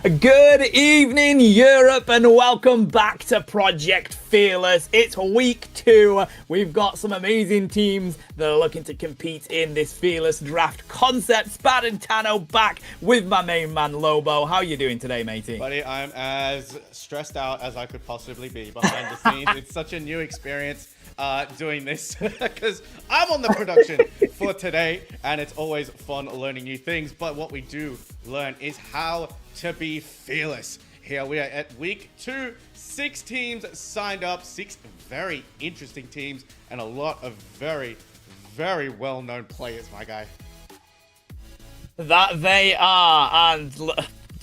Good evening, Europe, and welcome back to Project Fearless. It's week 2. We've got some amazing teams that are looking to compete in this Fearless draft concept. Spad and Tano back with my main man, Lobo. How are you doing today, matey? Buddy, I'm as stressed out as I could possibly be behind the scenes. It's such a new experience doing this because I'm on the production for today, and it's always fun learning new things. But what we do learn is how to be fearless. Here we are at week 2. 6 teams signed up, 6 very interesting teams, and a lot of very, very well-known players, my guy. That they are, and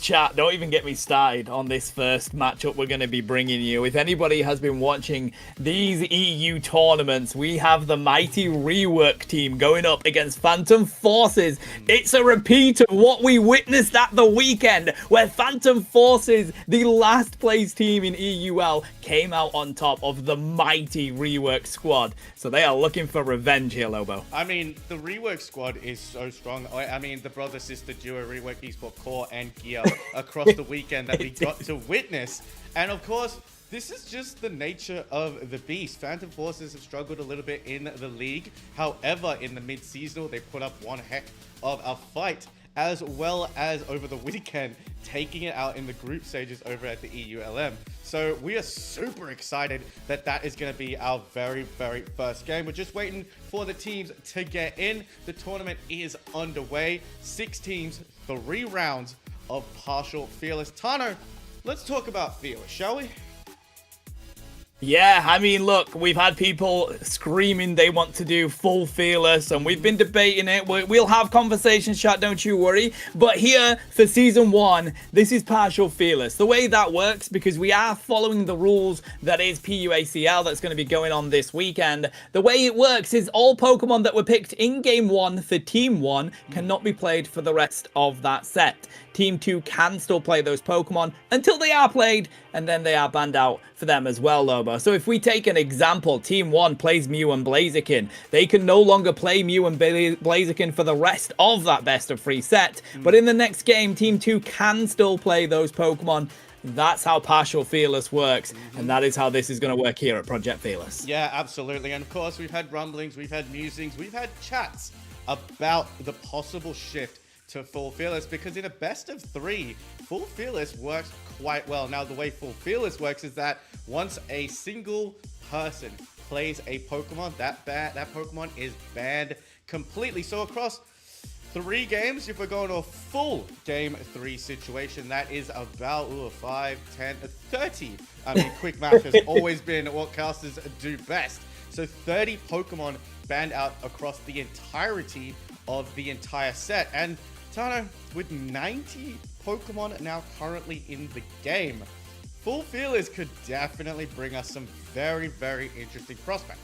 chat, don't even get me started on this first matchup we're going to be bringing you. If anybody has been watching these EU tournaments, we have the mighty Rework team going up against Phantom Forces. It's a repeat of what we witnessed at the weekend, where Phantom Forces, the last place team in EUL, came out on top of the mighty Rework squad. So they are looking for revenge here, Lobo. I mean, the Rework squad is so strong. I mean, the brother-sister duo, Rework Esports Core and Gear, across the weekend that we got to witness. And of course, this is just the nature of the beast. Phantom Forces have struggled a little bit in the league. However, in the mid-seasonal, they put up one heck of a fight, as well as over the weekend, taking it out in the group stages over at the EULM. So we are super excited that that is going to be our very, very first game. We're just waiting for the teams to get in. The tournament is underway. 6 teams, 3 rounds of partial Fearless. Tano, let's talk about Fearless, shall we? Yeah, I mean, look, we've had people screaming they want to do full Fearless, and we've been debating it. We'll have conversations, chat, don't you worry. But here, for Season 1, this is partial Fearless. The way that works, because we are following the rules that is PUACL that's going to be going on this weekend, the way it works is all Pokemon that were picked in Game 1 for Team 1 cannot be played for the rest of that set. Team 2 can still play those Pokemon until they are played, and then they are banned out for them as well, Lobo. So if we take an example, Team 1 plays Mew and Blaziken. They can no longer play Mew and Blaziken for the rest of that best of 3 set. But in the next game, Team 2 can still play those Pokemon. That's how partial Fearless works, and that is how this is going to work here at Project Fearless. Yeah, absolutely. And of course, we've had rumblings, we've had musings, we've had chats about the possible shift to full Fearless, because in a best of 3, full Fearless works quite well. Now, the way full Fearless works is that once a single person plays a Pokemon, that Pokemon is banned completely. So across 3 games, if we're going to a full game 3 situation, that is about 5, 10, 30. I mean, quick math has always been what casters do best. So 30 Pokemon banned out across the entirety of the entire set. And Tano, with 90 Pokemon now currently in the game, full Fearless could definitely bring us some very, very interesting prospects.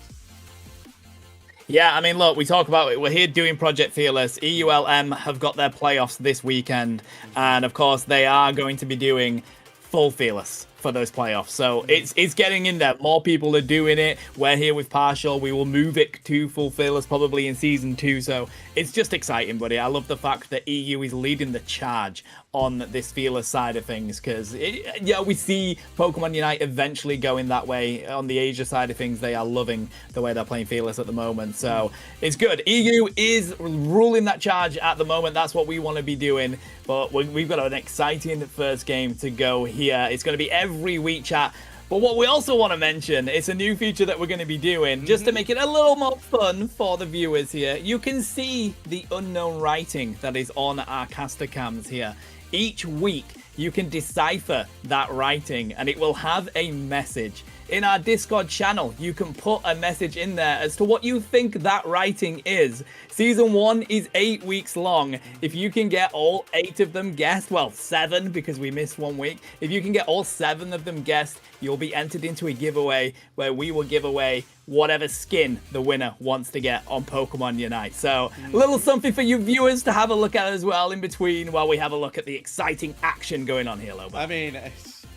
Yeah, I mean, look, we talk about it. We're here doing Project Fearless. EULM have got their playoffs this weekend, and of course, they are going to be doing full Fearless for those playoffs. So it's getting in there. More people are doing it. We're here with partial. We will move it to full Fearless probably in Season 2. So it's just exciting, buddy. I love the fact that EU is leading the charge on this Fearless side of things, because yeah, we see Pokemon Unite eventually going that way. On the Asia side of things, they are loving the way they're playing Fearless at the moment. So it's good. EU is ruling that charge at the moment. That's what we want to be doing. But we've got an exciting first game to go here. It's going to be every week, chat. But what we also want to mention, it's a new feature that we're going to be doing, just to make it a little more fun for the viewers here. You can see the unknown writing that is on our caster cams here. Each week, you can decipher that writing, and it will have a message. In our Discord channel, you can put a message in there as to what you think that writing is. Season 1 is 8 weeks long. If you can get all 8 of them guessed, well, 7 because we missed 1 week. If you can get all 7 of them guessed, you'll be entered into a giveaway where we will give away whatever skin the winner wants to get on Pokemon Unite. So a little something for you viewers to have a look at as well in between while we have a look at the exciting action going on here, Lobo. I mean,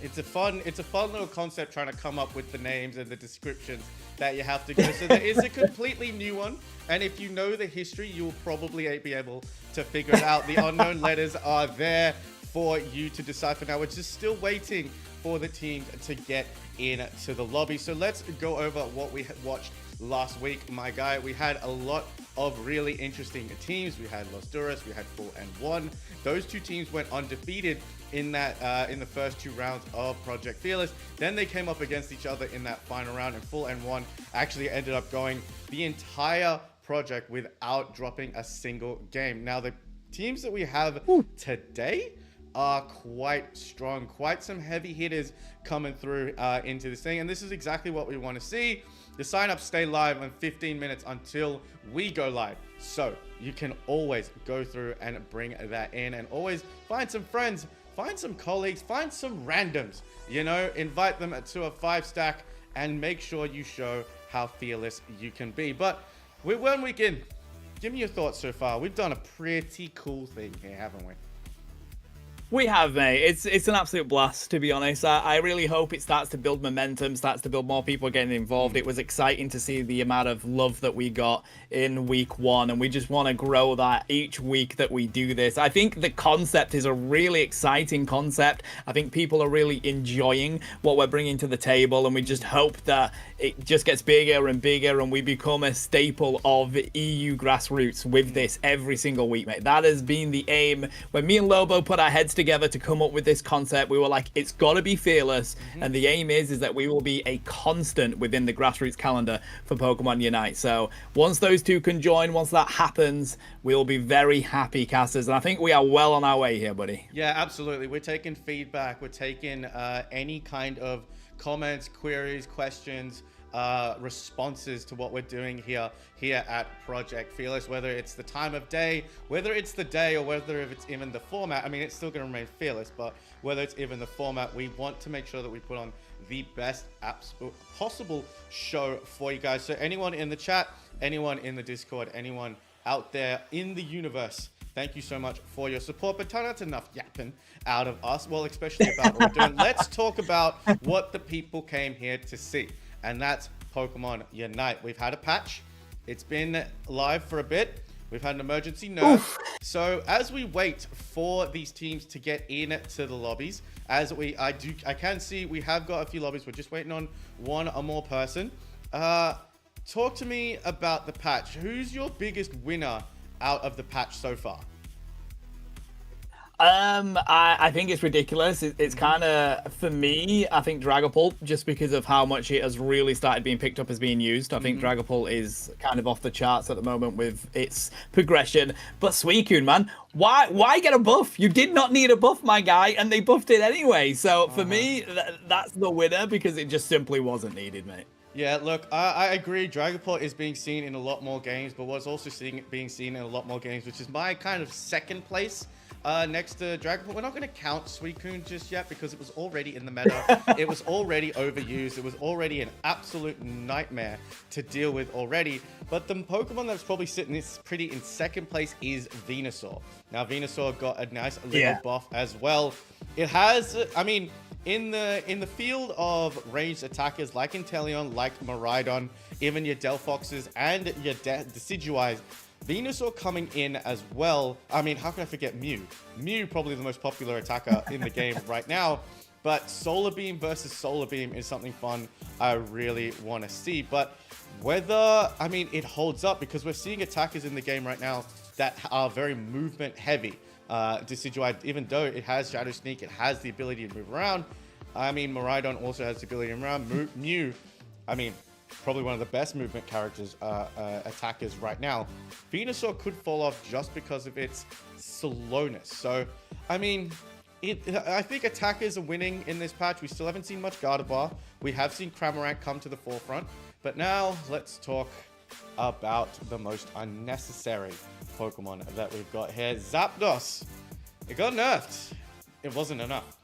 it's a fun little concept trying to come up with the names and the descriptions that you have to go. So there is a completely new one. And if you know the history, you'll probably be able to figure it out. The unknown letters are there for you to decipher now. We're just still waiting for the teams to get into the lobby. So let's go over what we had watched last week, my guy. We had a lot of really interesting teams. We had Los Duras, we had Full and One. Those two teams went undefeated in that in the first 2 rounds of Project Fearless. Then they came up against each other in that final round, and Full and One actually ended up going the entire project without dropping a single game. Now the teams that we have today are quite strong, quite some heavy hitters coming through into this thing, and this is exactly what we want to see. The sign-ups stay live in 15 minutes until we go live, so you can always go through and bring that in, and always find some friends, find some colleagues, find some randoms, you know, invite them to a 5-stack and make sure you show how fearless you can be. But we're 1 week in. Give me your thoughts so far. We've done a pretty cool thing here, haven't we? We have, mate. It's an absolute blast, to be honest. I really hope it starts to build momentum, starts to build more people getting involved. It was exciting to see the amount of love that we got in week 1, and we just want to grow that each week that we do this. I think the concept is a really exciting concept. I think people are really enjoying what we're bringing to the table, and we just hope that it just gets bigger and bigger, and we become a staple of EU grassroots with this every single week, mate. That has been the aim. When me and Lobo put our heads together to come up with this concept, we were like, it's got to be fearless, and the aim is that we will be a constant within the grassroots calendar for Pokemon Unite. So once those two can join, once that happens, we'll be very happy, casters, and I think we are well on our way here, buddy. Yeah, absolutely. We're taking feedback, we're taking any kind of comments, queries, questions, responses to what we're doing here at Project Fearless, whether it's the time of day, whether it's the day, or whether it's even the format. I mean, it's still going to remain fearless, but whether it's even the format, we want to make sure that we put on the best possible show for you guys. So anyone in the chat, anyone in the Discord, anyone out there in the universe, thank you so much for your support. But that's enough yapping out of us, well, especially about what we're doing. Let's talk about what the people came here to see, and that's Pokemon Unite. We've had a patch. It's been live for a bit. We've had an emergency nerf. So as we wait for these teams to get into the lobbies, I can see we have got a few lobbies. We're just waiting on one or more person. Talk to me about the patch. Who's your biggest winner out of the patch so far? I think it's ridiculous. It's kind of, for me, I think Dragapult, just because of how much it has really started being picked up as being used. I think Dragapult is kind of off the charts at the moment with its progression. But Suicune, man, why get a buff? You did not need a buff, my guy, and they buffed it anyway. So for me, that's the winner, because it just simply wasn't needed, mate. Yeah, look, I agree. Dragapult is being seen in a lot more games, but was also being seen in a lot more games, which is my kind of second place. Next to Dragapult. We're not going to count Suicune just yet because it was already in the meta. It was already overused. It was already an absolute nightmare to deal with already. But the Pokemon that's probably sitting pretty in second place is Venusaur. Now, Venusaur got a nice little buff as well. It has, I mean, in the field of ranged attackers like Inteleon, like Miraidon, even your Delphoxes and your Decidueyes, Venusaur coming in as well. I mean, how can I forget Mew? Mew, probably the most popular attacker in the game right now. But Solar Beam versus Solar Beam is something fun I really want to see. But whether, I mean, it holds up, because we're seeing attackers in the game right now that are very movement heavy. Decidueye, even though it has Shadow Sneak, it has the ability to move around. I mean, Miraidon also has the ability to move around. Mew, I mean, probably one of the best movement characters, attackers right now. Venusaur could fall off just because of its slowness. So, I mean, I think attackers are winning in this patch. We still haven't seen much Gardevoir. We have seen Cramorant come to the forefront. But now, let's talk about the most unnecessary Pokemon that we've got here. Zapdos. It got nerfed. It wasn't enough.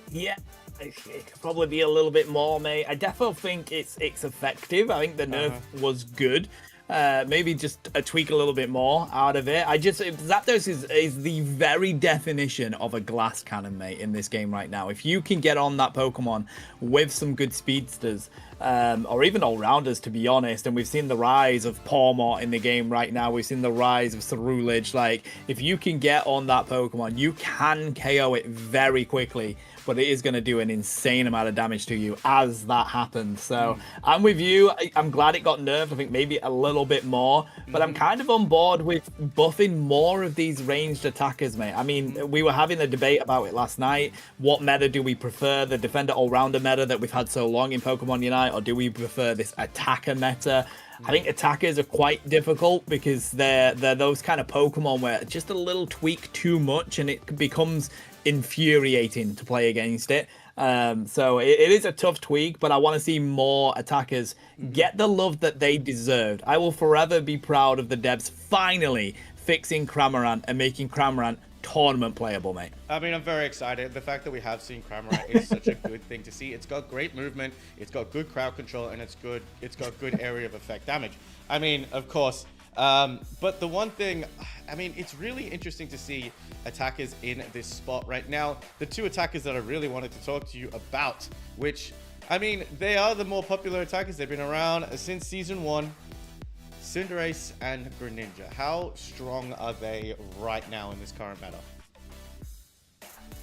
Yeah. It could probably be a little bit more, mate. I definitely think it's effective. I think the nerf was good. maybe just tweak a little bit more out of it. Zapdos is the very definition of a glass cannon, mate, in this game right now. If you can get on that Pokemon with some good speedsters, or even all-rounders, to be honest, and we've seen the rise of Pawmot in the game right now, we've seen the rise of Ceruledge, like, if you can get on that Pokemon, you can KO it very quickly, but it is going to do an insane amount of damage to you as that happens. So I'm with you. I'm glad it got nerfed. I think maybe a little bit more, but I'm kind of on board with buffing more of these ranged attackers, mate. I mean, we were having a debate about it last night. What meta do we prefer? The defender all-rounder meta that we've had so long in Pokemon Unite, or do we prefer this attacker meta? I think attackers are quite difficult because they're those kind of Pokemon where just a little tweak too much and it becomes infuriating to play against it. So it is a tough tweak, but I want to see more attackers get the love that they deserved. I will forever be proud of the devs finally fixing Cramorant and making Cramorant tournament playable, mate. I mean, I'm very excited. The fact that we have seen Cramorant is such a good thing to see. It's got great movement, it's got good crowd control, and it's got good area of effect damage. I mean, of course, but the one thing, I mean, it's really interesting to see attackers in this spot right now. The two attackers that I really wanted to talk to you about, which, I mean, they are the more popular attackers. They've been around since Season 1. Cinderace and Greninja. How strong are they right now in this current meta?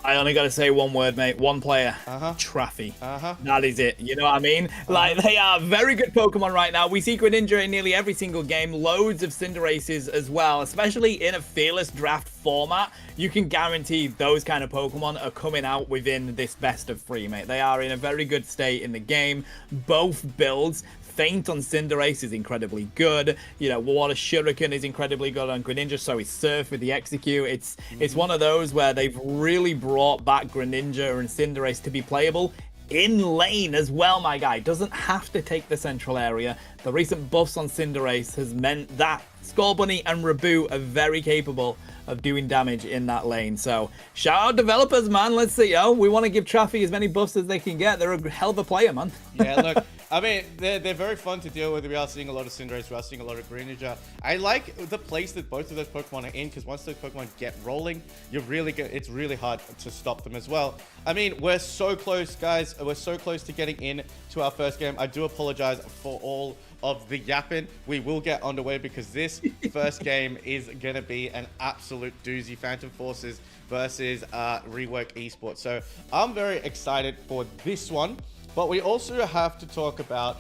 I only got to say one word, mate. One player. Traffy. That is it. You know what I mean? Like, they are very good Pokemon right now. We see Greninja in nearly every single game. Loads of Cinderaces as well, especially in a Fearless Draft format. You can guarantee those kind of Pokemon are coming out within this best of 3, mate. They are in a very good state in the game. Both builds. Feint on Cinderace is incredibly good. You know, Water Shuriken is incredibly good on Greninja, so is Surf with the Execute. It's one of those where they've really brought back Greninja and Cinderace to be playable in lane as well, my guy. Doesn't have to take the central area. The recent buffs on Cinderace has meant that Scorbunny and Raboot are very capable of doing damage in that lane. So shout out developers, man. Let's see, we want to give Traffy as many buffs as they can get. They're a hell of a player, man. Yeah, look, I mean, they're very fun to deal with. We are seeing a lot of Cinderace, we are seeing a lot of Greninja. I like the place that both of those Pokemon are in, because once those Pokemon get rolling, it's really hard to stop them as well. I mean, we're so close, guys. We're so close to getting in to our first game. I do apologize for all of the yapping. We will get underway because this first game is going to be an absolute doozy. Phantom Forces versus Rework Esports. So I'm very excited for this one. But we also have to talk about,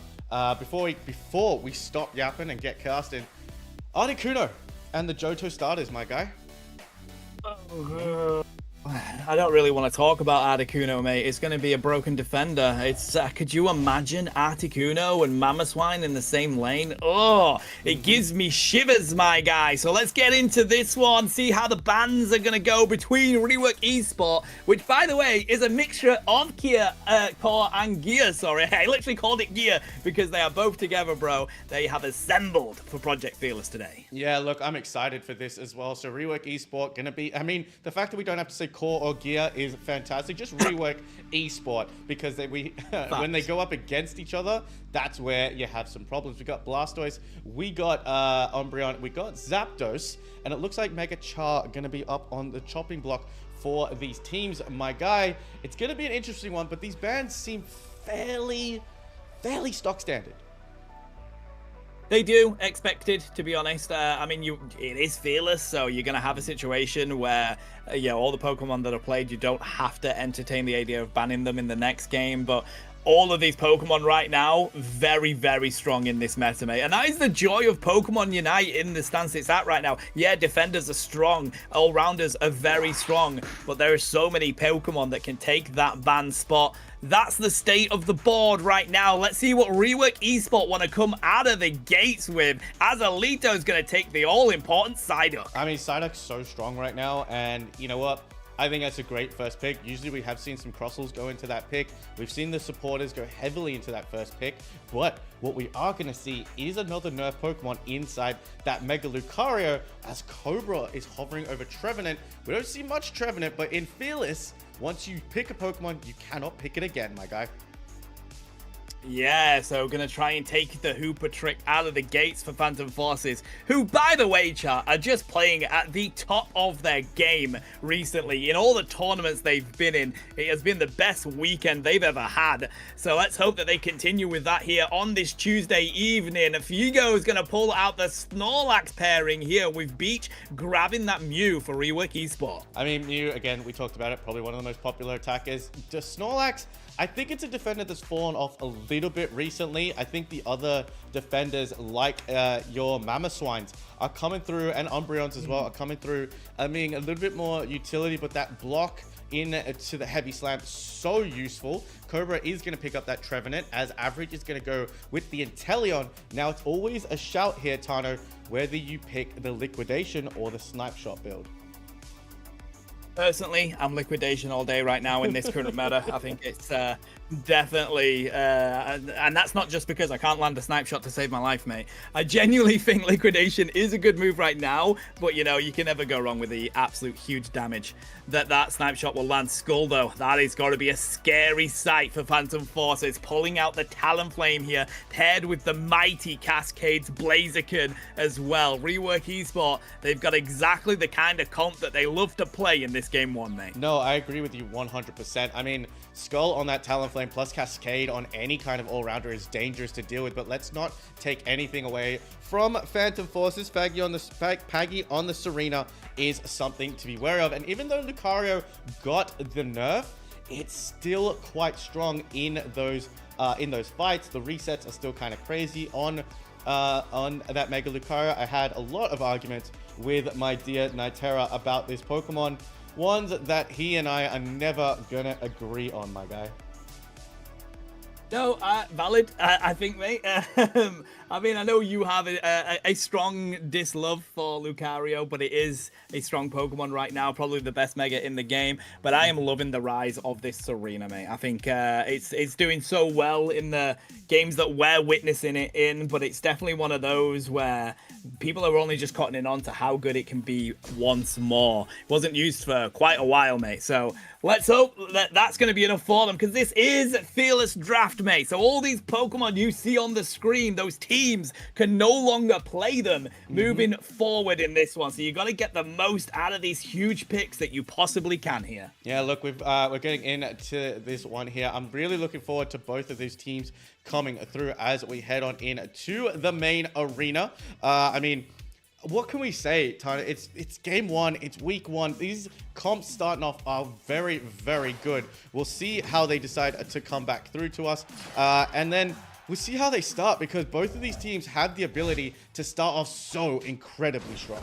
before we stop yapping and get casting, Articuno and the Johto starters, my guy. I don't really want to talk about Articuno, mate. It's going to be a broken defender. It's could you imagine Articuno and Mamoswine in the same lane? Oh, it gives me shivers, my guy. So let's get into this one, see how the bans are going to go between Rework Esport, which, by the way, is a mixture of Core and Gear. Sorry, I literally called it Gear because they are both together, bro. They have assembled for Project Fearless today. Yeah, look, I'm excited for this as well. So Rework Esport going to be, I mean, the fact that we don't have to say Core or Gear is fantastic. Just Rework Esport, because when they go up against each other, that's where you have some problems. We got Blastoise, we got Umbreon, we got Zapdos, and it looks like Mega Char going to be up on the chopping block for these teams. My guy, it's going to be an interesting one, but these bans seem fairly stock standard. They do, expected, to be honest. I mean, it is Fearless, so you're going to have a situation where, all the Pokemon that are played, you don't have to entertain the idea of banning them in the next game, but all of these Pokemon right now, very, very strong in this meta, mate. And that is the joy of Pokemon Unite in the stance it's at right now. Yeah, defenders are strong, all-rounders are very strong, but there are so many Pokemon that can take that ban spot. That's the state of the board right now. Let's see what Rework Esport want to come out of the gates with, as Alito's going to take the all-important Psyduck. I mean, Psyduck's so strong right now, and you know what? I think that's a great first pick. Usually we have seen some Crossels go into that pick. We've seen the supporters go heavily into that first pick. But what we are going to see is another nerf Pokemon inside that Mega Lucario, as Cobra is hovering over Trevenant. We don't see much Trevenant, but in Fearless, once you pick a Pokemon, you cannot pick it again, my guy. Yeah, so gonna try and take the Hooper trick out of the gates for Phantom Forces, who, by the way, chat, are just playing at the top of their game recently. In all the tournaments they've been in, it has been the best weekend they've ever had. So let's hope that they continue with that here on this Tuesday evening. Fugo is gonna pull out the Snorlax pairing here with Beach grabbing that Mew for Rework Esports. I mean, Mew, again, we talked about it, probably one of the most popular attackers. The Snorlax, I think it's a defender that's fallen off a little bit recently. I think the other defenders, like your Mamoswines, are coming through, and Umbreons as well, are coming through. I mean, a little bit more utility, but that block into the heavy slam, so useful. Cobra is going to pick up that Trevenant, as Average is going to go with the Inteleon. Now, it's always a shout here, Tano, whether you pick the Liquidation or the Snipe Shot build. Personally, I'm Liquidation all day right now in this current meta. I think it's definitely, and that's not just because I can't land a snipe shot to save my life, mate. I genuinely think Liquidation is a good move right now, but you know, you can never go wrong with the absolute huge damage that snipe shot will land. Skull, though, that is got to be a scary sight for Phantom Forces, pulling out the Talonflame here, paired with the mighty Cascades Blaziken as well. Rework Esport, they've got exactly the kind of comp that they love to play in this game one, mate. No, I agree with you 100%. I mean, Skull on that Talonflame plus Cascade on any kind of all-rounder is dangerous to deal with, but let's not take anything away from Phantom Forces. Paggy on the Serena is something to be wary of, and even though Lucario got the nerf, it's still quite strong in those fights. The resets are still kind of crazy on that Mega Lucario. I had a lot of arguments with my dear Nitera about this Pokemon, ones that he and I are never gonna agree on, my guy. No, valid, I think, mate. I mean, I know you have a strong dislove for Lucario, but it is a strong Pokemon right now, probably the best Mega in the game. But I am loving the rise of this Serena, mate. I think it's doing so well in the games that we're witnessing it in, but it's definitely one of those where people are only just cottoning on to how good it can be once more. It wasn't used for quite a while, mate. So let's hope that that's going to be enough for them, because this is Fearless Draft, mate. So all these Pokemon you see on the screen, those teams can no longer play them moving forward in this one. So you got to get the most out of these huge picks that you possibly can here. Yeah, look, we're getting into this one here. I'm really looking forward to both of these teams coming through as we head on in to the main arena. I mean, what can we say, Tyler? It's game one. It's week one. These comps starting off are very, very good. We'll see how they decide to come back through to us. And then we'll see how they start, because both of these teams have the ability to start off so incredibly strong.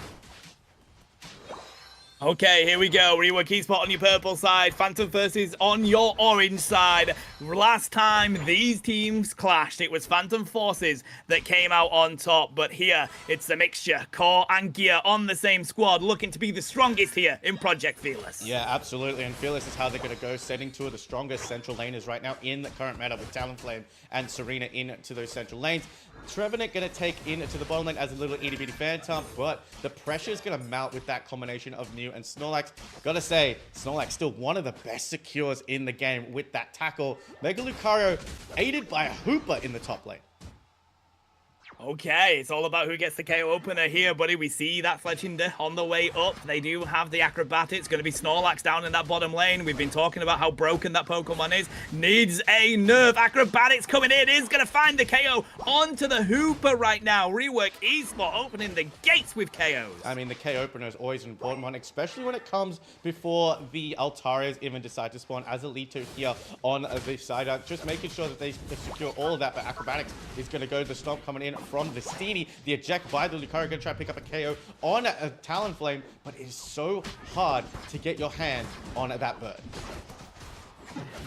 Okay, here we go. Rework Esport on your purple side, Phantom Forces on your orange side. Last time these teams clashed, it was Phantom Forces that came out on top. But here, it's the mixture, Core and Gear on the same squad, looking to be the strongest here in Project Fearless. Yeah, absolutely. And Fearless is how they're going to go, setting two of the strongest central laners right now in the current meta, with Talonflame and Serena into those central lanes. Trevenant going to take into the bottom lane as a little itty bitty phantom, but the pressure is going to mount with that combination of Mew and Snorlax. Gotta say, Snorlax still one of the best secures in the game with that tackle. Mega Lucario aided by a Hooper in the top lane. Okay, it's all about who gets the KO opener here, buddy. We see that Fletchinder on the way up. They do have the acrobatics. Going to be Snorlax down in that bottom lane. We've been talking about how broken that Pokemon is. Needs a nerf. Acrobatics coming in. Is going to find the KO onto the Hooper right now. Rework Esport opening the gates with KOs. I mean, the KO opener is always an important one, especially when it comes before the Altarias even decide to spawn as a lead to here on the side. Just making sure that they secure all of that, but acrobatics is going to go to the stomp coming in from Vestini. The eject by the Lucario, going to try to pick up a KO on a Talonflame, but it is so hard to get your hand on that bird.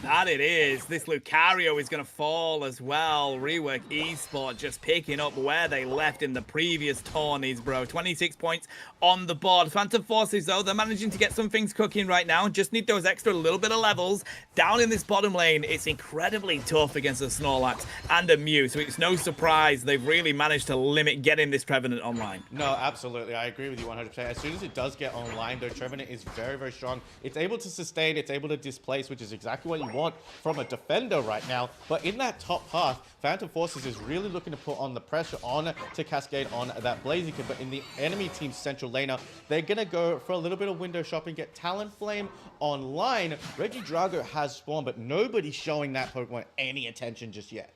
That it is. This Lucario is going to fall as well. Rework Esport just picking up where they left in the previous tourneys, bro. 26 points on the board. Phantom Forces, though, they're managing to get some things cooking right now. Just need those extra little bit of levels. Down in this bottom lane, it's incredibly tough against a Snorlax and a Mew, so it's no surprise they've really managed to limit getting this Trevenant online. No, absolutely. I agree with you 100%. As soon as it does get online, though, Trevenant is very, very strong. It's able to sustain, it's able to displace, which is exactly exactly what you want from a defender right now. But in that top path, Phantom Forces is really looking to put on the pressure on to Cascade on that Blaziken. But in the enemy team's central laner, they're going to go for a little bit of window shopping, get Talonflame online. Regidrago has spawned, but nobody's showing that Pokemon any attention just yet.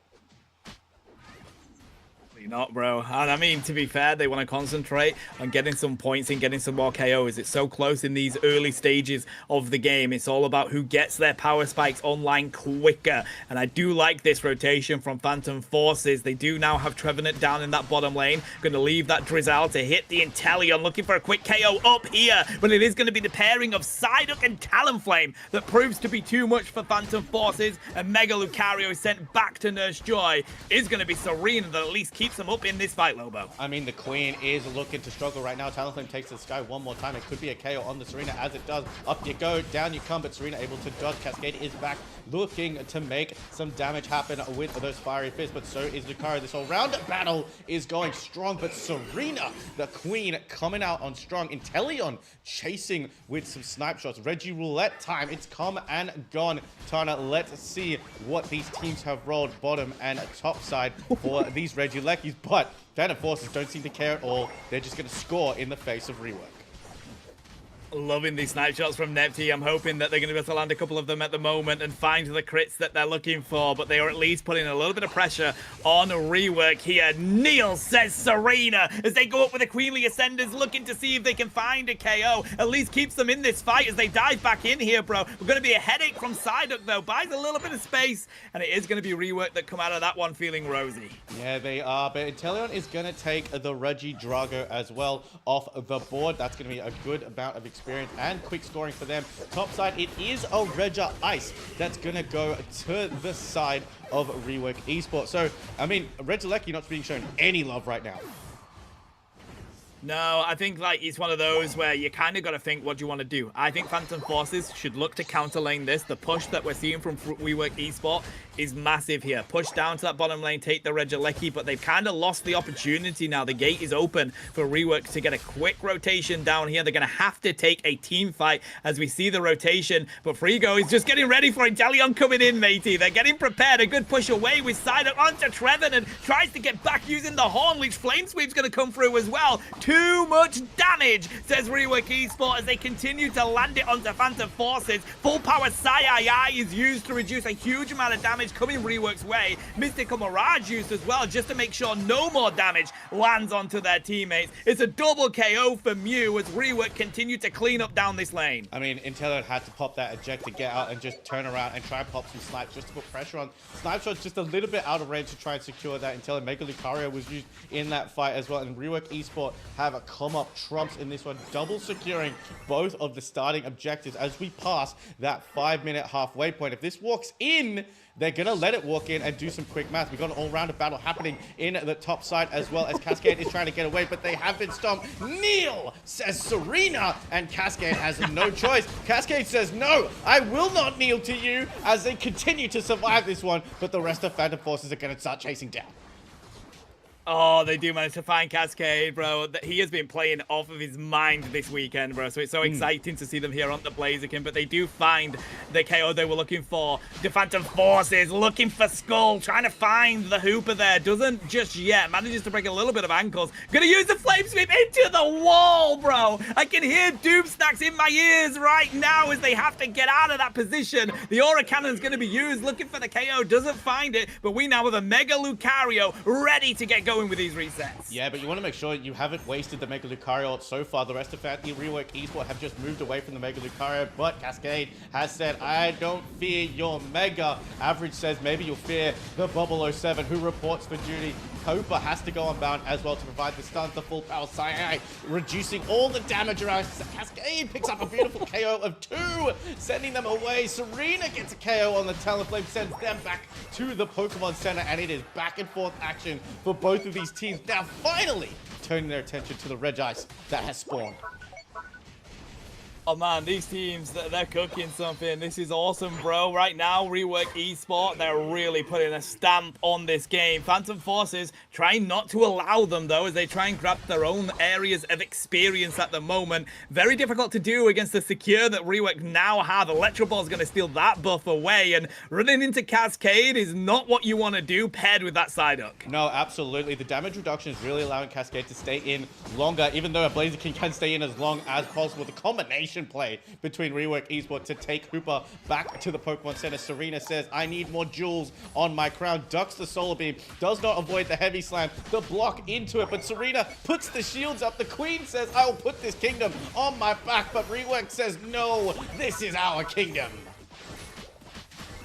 Not, bro. And I mean, to be fair, they want to concentrate on getting some points and getting some more KOs. It's so close in these early stages of the game. It's all about who gets their power spikes online quicker. And I do like this rotation from Phantom Forces. They do now have Trevenant down in that bottom lane. Going to leave that Drizzle to hit the Inteleon, looking for a quick KO up here. But it is going to be the pairing of Psyduck and Talonflame that proves to be too much for Phantom Forces. And Mega Lucario is sent back to Nurse Joy. Is going to be Serena that at least keeps them up in this fight, Lobo. I mean, the Queen is looking to struggle right now. Talonflame takes the sky one more time. It could be a KO on the Serena as it does. Up you go, down you come, but Serena able to dodge. Cascade is back, looking to make some damage happen with those fiery fists, but so is Lucario. This all-round battle is going strong, but Serena, the Queen, coming out on strong. Inteleon chasing with some snipe shots. Reggie Roulette time. It's come and gone. Tana, let's see what these teams have rolled bottom and top side for these Regieleki. But Phantom Forces don't seem to care at all. They're just going to score in the face of rework. Loving these snipe shots from Nepti. I'm hoping that they're going to be able to land a couple of them at the moment and find the crits that they're looking for, but they are at least putting a little bit of pressure on rework here. Neil says Serena as they go up with the Queenly Ascenders, looking to see if they can find a KO. At least keeps them in this fight as they dive back in here, bro. We're going to be a headache from Psyduck, though. Buys a little bit of space, and it is going to be rework that come out of that one feeling rosy. Yeah, they are, but Inteleon is going to take the Regidrago as well off the board. That's going to be a good amount of experience and quick scoring for them. Top side, it is a Regia Ice that's going to go to the side of Rework Esports. So, I mean, Regieleki not being shown any love right now. No, I think like it's one of those where you kind of got to think, what do you want to do? I think Phantom Forces should look to counter lane this. The push that we're seeing from Rework Esport is massive here. Push down to that bottom lane, take the Regieleki, but they've kind of lost the opportunity now. The gate is open for Rework to get a quick rotation down here. They're going to have to take a team fight as we see the rotation, but Frigo is just getting ready for Inteleon coming in, matey. They're getting prepared. A good push away with Psyduck onto Trevin and tries to get back using the Horn Leech. Flame Sweep's going to come through as well. Too much damage, says Rework Esport as they continue to land it onto Phantom Forces. Full power Sai is used to reduce a huge amount of damage coming Rework's way. Mystical Mirage used as well just to make sure no more damage lands onto their teammates. It's a double KO for Mew as Rework continue to clean up down this lane. I mean, Inteleon had to pop that eject to get out and just turn around and try and pop some snipes just to put pressure on. Snipe shot's just a little bit out of range to try and secure that. Inteleon, Mega Lucario was used in that fight as well, and Rework Esport have a come up trumps in this one, double securing both of the starting objectives as we pass that 5-minute halfway point. If this walks in, they're going to let it walk in and do some quick math. We've got an all-rounder battle happening in the top side as well as Cascade is trying to get away, but they have been stomped. Kneel, says Serena, and Cascade has no choice. Cascade says, no, I will not kneel to you as they continue to survive this one, but the rest of Phantom Forces are going to start chasing down. Oh, they do manage to find Cascade, bro. He has been playing off of his mind this weekend, bro. So it's so exciting to see them here on the Blaziken. But they do find the KO they were looking for. The Phantom Forces looking for Skull, trying to find the Hooper there. Doesn't just yet. Manages to break a little bit of ankles. Gonna use the Flame Sweep into the wall, bro. I can hear Doom Snacks in my ears right now as they have to get out of that position. The Aura Cannon's gonna be used, looking for the KO. Doesn't find it. But we now have a Mega Lucario ready to get going with these resets. Yeah, but you want to make sure you haven't wasted the Mega Lucario so far. The rest of Fantasy Rework Esport have just moved away from the Mega Lucario, but Cascade has said, I don't fear your Mega. Average says maybe you'll fear the Bubble 07 who reports for duty. Cooper has to go unbound as well to provide the stuns, the full power Sai, reducing all the damage around. Cascade picks up a beautiful KO of 2, sending them away. Serena gets a KO on the Talonflame, sends them back to the Pokemon Center, and it is back and forth action for both of these teams. Now finally turning their attention to the Regice that has spawned. Oh man, these teams, they're cooking something. This is awesome, bro. Right now, Rework Esport, they're really putting a stamp on this game. Phantom Forces trying not to allow them, though, as they try and grab their own areas of experience at the moment. Very difficult to do against the secure that Rework now have. Electro Ball's going to steal that buff away, and running into Cascade is not what you want to do paired with that side hook. No, absolutely. The damage reduction is really allowing Cascade to stay in longer, even though a Blazer King can stay in as long as possible. The combination play between Rework Esports to take Hooper back to the Pokemon Center. Serena says, I need more jewels on my crown. Ducks the Solar Beam. Does not avoid the Heavy Slam. The block into it, but Serena puts the shields up. The Queen says, I will put this kingdom on my back, but Rework says, no, this is our kingdom.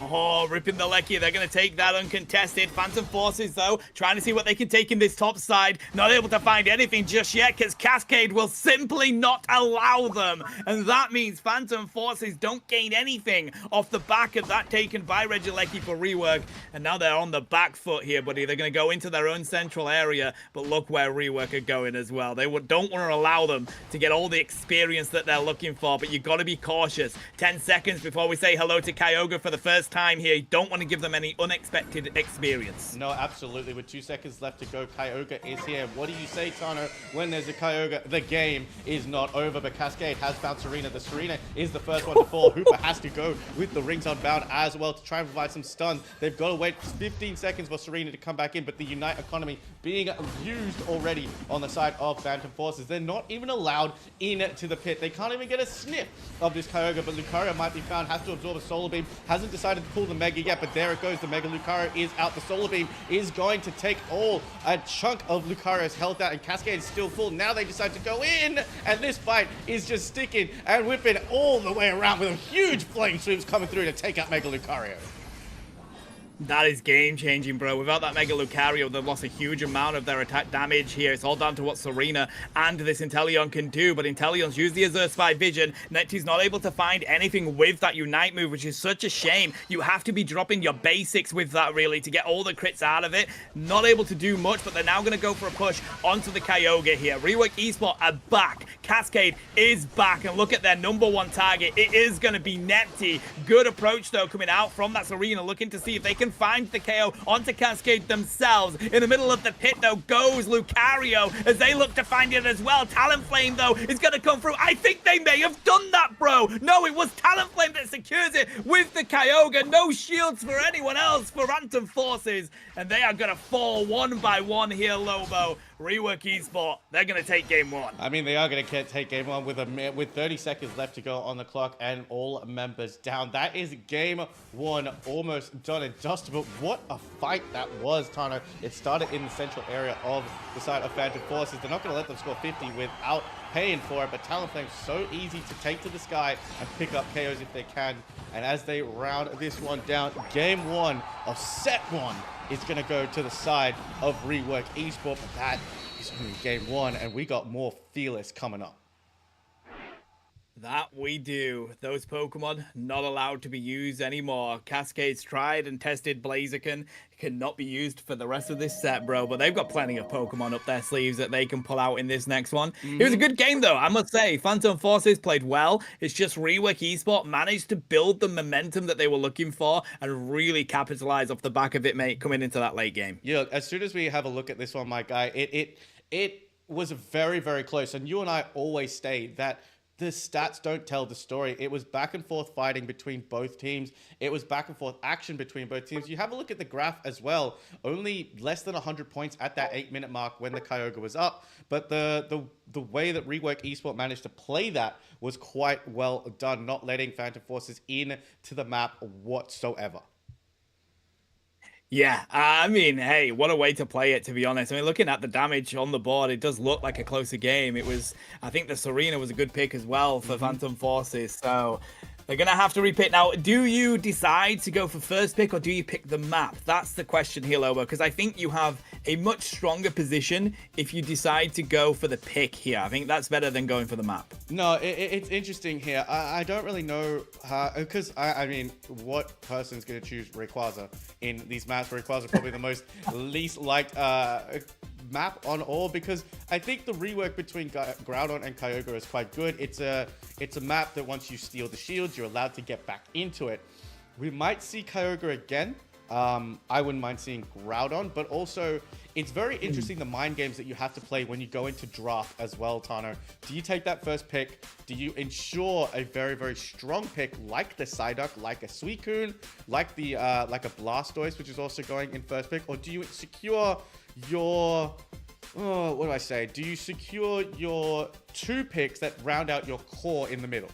Oh, ripping the Lecky. They're going to take that uncontested. Phantom Forces, though, trying to see what they can take in this top side. Not able to find anything just yet because Cascade will simply not allow them. And that means Phantom Forces don't gain anything off the back of that taken by Regieleki for Rework. And now they're on the back foot here, buddy. They're going to go into their own central area. But look where Rework are going as well. They don't want to allow them to get all the experience that they're looking for. But you've got to be cautious. 10 seconds before we say hello to Kyogre for the first time here. You don't want to give them any unexpected experience. No, absolutely. With 2 seconds left to go, Kyogre is here. What do you say, Tano, when there's a Kyogre? The game is not over, but Cascade has found Serena. The Serena is the first one to fall. Hooper has to go with the rings unbound as well to try and provide some stun. They've got to wait 15 seconds for Serena to come back in, but the Unite economy being used already on the side of Phantom Forces. They're not even allowed into the pit. They can't even get a sniff of this Kyogre, but Lucario might be found, has to absorb a Solar Beam, hasn't decided to pull the Mega yet, but there it goes. The Mega Lucario is out. The Solar Beam is going to take a chunk of Lucario's health out, and Cascade is still full. Now they decide to go in, and this fight is just sticking and whipping all the way around with a huge flame sweeps coming through to take out Mega Lucario. That is game-changing, bro. Without that Mega Lucario, they've lost a huge amount of their attack damage here. It's all down to what Serena and this Inteleon can do, but Inteleon's used the Azure Spy Vision. Neptune's not able to find anything with that Unite move, which is such a shame. You have to be dropping your basics with that, really, to get all the crits out of it. Not able to do much, but they're now going to go for a push onto the Kyogre here. Rework Esport are back. Cascade is back, and look at their #1 target. It is going to be Nepti. Good approach, though, coming out from that Serena, looking to see if they can find the KO onto Cascade themselves. In the middle of the pit, though, goes Lucario as they look to find it as well. Talonflame, though, is going to come through. I think they may have done that, bro. No, it was Talonflame that secures it with the Kyogre. No shields for anyone else for Phantom Forces. And they are going to fall one by one here, Lobo. Rework Esport, they're going to take game one. I mean, they are going to take game one with 30 seconds left to go on the clock and all members down. That is game one almost done and dusted. But what a fight that was, Tano. It started in the central area of the side of Phantom Forces. They're not going to let them score 50 without paying for it, but Talonflame's so easy to take to the sky and pick up KOs if they can. And as they round this one down, game one of set one is going to go to the side of Rework Esport, but that is only game one, and we got more Fearless coming up. That we do. Those Pokemon not allowed to be used anymore. Cascade's tried and tested Blaziken. Cannot be used for the rest of this set, bro. But they've got plenty of Pokemon up their sleeves that they can pull out in this next one. It was a good game, though, I must say. Phantom Forces played well. It's just Rework Esport managed to build the momentum that they were looking for and really capitalize off the back of it, mate, coming into that late game. Yeah, as soon as we have a look at this one, my guy, it was very, very close. And you and I always say that the stats don't tell the story. It was back and forth fighting between both teams. It was back and forth action between both teams. You have a look at the graph as well. Only less than 100 points at that 8-minute mark when the Kyogre was up. But the way that Rework Esport managed to play that was quite well done, not letting Phantom Forces in to the map whatsoever. Yeah, I mean, hey, what a way to play it, to be honest. I mean, looking at the damage on the board, it does look like a closer game. It was, I think the Serena was a good pick as well for Phantom Forces. So they're going to have to repick. Now, do you decide to go for first pick or do you pick the map? That's the question here, Lobo, because I think you have a much stronger position if you decide to go for the pick here. I think that's better than going for the map. No, it's interesting here. I don't really know how, because I mean, what person's going to choose Rayquaza in these maps? Rayquaza probably the most least liked map on all, because I think the rework between Groudon and Kyogre is quite good. It's a map that once you steal the shields, you're allowed to get back into it. We might see Kyogre again. I wouldn't mind seeing Groudon, but also it's very interesting the mind games that you have to play when you go into draft as well, Tano. Do you take that first pick? Do you ensure a very, very strong pick like the Psyduck, like a Suicune, like a Blastoise, which is also going in first pick? Or do you secure your... Oh, what do I say? Do you secure your 2 picks that round out your core in the middle?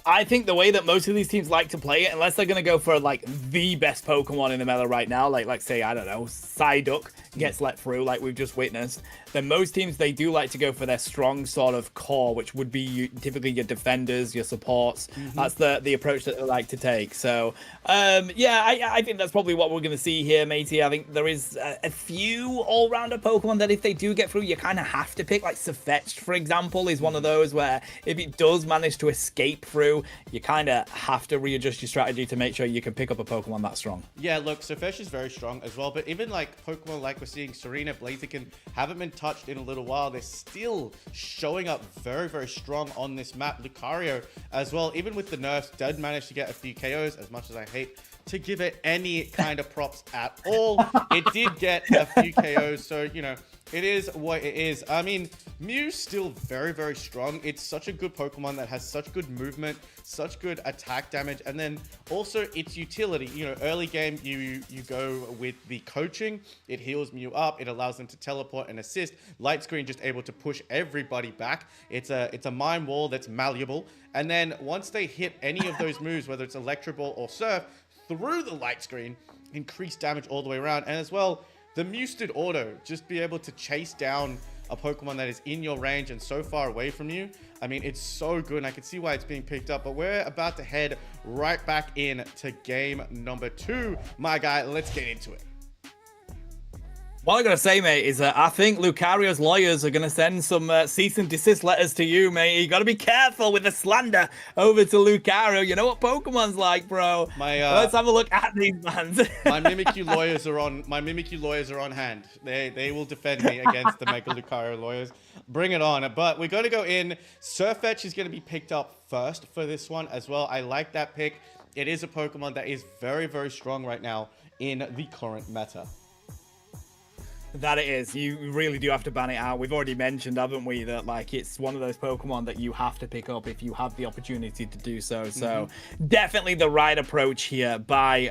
I think the way that most of these teams like to play it, unless they're going to go for like the best Pokemon in the meta right now, like say, I don't know, Psyduck gets let through like we've just witnessed, then most teams, they do like to go for their strong sort of core, which would be typically your defenders, your supports. That's the approach that they like to take. So, yeah, I think that's probably what we're going to see here, matey. I think there is a few all-rounder Pokemon that if they do get through, you kind of have to pick. Like Sirfetch'd, for example, is one of those where if it does manage to escape through, you kind of have to readjust your strategy to make sure you can pick up a Pokemon that strong. Yeah, look, Sirfetch'd is very strong as well, but even like Pokemon like we're seeing Serena, Blaziken, haven't been touched in a little while. They're still showing up very, very strong on this map. Lucario as well, even with the nerfs, did manage to get a few KOs, as much as I hate to give it any kind of props at all. It did get a few KOs, so, you know, it is what it is. I mean, Mew's still very, very strong. It's such a good Pokemon that has such good movement, such good attack damage, and then also its utility. You know, early game, you go with the coaching. It heals Mew up. It allows them to teleport and assist. Light Screen just able to push everybody back. It's a Mine Wall that's malleable. And then once they hit any of those moves, whether it's Electro Ball or Surf, through the Light Screen, increase damage all the way around. And as well, the Mewsted Auto, just be able to chase down a Pokemon that is in your range and so far away from you. I mean, it's so good, and I can see why it's being picked up, but we're about to head right back in to game number 2. My guy, let's get into it. What I gotta say, mate, is that I think Lucario's lawyers are gonna send some cease and desist letters to you, mate. You gotta be careful with the slander over to Lucario. You know what Pokemon's like, bro. Let's have a look at these fans. My Mimikyu lawyers are on hand. They will defend me against the Mega Lucario lawyers. Bring it on. But we're gonna go in. Sirfetch'd is gonna be picked up first for this one as well. I like that pick. It is a Pokemon that is very, very strong right now in the current meta. That it is. You really do have to ban it out. We've already mentioned, haven't we, that like it's one of those Pokemon that you have to pick up if you have the opportunity to do so. So definitely the right approach here by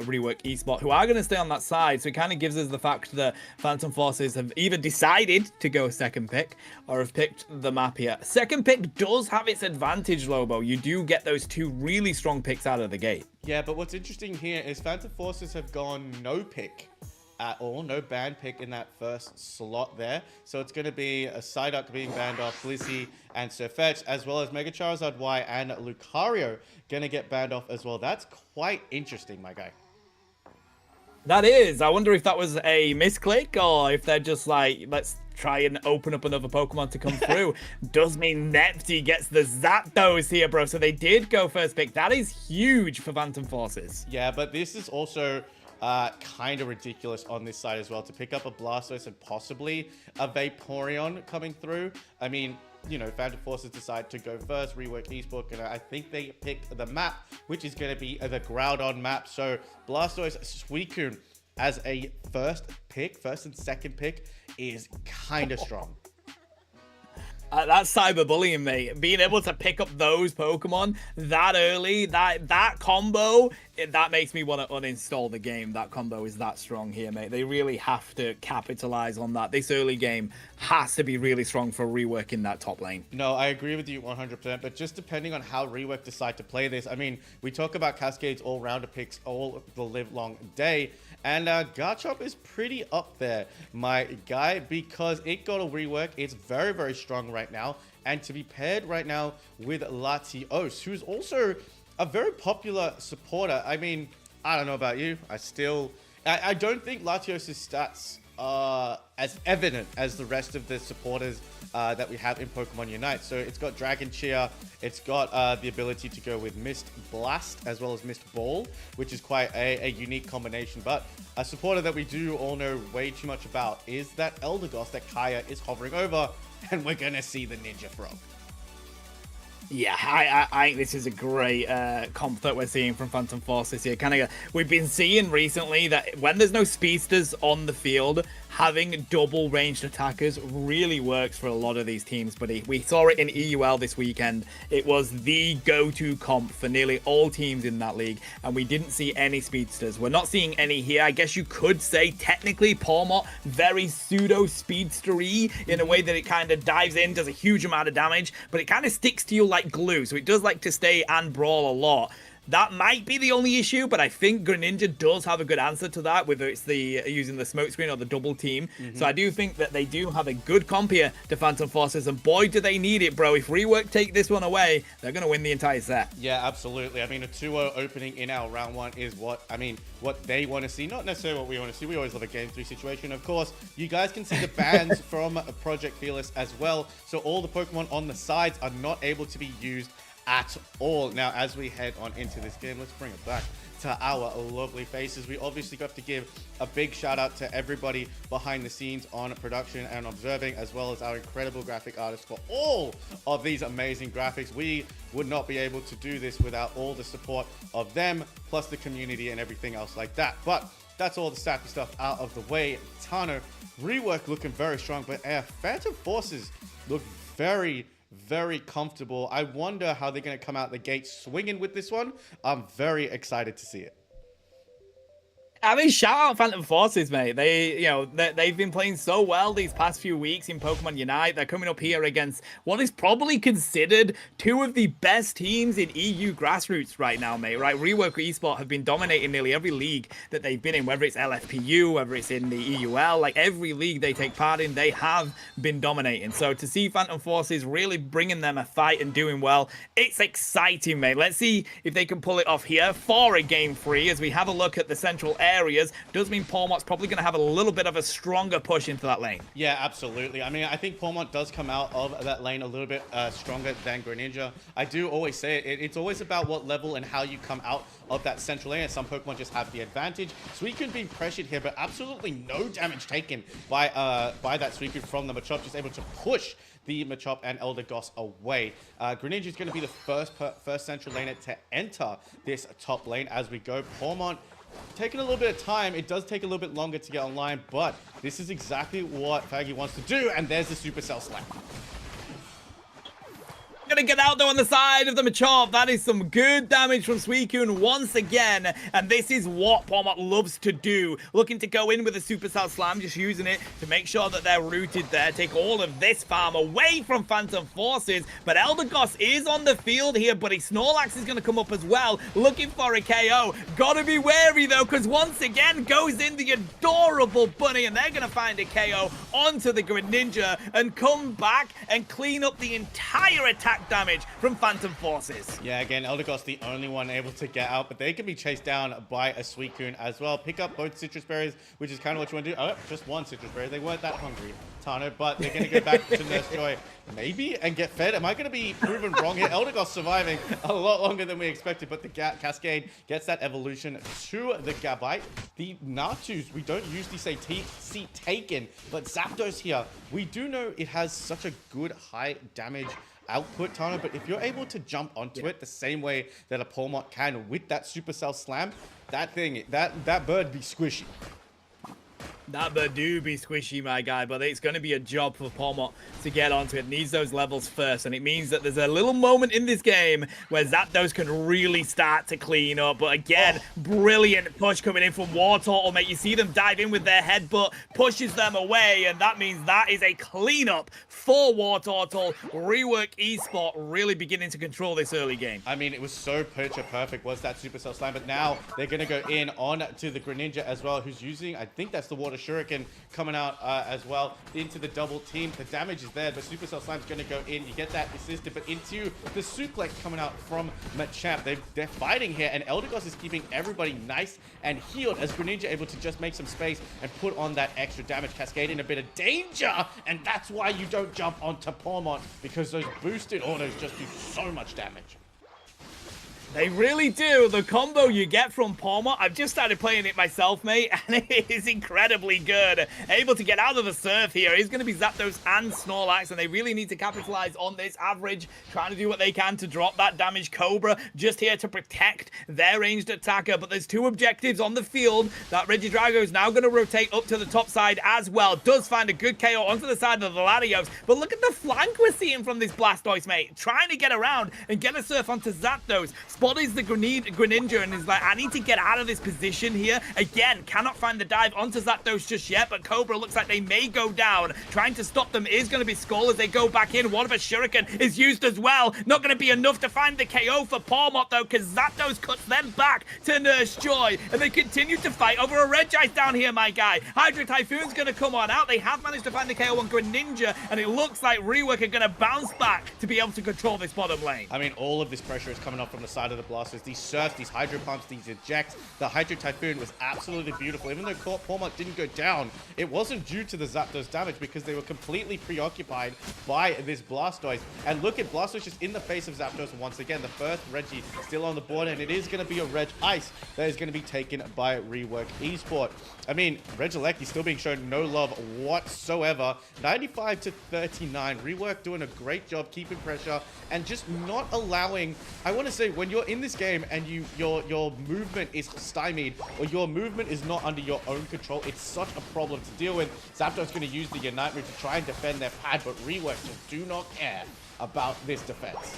Rework Esports, who are going to stay on that side. So it kind of gives us the fact that Phantom Forces have either decided to go second pick or have picked the map here. Second pick does have its advantage, Lobo. You do get those 2 really strong picks out of the gate. Yeah, but what's interesting here is Phantom Forces have gone no pick at all. No ban pick in that first slot there. So it's going to be a Psyduck being banned off, Blissey and Sirfetch'd, as well as Mega Charizard Y and Lucario going to get banned off as well. That's quite interesting, my guy. That is. I wonder if that was a misclick or if they're just like, let's try and open up another Pokemon to come through. Does mean Nepty gets the Zapdos here, bro. So they did go first pick. That is huge for Phantom Forces. Yeah, but this is also kind of ridiculous on this side as well, to pick up a Blastoise and possibly a Vaporeon coming through. I mean, you know, Phantom Forces decide to go first, Rework Esports, and I think they picked the map, which is going to be the Groudon map. So Blastoise, Suicune as a first and second pick is kind of strong. That's cyberbullying, mate. Being able to pick up those Pokemon that early, that combo, that makes me want to uninstall the game. That combo is that strong here, mate. They really have to capitalize on that. This early game has to be really strong for Rework in that top lane. No, I agree with you 100%, but just depending on how Rework decide to play this. I mean, we talk about Cascade's all-rounder picks all the live long day, and Garchomp is pretty up there, my guy, because it got a Rework. It's very, very strong right now, and to be paired right now with Latios, who's also a very popular supporter. I mean, I don't know about you. I don't think Latios' stats as evident as the rest of the supporters that we have in Pokemon Unite. So it's got Dragon Cheer, it's got the ability to go with Mist Blast as well as Mist Ball, which is quite a unique combination. But a supporter that we do all know way too much about is that Eldegoss that Kaya is hovering over, and we're gonna see the Ninja Frog. Yeah, I think this is a great comp that we're seeing from Phantom Forces here. We've been seeing recently that when there's no speedsters on the field, having double ranged attackers really works for a lot of these teams, buddy. We saw it in EUL this weekend. It was the go-to comp for nearly all teams in that league, and we didn't see any speedsters. We're not seeing any here. I guess you could say technically Pawmot very pseudo speedstery in a way that it kind of dives in, does a huge amount of damage, but it kind of sticks to you like glue, so it does like to stay and brawl a lot. That might be the only issue, but I think Greninja does have a good answer to that, whether it's the using the smoke screen or the double team. So I do think that they do have a good comp here to Phantom Forces, and boy, do they need it, bro. If Rework take this one away, they're going to win the entire set. Yeah, absolutely. I mean, a 2-0 opening in our round one is what they want to see, not necessarily what we want to see. We always love a game 3 situation. Of course, you guys can see the bans from Project Fearless as well, so all the Pokemon on the sides are not able to be used at all. Now, as we head on into this game, let's bring it back to our lovely faces. We obviously got to give a big shout out to everybody behind the scenes on production and observing, as well as our incredible graphic artists for all of these amazing graphics. We would not be able to do this without all the support of them, plus the community and everything else like that. But that's all the sappy stuff out of the way. Tano, Rework looking very strong, but Phantom Forces look very comfortable. I wonder how they're going to come out the gate swinging with this one. I'm very excited to see it. I mean, shout out Phantom Forces, mate. They've been playing so well these past few weeks in Pokemon Unite. They're coming up here against what is probably considered two of the best teams in EU grassroots right now, mate. Right, Rework Esports have been dominating nearly every league that they've been in, whether it's LFPU, whether it's in the EUL, like every league they take part in, they have been dominating. So to see Phantom Forces really bringing them a fight and doing well, it's exciting, mate. Let's see if they can pull it off here for a game 3 as we have a look at the central areas. Does mean Pawmot's probably going to have a little bit of a stronger push into that lane. Yeah, absolutely. I mean, I think Pawmot does come out of that lane a little bit stronger than Greninja. I do always say it's always about what level and how you come out of that central lane, and some Pokemon just have the advantage. Suicune being pressured here, but absolutely no damage taken by that Suicune from the Machop, just able to push the Machop and Eldegoss away. Greninja is going to be the first central laner to enter this top lane as we go. Pawmot taking a little bit of time. It does take a little bit longer to get online, but this is exactly what Faggy wants to do, and there's the Supercell Slam. Gonna get out there on the side of the Machop. That is some good damage from Suicune once again, and this is what Pawmot loves to do. Looking to go in with a Supercell Slam, just using it to make sure that they're rooted there. Take all of this farm away from Phantom Forces, but Eldegoss is on the field here, buddy. Snorlax is gonna come up as well, looking for a KO. Gotta be wary though, because once again goes in the adorable bunny, and they're gonna find a KO onto the Greninja and come back and clean up the entire attack damage from Phantom Forces. Yeah, again, Eldegoss the only one able to get out, but they can be chased down by a Suicune as well. Pick up both citrus berries, which is kind of what you want to do. Oh, just one citrus berry. They weren't that hungry, Tano, but they're going to go back to Nurse Joy, maybe, and get fed. Am I going to be proven wrong here? Eldegoss surviving a lot longer than we expected, but the Cascade gets that evolution to the Gabite. The Natus, we don't usually see taken, but Zapdos here, we do know it has such a good high damage output, Tano, but if you're able to jump onto it the same way that a Pawmot can with that Supercell Slam, that bird be squishy. That bird do be squishy, my guy, but it's going to be a job for Pawmot to get onto it. It needs those levels first, and it means that there's a little moment in this game where Zapdos can really start to clean up. But again, brilliant push coming in from Wartortle, mate. You see them dive in with their headbutt, pushes them away, and that means that is a cleanup for Wartortle. Rework Esports really beginning to control this early game. I mean, it was so picture perfect was that Supercell Slam, but now they're going to go in on to the Greninja as well, who's using, I think that's the Water Shuriken coming out as well into the double team. The damage is there, but Supercell Slime's going to go in. You get that assisted, but into the suplex coming out from Machamp. They're fighting here, and Eldegoss is keeping everybody nice and healed as Greninja able to just make some space and put on that extra damage. Cascade in a bit of danger, and that's why you don't jump onto Pawmont, because those boosted autos just do so much damage. They really do. The combo you get from Pawmont, I've just started playing it myself, mate, and it is incredibly good. Able to get out of the surf here. He's going to be Zapdos and Snorlax, and they really need to capitalize on this average, trying to do what they can to drop that damage. Cobra just here to protect their ranged attacker, but there's two objectives on the field. That Regidrago is now going to rotate up to the top side as well. Does find a good KO onto the side of the Latios, but look at the flank we're seeing from this Blastoise, mate. Trying to get around and get a surf onto Zapdos. Bodies the Greninja and is like, I need to get out of this position here. Again, cannot find the dive onto Zapdos just yet, but Cobra looks like they may go down. Trying to stop them is going to be Skull as they go back in. One of a Shuriken is used as well. Not going to be enough to find the KO for Pawmont, though, because Zapdos cuts them back to Nurse Joy, and they continue to fight over a Regice down here, my guy. Hydro Typhoon's going to come on out. They have managed to find the KO on Greninja, and it looks like Rework are going to bounce back to be able to control this bottom lane. I mean, all of this pressure is coming up from the side of the Blasters. These surfs, these Hydro Pumps, these ejects. The Hydro Typhoon was absolutely beautiful. Even though Pawmont didn't go down, it wasn't due to the Zapdos damage because they were completely preoccupied by this Blastoise. And look at Blastoise just in the face of Zapdos once again. The first Reggie still on the board, and it is going to be a Reg Ice that is going to be taken by Rework Esport. I mean, Regieleki still being shown no love whatsoever. 95 to 39. Rework doing a great job keeping pressure and just not allowing, I want to say, when you're in this game and your movement is stymied or your movement is not under your own control, it's such a problem to deal with. Zapdos going to use the Unite move to try and defend their pad, but Rework just do not care about this defense.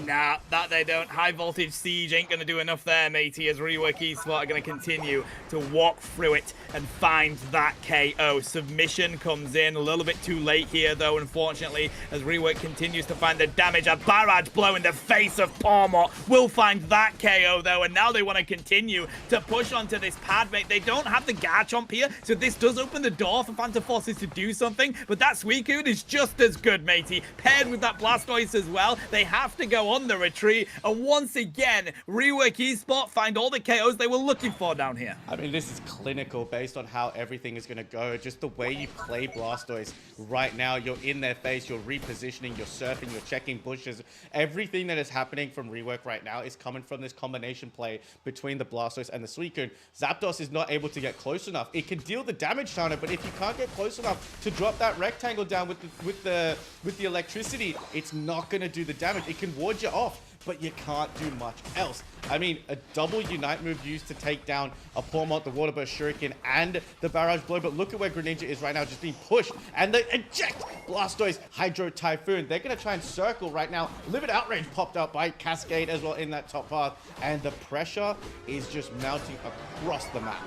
Nah, that they don't. High voltage siege ain't gonna do enough there, matey, as Rework Esport are gonna continue to walk through it and find that KO. Submission comes in a little bit too late here, though, unfortunately, as Rework continues to find the damage. A barrage blow in the face of Pawmont will find that KO, though, and now they want to continue to push onto this pad, mate. They don't have the Garchomp here, so this does open the door for Phantom Forces to do something, but that Suicune is just as good, matey. Paired with that Blastoise as well, they have to go on the retreat, and once again, Rework Esport find all the KOs they were looking for down here. I mean, this is clinical based on how everything is going to go. Just the way you play Blastoise right now. You're in their face, you're repositioning, you're surfing, you're checking bushes. Everything that is happening from Rework right now is coming from this combination play between the Blastoise and the Suicune. Zapdos is not able to get close enough. It can deal the damage to it, but if you can't get close enough to drop that rectangle down with the electricity, it's not going to do the damage. It can ward you off, but you can't do much else. I mean, a double Unite move used to take down a Pawmont, the Water Burst Shuriken, and the Barrage Blow, but look at where Greninja is right now, just being pushed, and they eject Blastoise, Hydro Typhoon. They're going to try and circle right now. Livid Outrage popped up by Cascade as well in that top path, and the pressure is just mounting across the map.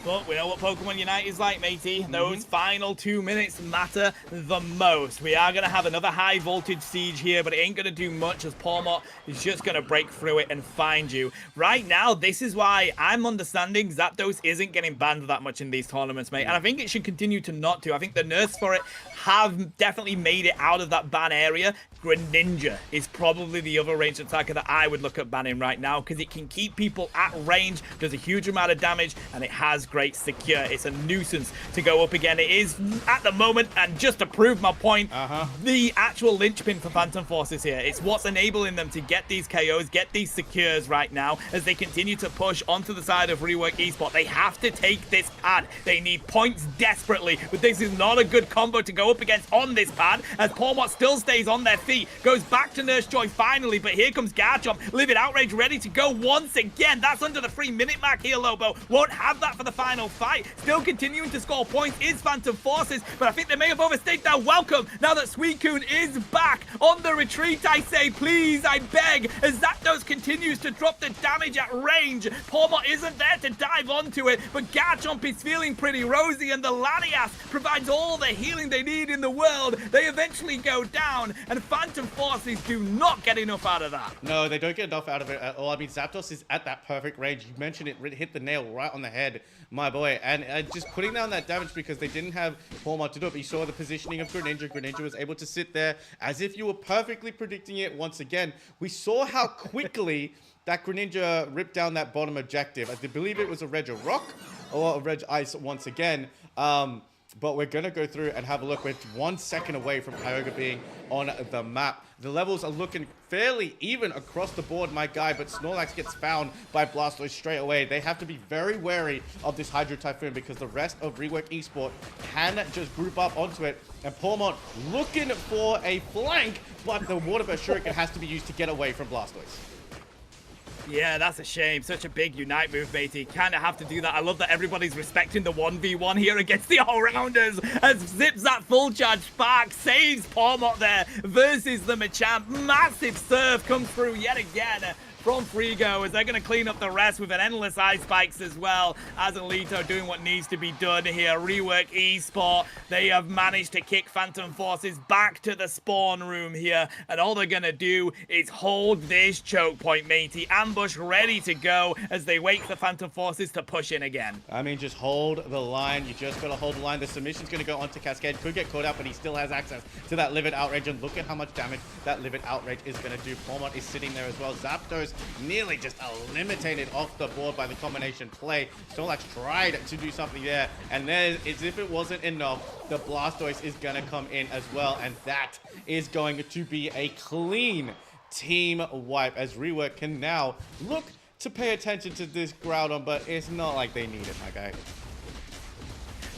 But we know what Pokemon Unite is like, matey. Those final 2 minutes matter the most. We are going to have another high voltage siege here, but it ain't going to do much as Pawmont is just going to break through it and find you. Right now, this is why I'm understanding Zapdos isn't getting banned that much in these tournaments, mate. And I think it should continue to not to. I think the nerfs for it have definitely made it out of that ban area. Greninja is probably the other ranged attacker that I would look at banning right now because it can keep people at range, does a huge amount of damage, and it has great secure. It's a nuisance to go up again. It is at the moment, and just to prove my point, the actual linchpin for Phantom Forces here. It's what's enabling them to get these KOs, get these secures right now as they continue to push onto the side of Rework Esport. They have to take this pad. They need points desperately, but this is not a good combo to go up against on this pad as Pawmont still stays on their feet. Goes back to Nurse Joy finally, but here comes Garchomp. Livid Outrage ready to go once again. That's under the 3-minute mark here, Lobo. Won't have that for the final fight. Still continuing to score points is Phantom Forces, but I think they may have overstayed their welcome now that Suicune is back on the retreat. I say, please, I beg, as Zapdos continues to drop the damage at range. Pormont isn't there to dive onto it, but Garchomp is feeling pretty rosy, and the Lanias provides all the healing they need in the world. They eventually go down, and Phantom Forces do not get enough out of that. No, they don't get enough out of it at all. I mean, Zapdos is at that perfect range. You mentioned it, hit the nail right on the head, my boy. And just putting down that damage because they didn't have Pormont to do it. But you saw the positioning of Greninja. Greninja was able to sit there as if you were perfectly predicting it once again. We saw how quickly that Greninja ripped down that bottom objective. I believe it was a Reg Rock or a Reg Ice once again. But we're going to go through and have a look. We're 1 second away from Kyogre being on the map. The levels are looking fairly even across the board, my guy, but Snorlax gets found by Blastoise straight away. They have to be very wary of this Hydro Typhoon because the rest of Rework Esport can just group up onto it. And Pormont looking for a flank, but the Water Burst Shuriken has to be used to get away from Blastoise. Yeah, that's a shame. Such a big Unite move, matey. Kind of have to do that. I love that everybody's respecting the 1v1 here against the All-Rounders as Zips that full charge spark, saves Pormont there versus the Machamp. Massive serve comes through yet again from Frigo as they're going to clean up the rest with an endless ice spikes as well. As Alito doing what needs to be done here. Rework Esport. They have managed to kick Phantom Forces back to the spawn room here. And all they're going to do is hold this choke point, matey. Ambush ready to go as they wait for Phantom Forces to push in again. I mean, just hold the line. You just got to hold the line. The submission's going to go onto Cascade. Could get caught out, but he still has access to that Livid Outrage. And look at how much damage that Livid Outrage is going to do. Pormont is sitting there as well. Zapdos nearly just eliminated off the board by the combination play. Snorlax tried to do something there, and then as if it wasn't enough, the Blastoise is gonna come in as well, and that is going to be a clean team wipe as Rework can now look to pay attention to this Groudon, but it's not like they need it, my guy.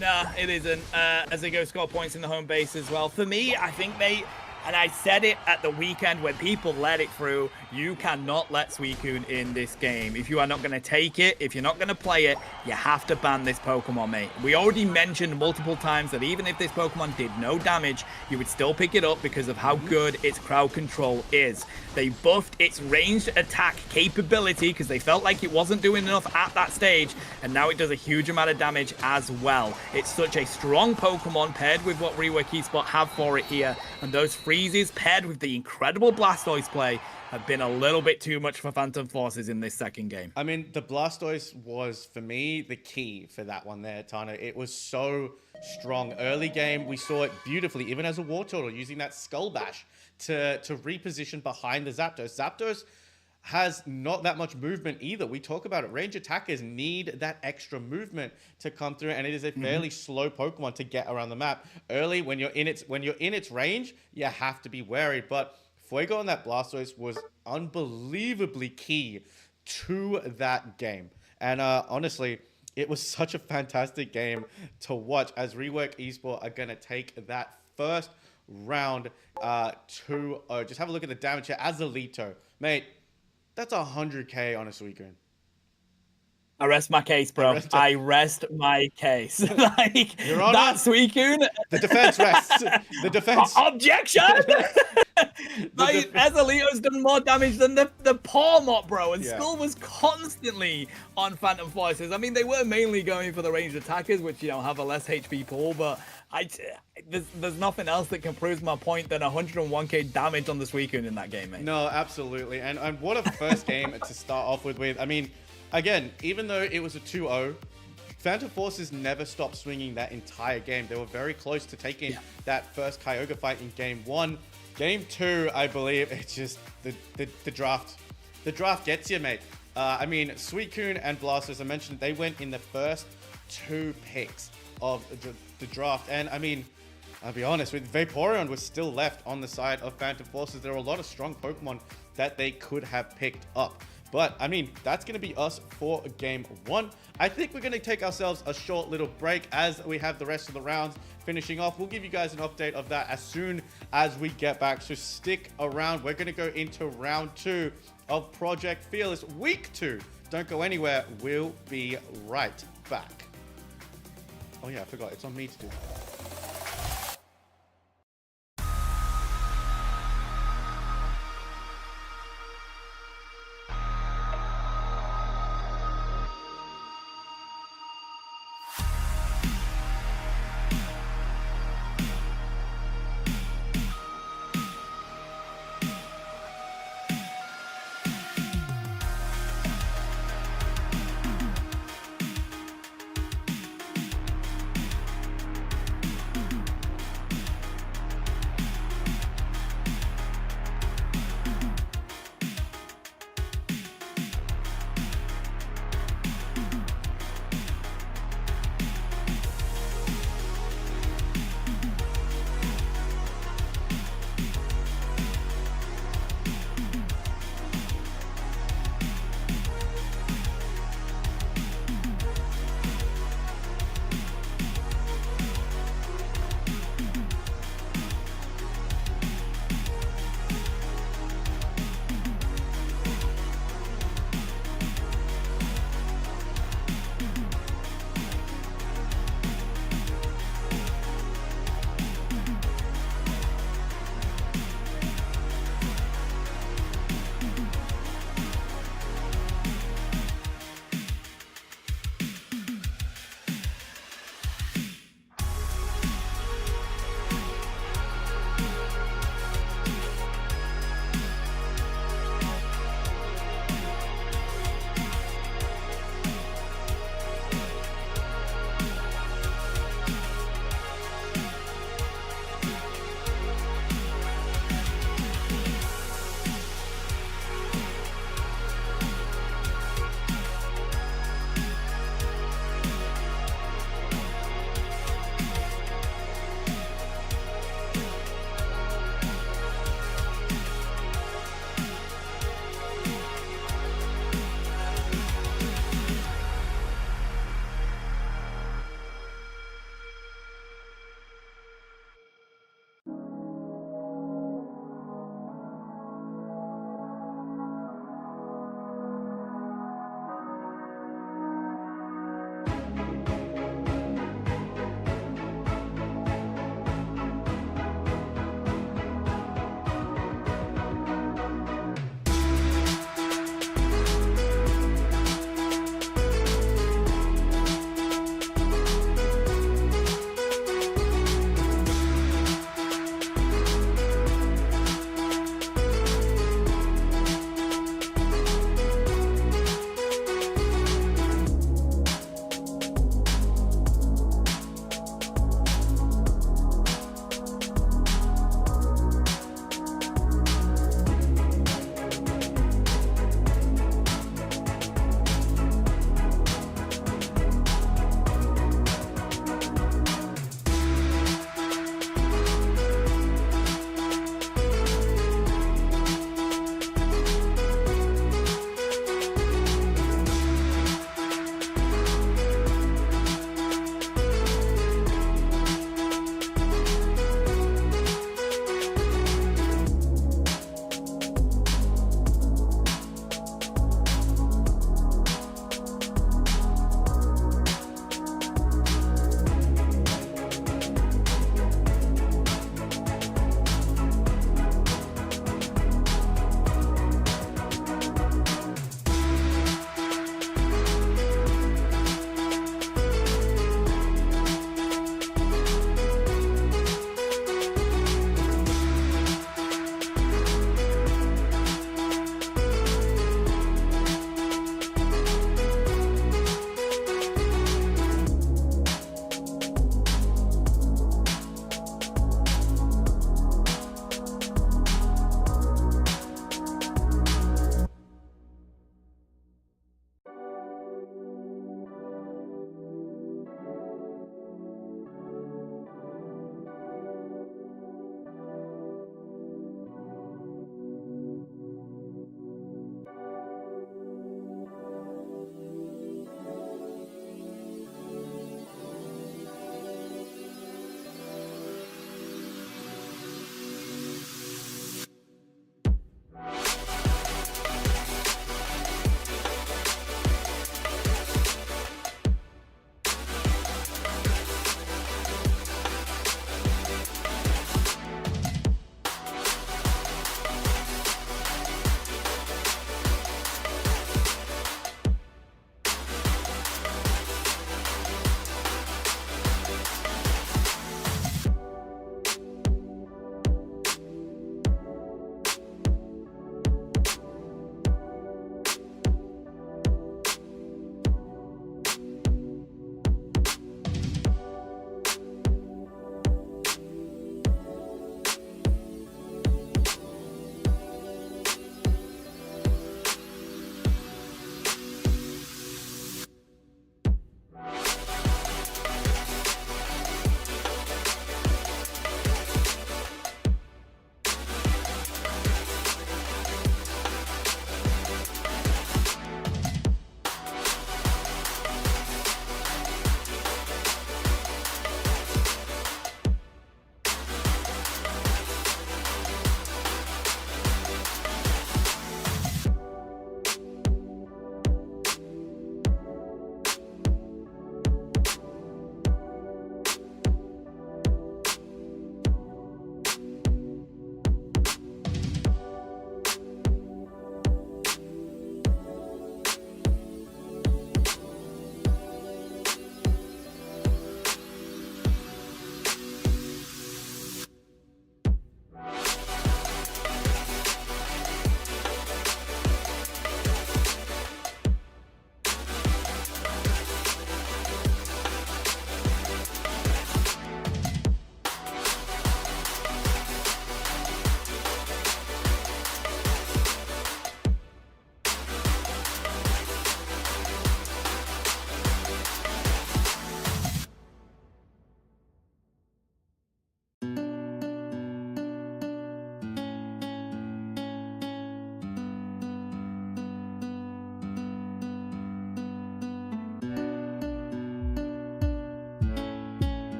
Nah, it isn't, as they go score points in the home base as well. For me, I think they... And I said it at the weekend when people let it through, you cannot let Suicune in this game. If you are not going to take it, if you're not going to play it, you have to ban this Pokemon, mate. We already mentioned multiple times that even if this Pokemon did no damage, you would still pick it up because of how good its crowd control is. They buffed its ranged attack capability because they felt like it wasn't doing enough at that stage, and now it does a huge amount of damage as well. It's such a strong Pokemon paired with what Rework Esport have for it here, and those freezes paired with the incredible Blastoise play have been a little bit too much for Phantom Forces in this second game. I mean, the Blastoise was, for me, the key for that one there, Tano. It was so strong. Early game, we saw it beautifully, even as a War Turtle, using that Skull Bash to reposition behind the Zapdos. Zapdos has not that much movement either. We talk about it. Range attackers need that extra movement to come through, and it is a fairly slow Pokemon to get around the map. Early, when you're in its range, you have to be wary. But Fuego on that Blastoise was unbelievably key to that game. And honestly, it was such a fantastic game to watch as Rework Esport are going to take that first round 2-0. Just have a look at the damage here. As Alito, mate, that's 100k on a Suicune. I rest my case, bro. I rest my case. Like, Your Honor, that Suicune. The defense rests. The defense. Objection! Like, Ezreal's done more damage than the Pormont, bro. And Skull was constantly on Phantom Forces. I mean, they were mainly going for the ranged attackers, which, you know, have a less HP pool, but there's nothing else that can prove my point than 101k damage on the Suicune in that game, mate. No, absolutely. And what a first game to start off with. I mean, again, even though it was a 2-0, Phantom Forces never stopped swinging that entire game. They were very close to taking that first Kyogre fight in game 1. Game 2, I believe, it's just the draft. The draft gets you, mate. I mean, Suicune and Blastoise, I mentioned, they went in the first 2 picks of the draft. And I mean, I'll be honest, with Vaporeon was still left on the side of Phantom Forces. There were a lot of strong Pokemon that they could have picked up. But, I mean, that's going to be us for game 1. I think we're going to take ourselves a short little break as we have the rest of the rounds finishing off. We'll give you guys an update of that as soon as we get back. So stick around. We're going to go into round 2 of Project Fearless Week 2. Don't go anywhere. We'll be right back. Oh yeah, I forgot. It's on me to do.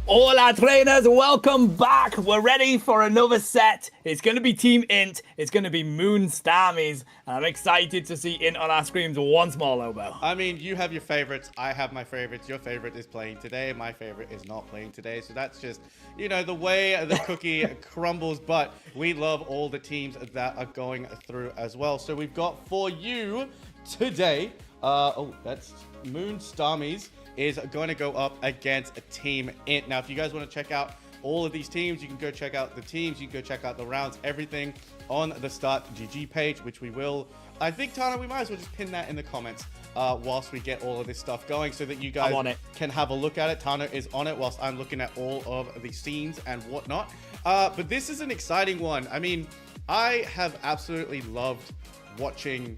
Hola trainers, welcome back. We're ready for another set. It's going to be Team Int. It's going to be Moon Starmies. And I'm excited to see Int on our screens once more, Lobo. I mean, you have your favorites. I have my favorites. Your favorite is playing today. My favorite is not playing today. So that's just, you know, the way the cookie crumbles. But we love all the teams that are going through as well. So we've got for you today, that's Moon Starmies is going to go up against a Team Int. Now, if you guys want to check out all of these teams, you can go check out the teams, you can go check out the rounds, everything on the Start GG page, which we will. I think, Tana, we might as well just pin that in the comments whilst we get all of this stuff going so that you guys can have a look at it. Tana is on it whilst I'm looking at all of the scenes and whatnot. But this is an exciting one. I mean, I have absolutely loved watching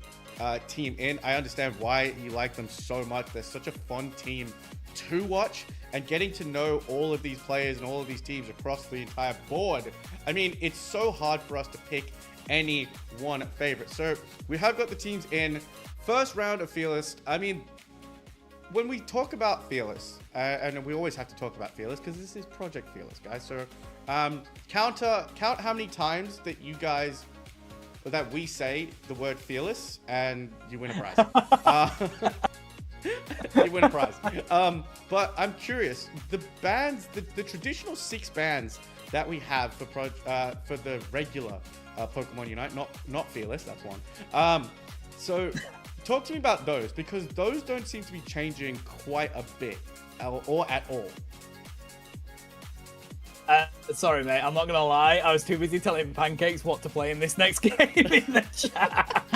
Team Int. I understand why you like them so much. They're such a fun team to watch, and getting to know all of these players and all of these teams across the entire board. I mean, it's so hard for us to pick any one favorite. So we have got the teams in first round of Fearless. I mean, when we talk about Fearless, and we always have to talk about Fearless because this is Project Fearless, guys. So count how many times that you guys that we say the word fearless and you win a prize. You win a prize. But I'm curious, the bands, the traditional 6 bands that we have for the regular Pokemon Unite, not Fearless, that's one. So talk to me about those, because those don't seem to be changing quite a bit or at all. Sorry, mate. I'm not gonna lie. I was too busy telling Pancakes what to play in this next game in the chat.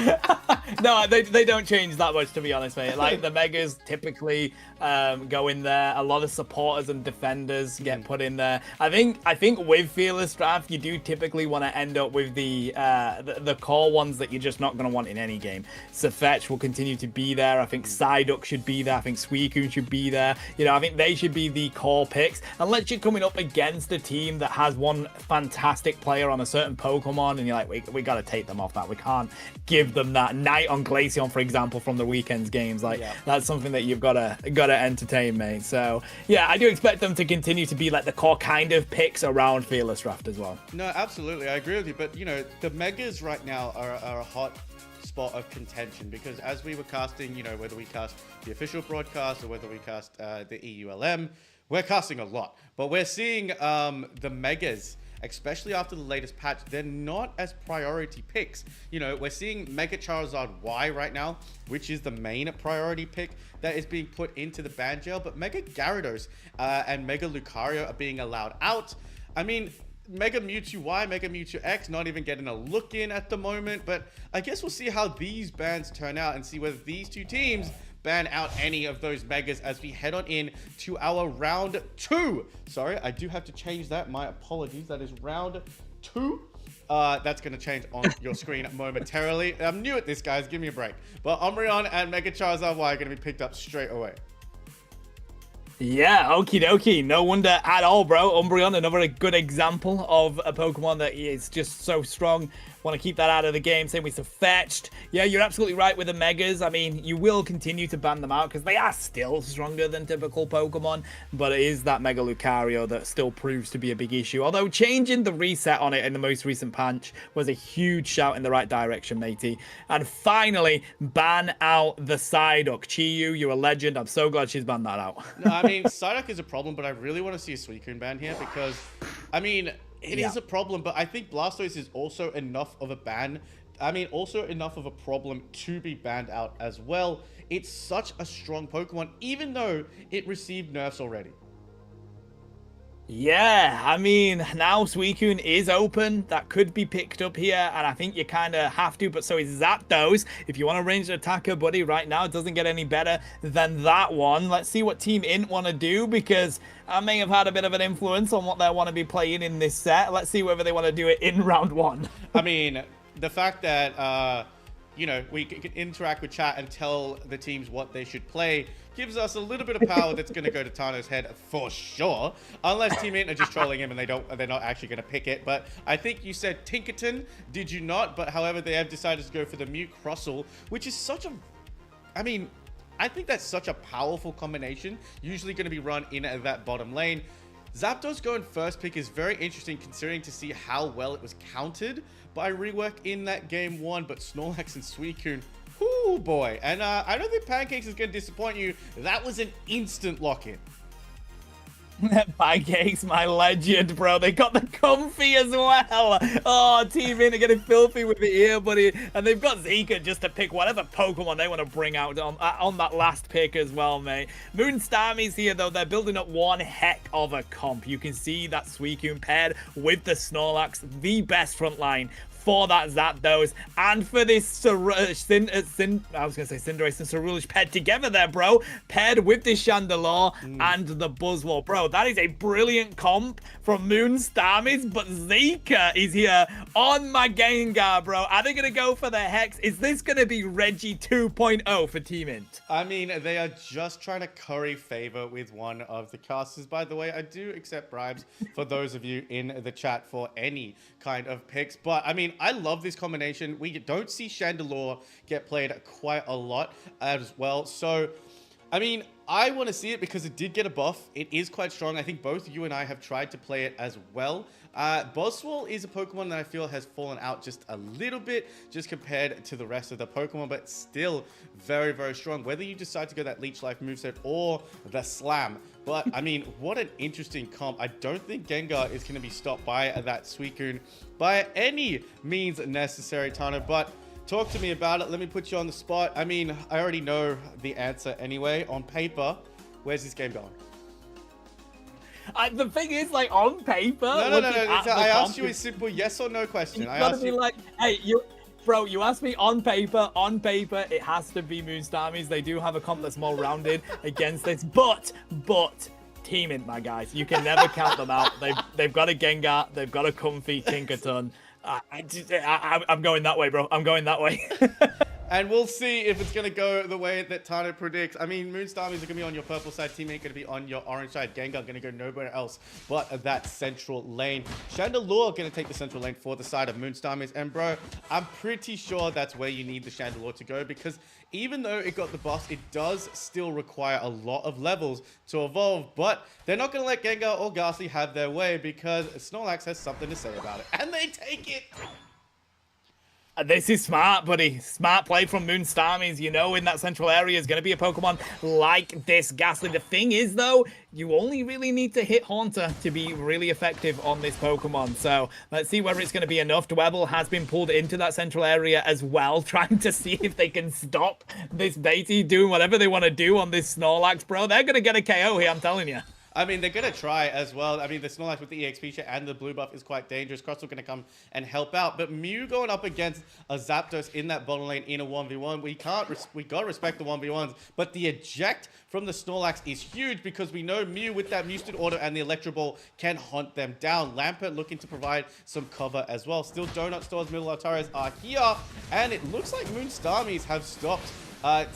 No, they don't change that much, to be honest, mate. Like the Megas typically go in there. A lot of supporters and defenders get put in there. I think with Fearless Draft, you do typically want to end up with the core ones that you're just not gonna want in any game. Safetch will continue to be there. I think Psyduck should be there. I think Suicune should be there. You know, I think they should be the core picks. Unless you're coming up against a team that has one fantastic player on a certain Pokemon, and you're like, we got to take them off that. We can't give them that. Night on Glaceon, for example, from the weekend's games. Like, that's something that you've got to entertain, mate. So, yeah, I do expect them to continue to be like the core kind of picks around Fearless Draft as well. No, absolutely. I agree with you. But, you know, the Megas right now are a hot spot of contention, because as we were casting, you know, whether we cast the official broadcast or whether we cast the EULM, we're casting a lot, but we're seeing the Megas, especially after the latest patch, they're not as priority picks. You know, we're seeing Mega Charizard Y right now, which is the main priority pick that is being put into the ban jail, but Mega Gyarados and Mega Lucario are being allowed out. I mean, Mega Mewtwo Y, Mega Mewtwo X, not even getting a look in at the moment, but I guess we'll see how these bans turn out and see whether these two teams ban out any of those Megas as we head on in to our round 2. Sorry, I do have to change that. My apologies. That is round 2. That's going to change on your screen momentarily. I'm new at this, guys. Give me a break. But Umbreon and Mega Charizard Y are going to be picked up straight away. Yeah, okie dokie. No wonder at all, bro. Umbreon, another good example of a Pokemon that is just so strong. Want to keep that out of the game. Same with Safetched. Yeah, you're absolutely right with the Megas. I mean, you will continue to ban them out because they are still stronger than typical Pokemon. But it is that Mega Lucario that still proves to be a big issue. Although changing the reset on it in the most recent patch was a huge shout in the right direction, matey. And finally, ban out the Psyduck. Chiyu, you're a legend. I'm so glad she's banned that out. No, I mean, Psyduck is a problem, but I really want to see a Suicune ban here because, I mean, it is a problem, but I think Blastoise is also enough of a ban. I mean, also enough of a problem to be banned out as well. It's such a strong Pokemon, even though it received nerfs already. Yeah, I mean, now Suicune is open. That could be picked up here, and I think you kind of have to, but so is Zapdos. If you want a ranged attacker, buddy, right now, it doesn't get any better than that one. Let's see what Team Int want to do, because I may have had a bit of an influence on what they want to be playing in this set. Let's see whether they want to do it in round 1. I mean, the fact that, you know, we can interact with chat and tell the teams what they should play gives us a little bit of power that's going to go to Tano's head for sure. Unless Team Int are just trolling him and they're not actually going to pick it. But I think you said Tinkerton, did you not? But however, they have decided to go for the Mute Crossel, which is such a... I mean, I think that's such a powerful combination. Usually going to be run in at that bottom lane. Zapdos going first pick is very interesting considering to see how well it was countered by rework in that game 1, but Snorlax and Suicune, oh boy. And I don't think Pancakes is going to disappoint you. That was an instant lock-in. Pancakes, my legend, bro. They got the comfy as well. Oh, Team In are getting filthy with it here, buddy. And they've got Zika just to pick whatever Pokemon they want to bring out on that last pick as well, mate. Moonstarmy's here, though. They're building up one heck of a comp. You can see that Suicune paired with the Snorlax, the best front line for that Zapdos, and for this I was gonna say Cinderace and Cerulean paired together there, bro. Paired with this Chandelure and the Buzzwole, bro. That is a brilliant comp from Moonstarmy's, but Zika is here on my Gengar, bro. Are they gonna go for the Hex? Is this gonna be Reggie 2.0 for Team Int? I mean, they are just trying to curry favor with one of the casters. By the way, I do accept bribes for those of you in the chat for any kind of picks, but I mean, I love this combination. We don't see Chandelure get played quite a lot as well. So, I mean, I want to see it because it did get a buff. It is quite strong. I think both you and I have tried to play it as well. Buzzwole is a Pokemon that I feel has fallen out just a little bit just compared to the rest of the Pokemon, but still very, very strong. Whether you decide to go that Leech Life moveset or the Slam. But, I mean, what an interesting comp. I don't think Gengar is going to be stopped by that Suicune by any means necessary, Tano. But talk to me about it. Let me put you on the spot. I mean, I already know the answer anyway. On paper, where's this game going? The thing is, like, on paper... No. I asked you a simple yes or no question. I asked you... like, hey, Bro, you asked me on paper. On paper, it has to be Moonstarmy's. They do have a comp that's more rounded against this. But, Team Int, my guys. You can never count them out. They've got a Gengar. They've got a comfy Tinkerton. I'm going that way, bro. I'm going that way. And we'll see if it's going to go the way that Tano predicts. I mean, Moonstarmy's are going to be on your purple side. Team Int going to be on your orange side. Gengar going to go nowhere else but that central lane. Chandelure going to take the central lane for the side of Moonstarmy's. And, bro, I'm pretty sure that's where you need the Chandelure to go because even though it got the buff, it does still require a lot of levels to evolve. But they're not going to let Gengar or Ghastly have their way because Snorlax has something to say about it. And they take it! This is smart, buddy. Smart play from Moonstarmy's. You know, in that central area is going to be a Pokemon like this Ghastly. The thing is, though, you only really need to hit Haunter to be really effective on this Pokemon. So let's see whether it's going to be enough. Dwebble has been pulled into that central area as well, trying to see if they can stop this Beatty doing whatever they want to do on this Snorlax, bro. They're going to get a KO here, I'm telling you. I mean, they're going to try as well. I mean, the Snorlax with the EXP share and the blue buff is quite dangerous. Crustle going to come and help out. But Mew going up against a Zapdos in that bottom lane in a 1v1. We got to respect the 1v1s. But the eject from the Snorlax is huge because we know Mew with that Muted Auto and the Electro Ball can hunt them down. Lampert looking to provide some cover as well. Still Donut Stores, Middle Altares are here. And it looks like Moonstarmy's have stopped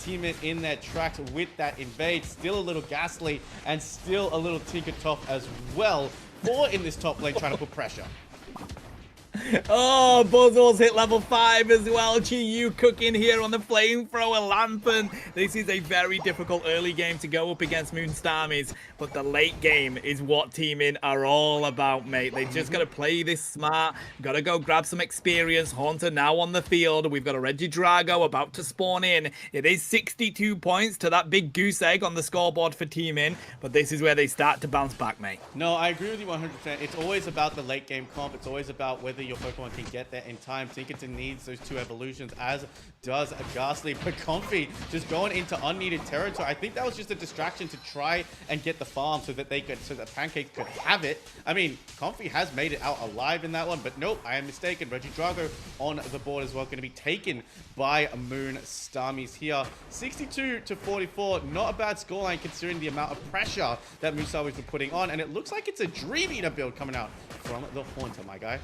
Team Int in their tracks with that invade. Still a little Ghastly and still a little Tinkertoff as well. 4 in this top lane trying to put pressure. Oh, Buzzwole's hit level 5 as well. Chi-Yu cooking here on the flamethrower Lampin. This is a very difficult early game to go up against Moonstarmy's, but the late game is what Team Int are all about, mate. They just got to play this smart. Got to go grab some experience. Haunter now on the field. We've got a Regidrago about to spawn in. It is 62 points to that big goose egg on the scoreboard for Team Int, but this is where they start to bounce back, mate. No, I agree with you 100%. It's always about the late game comp. It's always about whether your Pokemon can get there in time. Tinkerton needs those 2 evolutions, as does a Ghastly. But Comfy just going into unneeded territory. I think that was just a distraction to try and get the farm so that Pancake could have it. I mean, Comfy has made it out alive in that one, but nope, I am mistaken. Regidrago on the board as well, going to be taken by Moonstarmy's here. 62 to 44, not a bad scoreline considering the amount of pressure that Moonstarmy's been putting on, and it looks like it's a Dream Eater build coming out from the Haunter, my guy.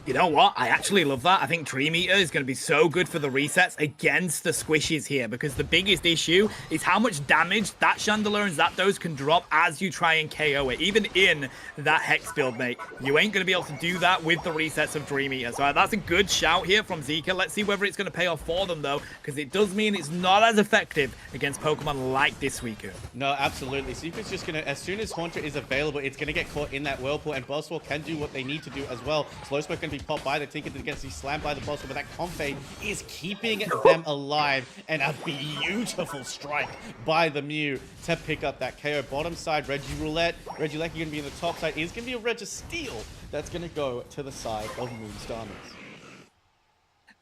You know what? I actually love that. I think Dream Eater is going to be so good for the resets against the squishies here, because the biggest issue is how much damage that Chandelure and Zapdos can drop as you try and KO it. Even in that Hex build, mate, you ain't going to be able to do that with the resets of Dream Eater. So that's a good shout here from Zika. Let's see whether it's going to pay off for them, though, because it does mean it's not as effective against Pokemon like this Suicune. No, absolutely. Suicune's just going to, as soon as Haunter is available, it's going to get caught in that Whirlpool, and Buzzwole can do what they need to do as well. Slowspoke going to be popped by the Tinkerton, gets slammed by the Buzzwole, but that Comfey is keeping them alive, and a beautiful strike by the Mew to pick up that KO. Bottom side, Regiroulette going to be in the top side, is going to be a Registeel that's going to go to the side of Moonstarmers.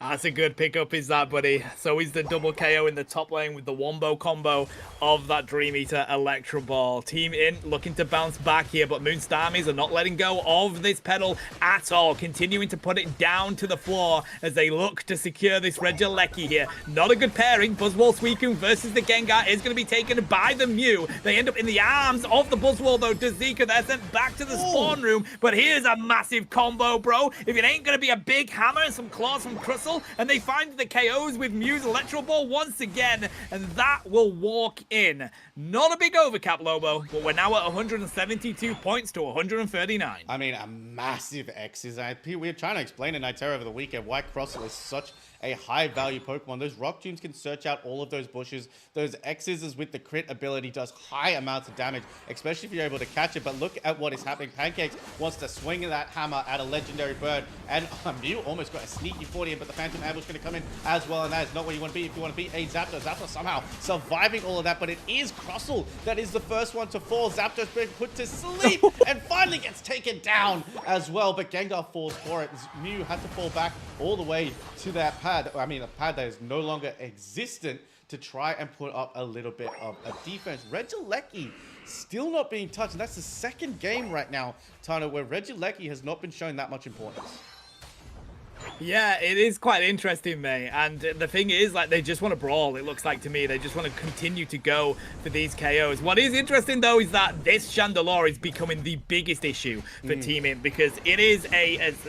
That's a good pickup, is that, buddy? So is the double KO in the top lane with the wombo combo of that Dream Eater Electro Ball. Team In looking to bounce back here, but Moonstarmies are not letting go of this pedal at all, continuing to put it down to the floor as they look to secure this Regieleki here. Not a good pairing. Buzzwole Suicune versus the Gengar is going to be taken by the Mew. They end up in the arms of the Buzzwole, though. Dazika, they're sent back to the spawn room, but here's a massive combo, bro. If it ain't going to be a big hammer and some claws from Crustle, and they find the KOs with Mew's Electro Ball once again, and that will walk in. Not a big overcap, Lobo, but we're now at 172 points to 139. I mean, a massive X's. We were trying to explain in Nitera over the weekend why Crustle is such a high-value Pokemon. Those Rock Tombs can search out all of those bushes. Those X's with the crit ability does high amounts of damage, especially if you're able to catch it. But look at what is happening. Pancakes wants to swing that hammer at a legendary bird, and Mew almost got a sneaky 40 in, but the Phantom Ambush going to come in as well, and that is not what you want to be if you want to beat a Zapdos. Zapdos somehow surviving all of that, but it is Crustle that is the first one to fall. Zapdos being put to sleep and finally gets taken down as well, but Gengar falls for it. Mew had to fall back all the way to that pad. I mean, a pad that is no longer existent to try and put up a little bit of a defense. Regieleki still not being touched, and that's the second game right now, Tano, where Regieleki has not been shown that much importance. Yeah, it is quite interesting, mate. And the thing is, like, they just want to brawl, it looks like to me. They just want to continue to go for these KOs. What is interesting, though, is that this Chandelure is becoming the biggest issue for Team Imp, because it is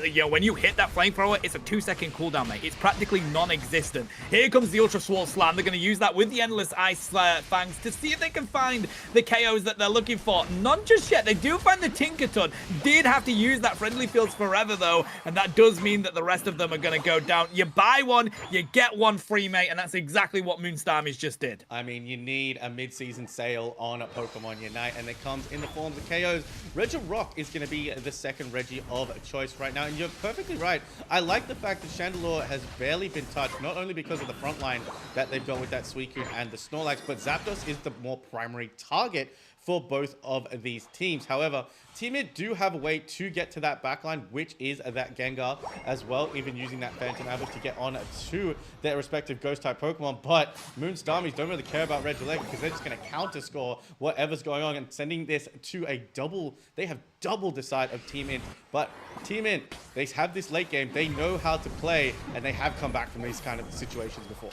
you know, when you hit that flamethrower, it's a 2-second cooldown, mate. It's practically non-existent. Here comes the Ultra Swole Slam. They're going to use that with the Endless Ice Fangs to see if they can find the KOs that they're looking for. Not just yet. They do find the Tinkerton. Did have to use that Friendly Fields forever, though, and that does mean that the rest of them are going to go down. You buy one, you get one free, mate, and that's exactly what Moonstarmies just did. I mean, you need a mid-season sale on a Pokemon Unite, and it comes in the forms of KOs. Regirock is going to be the second Reggie of choice right now, and you're perfectly right. I like the fact that Chandelure has barely been touched, not only because of the front line that they've got with that Suicune and the Snorlax, but Zapdos is the more primary target for both of these teams. However, Team It do have a way to get to that backline, which is that Gengar as well, even using that Phantom Ambush to get on to their respective Ghost-type Pokemon. But Moonstarmies don't really care about Regieleki because they're just going to counter-score whatever's going on and sending this to a double. They have doubled the side of Team Int. But Team Int, they have this late game. They know how to play, and they have come back from these kind of situations before.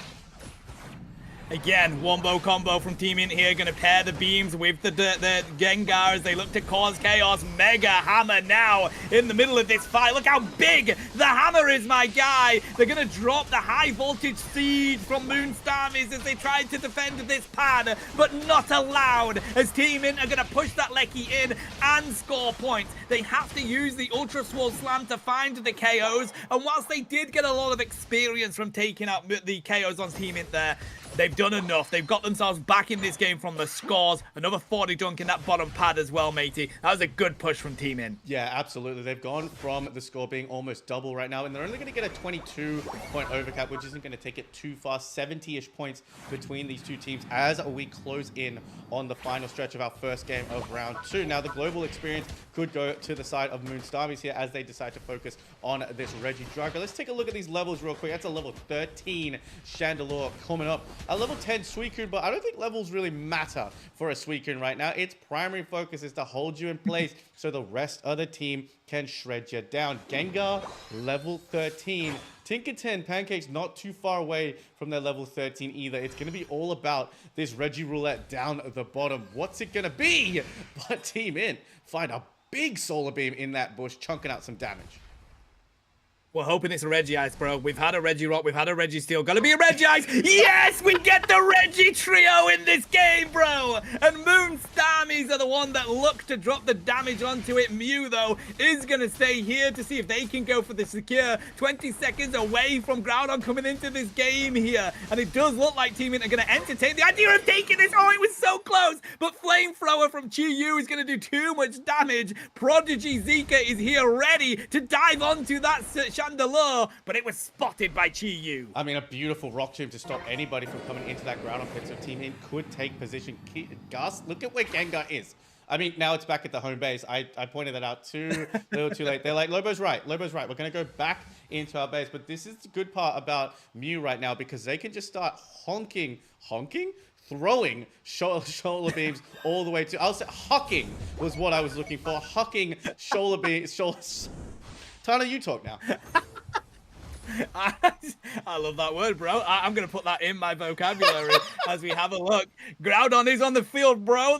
Again, wombo combo from Team Int here, going to pair the beams with the Gengar as they look to cause chaos. Mega Hammer now in the middle of this fight. Look how big the hammer is, my guy. They're going to drop the high voltage siege from Moonstarmies as they try to defend this pad, but not allowed, as Team Int are going to push that Lecky in and score points. They have to use the Ultra Swole Slam to find the KOs, and whilst they did get a lot of experience from taking out the KOs on Team Int there, they've done enough. They've got themselves back in this game from the scores. Another 40 dunk in that bottom pad as well, matey. That was a good push from Team In. Yeah, absolutely. They've gone from the score being almost double right now, and they're only going to get a 22-point overcap, which isn't going to take it too far. 70-ish points between these two teams as we close in on the final stretch of our first game of round 2. Now, the global experience could go to the side of Moonstarmies here as they decide to focus on this Regidrago. Let's take a look at these levels real quick. That's a level 13 Chandelure coming up. A level 10 Suicune, but I don't think levels really matter for a Suicune right now. Its primary focus is to hold you in place so the rest of the team can shred you down. Gengar, level 13. Tinkerton, Pancake's not too far away from their level 13 either. It's going to be all about this Regiroulette down at the bottom. What's it going to be? But Team Int find a big Solar Beam in that bush, chunking out some damage. We're hoping it's a Regice, bro. We've had a Regirock, we've had a Registeel. Gotta be a Regice. Yes, we get the Regi trio in this game, bro. And Moonstarmies are the one that look to drop the damage onto it. Mew, though, is gonna stay here to see if they can go for the secure. 20 seconds away from Groudon coming into this game here. And it does look like Team Int are gonna entertain the idea of taking this. Oh, it was so close. But Flamethrower from Chi-Yu is gonna do too much damage. Prodigy Zika is here ready to dive onto that Chandelure, but it was spotted by Chi-Yu. I mean, a beautiful rock tomb to stop anybody from coming into that Groudon pit, so Team Int could take position. Gus, look at where Gengar is. I mean, now it's back at the home base. I pointed that out too little too late. They're like, Lobo's right. Lobo's right. We're going to go back into our base. But this is the good part about Mew right now, because they can just start honking? Throwing shoulder beams all the way to... I'll say hucking was what I was looking for. Hucking shoulder beams... Tana, you talk now. I love that word, bro. I'm going to put that in my vocabulary as we have a look. Groudon is on the field, bro.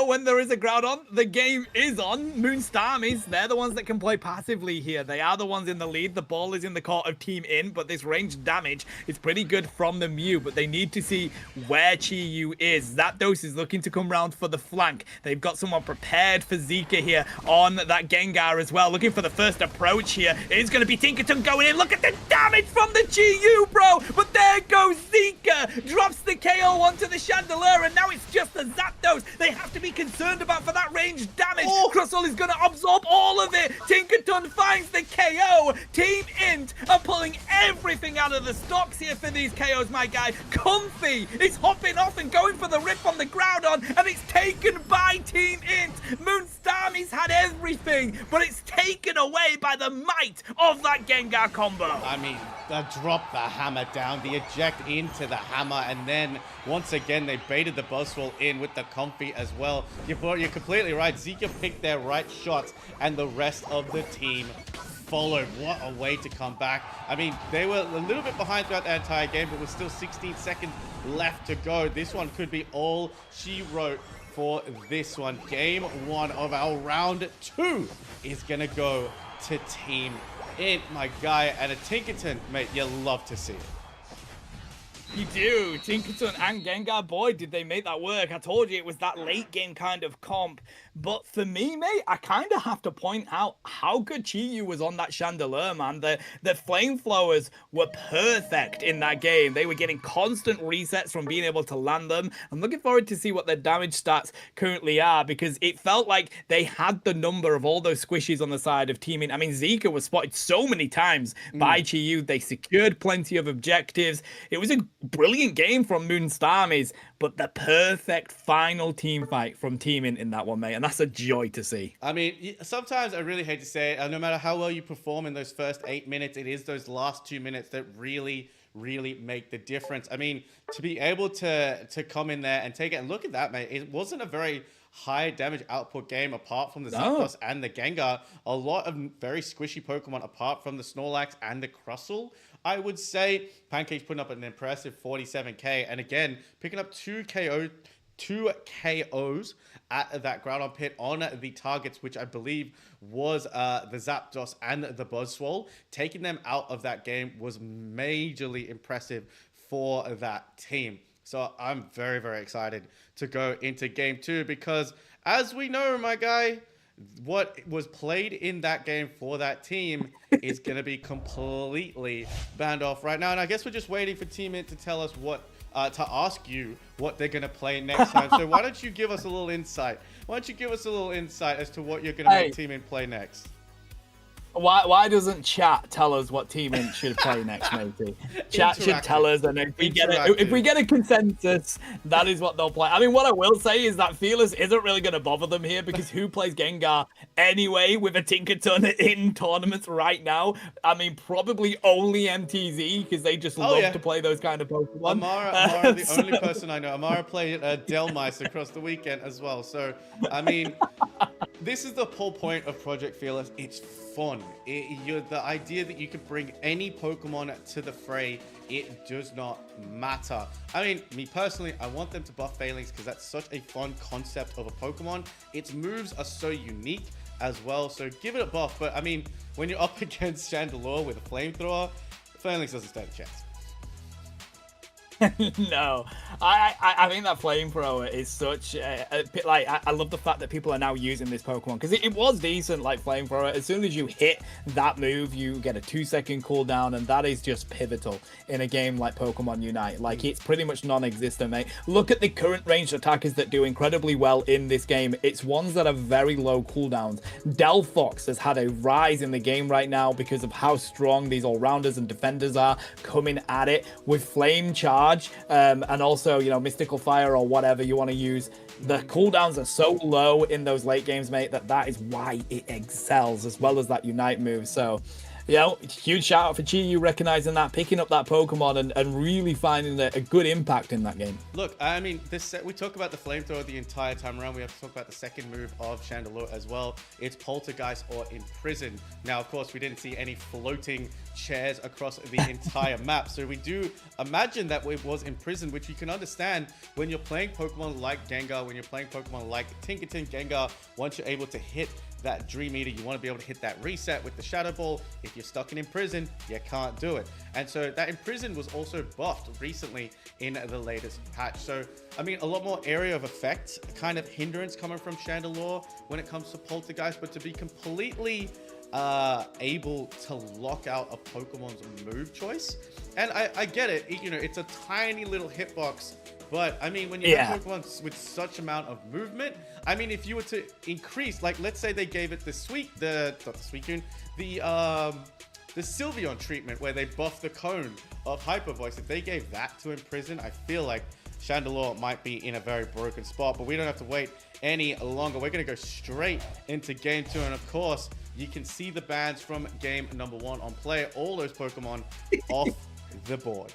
When there is a Groudon, the game is on. Moonstarmies, they're the ones that can play passively here. They are the ones in the lead. The ball is in the court of Team Int, but this ranged damage is pretty good from the Mew, but they need to see where Chi-Yu is. Zapdos is looking to come round for the flank. They've got someone prepared for Zika here on that Gengar as well. Looking for the first approach here. It's going to be Tinkaton going in. Look at the damage from the Chi-Yu, bro! But there goes Zika! Drops the KO onto the Chandelure, and now it's just the Zapdos they have to be concerned about for that range damage. Oh. Crustle is going to absorb all of it. Tinkaton finds the KO. Team Int are pulling everything out of the stocks here for these KOs, my guy. Comfy is hopping off and going for the rip on the Groudon, and it's taken by Team Int. Moonstarmies had everything, but it's taken away by the might of that Gengar combo. I mean, drop the hammer down, the eject into the hammer, and then once again they baited the Buzzwole in with the Comfy as well. You're completely right. Zika picked their right shots, and the rest of the team followed. What a way to come back. I mean, they were a little bit behind throughout the entire game, but with still 16 seconds left to go. This one could be all she wrote for this one. Game 1 of our round 2 is gonna go to Team Int, my guy, and a Tinkaton, mate, you love to see it. You do. Tinkaton and Gengar, boy, did they make that work. I told you it was that late game kind of comp. But for me, mate, I kind of have to point out how good Chi-Yu was on that Chandelure, man. The Flamethrowers were perfect in that game. They were getting constant resets from being able to land them. I'm looking forward to see what their damage stats currently are, because it felt like they had the number of all those squishes on the side of Team Int. I mean, Zika was spotted so many times by Chi-Yu. They secured plenty of objectives. It was a brilliant game from Moonstarmies, but the perfect final team fight from Team Int in that one, mate. And that's a joy to see. I mean, sometimes I really hate to say it, no matter how well you perform in those first 8 minutes, it is those last 2 minutes that really make the difference. I mean, to be able to come in there and take it, and look at that, mate. It wasn't a very high damage output game apart from the Zapdos and the Gengar. A lot of very squishy Pokemon apart from the Snorlax and the Crustle. I would say Pancake's putting up an impressive 47k, and again, picking up 2 KOs at that Groudon pit on the targets, which I believe was the Zapdos and the Buzzwole. Taking them out of that game was majorly impressive for that team. So I'm very, very excited to go into game 2, because as we know, my guy, what was played in that game for that team is going to be completely banned off right now. And I guess we're just waiting for Team Int to tell us what, to ask you what they're going to play next time. So why don't you give us a little insight? Why don't you give us a little insight as to what you're going to make Team Int play next? Why doesn't chat tell us what Team Int should play next, matey? Chat should tell us, and if we get a consensus, that is what they'll play. I mean, what I will say is that Fearless isn't really going to bother them here, because who plays Gengar anyway with a Tinkaton in tournaments right now? I mean, probably only MTZ, because they just love to play those kind of Pokemon. Amara, the only person I know. Amara played Delmice across the weekend as well. So, I mean, this is the whole point of Project Fearless. It's fun. The idea that you could bring any Pokemon to the fray, it does not matter. I mean, me personally, I want them to buff Phalanx because that's such a fun concept of a Pokemon. Its moves are so unique. as well. So give it a buff. But I mean, when you're up against Chandelure with a flamethrower, Phalanx doesn't stand a chance. No, I think that flamethrower is such like I love the fact that people are now using this Pokemon because it was decent like flamethrower. As soon as you hit that move, you get a 2-second cooldown, and that is just pivotal in a game like Pokemon Unite. Like it's pretty much non-existent, mate. Look at the current ranged attackers that do incredibly well in this game. It's ones that have very low cooldowns. Delphox has had a rise in the game right now because of how strong these all-rounders and defenders are coming at it with Flame Charge. And also, you know, Mystical Fire or whatever you want to use. The cooldowns are so low in those late games, mate, that is why it excels, as well as that Unite move. So, you know, huge shout out for Chi, you recognizing that, picking up that Pokemon and really finding a good impact in that game. Look, I mean, this set, we talk about the flamethrower the entire time around. We have to talk about the second move of Chandelure as well. It's Poltergeist or Imprison. Now, of course, we didn't see any floating chairs across the entire map. So we do imagine that it was Imprison, which you can understand when you're playing Pokemon like Gengar, when you're playing Pokemon like Tinkaton Gengar. Once you're able to hit that Dream Eater, you want to be able to hit that reset with the Shadow Ball. If you're stuck in Imprison, you can't do it. And so that Imprison was also buffed recently in the latest patch. So, I mean, a lot more area of effect, kind of hindrance coming from Chandelure when it comes to Poltergeist, but to be completely able to lock out a Pokemon's move choice. And I get it, you know, it's a tiny little hitbox, but I mean, when you have Pokemon with such amount of movement, I mean, if you were to increase, like, let's say they gave it the Sylveon treatment where they buff the cone of Hyper Voice, if they gave that to Imprison, I feel like Chandelure might be in a very broken spot, but we don't have to wait any longer. We're going to go straight into game 2. And of course, you can see the bans from game number 1 on play. All those Pokemon off the board.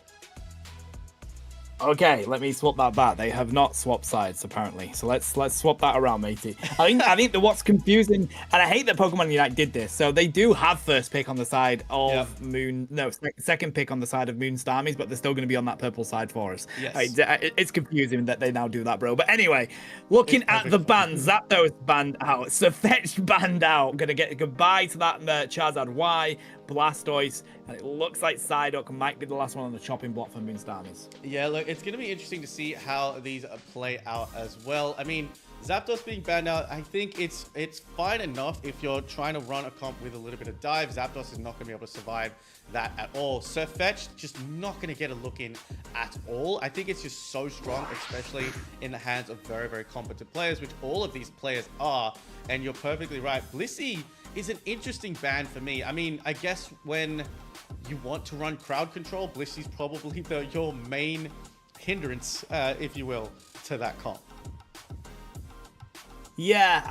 Okay, let me swap that back. They have not swapped sides apparently, so let's swap that around, matey. I think that what's confusing, and I hate that Pokemon Unite did this. So they do have first pick on the side of second pick on the side of Moon Starmies, but they're still going to be on that purple side for us. Yes. It's confusing that they now do that, bro. But anyway, looking at the bans, Zapdos banned out, Sirfetch'd banned out. Gonna get goodbye to that Charizard Y, Blastoise, and it looks like Psyduck might be the last one on the chopping block for Moon Starmies. Yeah, look, it's going to be interesting to see how these play out as well. I mean, Zapdos being banned out, I think it's fine enough if you're trying to run a comp with a little bit of dive. Zapdos is not going to be able to survive that at all. Sirfetch'd just not going to get a look in at all. I think it's just so strong, especially in the hands of very, very competent players, which all of these players are. And you're perfectly right. Blissey is an interesting ban for me. I mean, I guess when you want to run crowd control, Blissey's probably your main hindrance, if you will, to that comp. Yeah,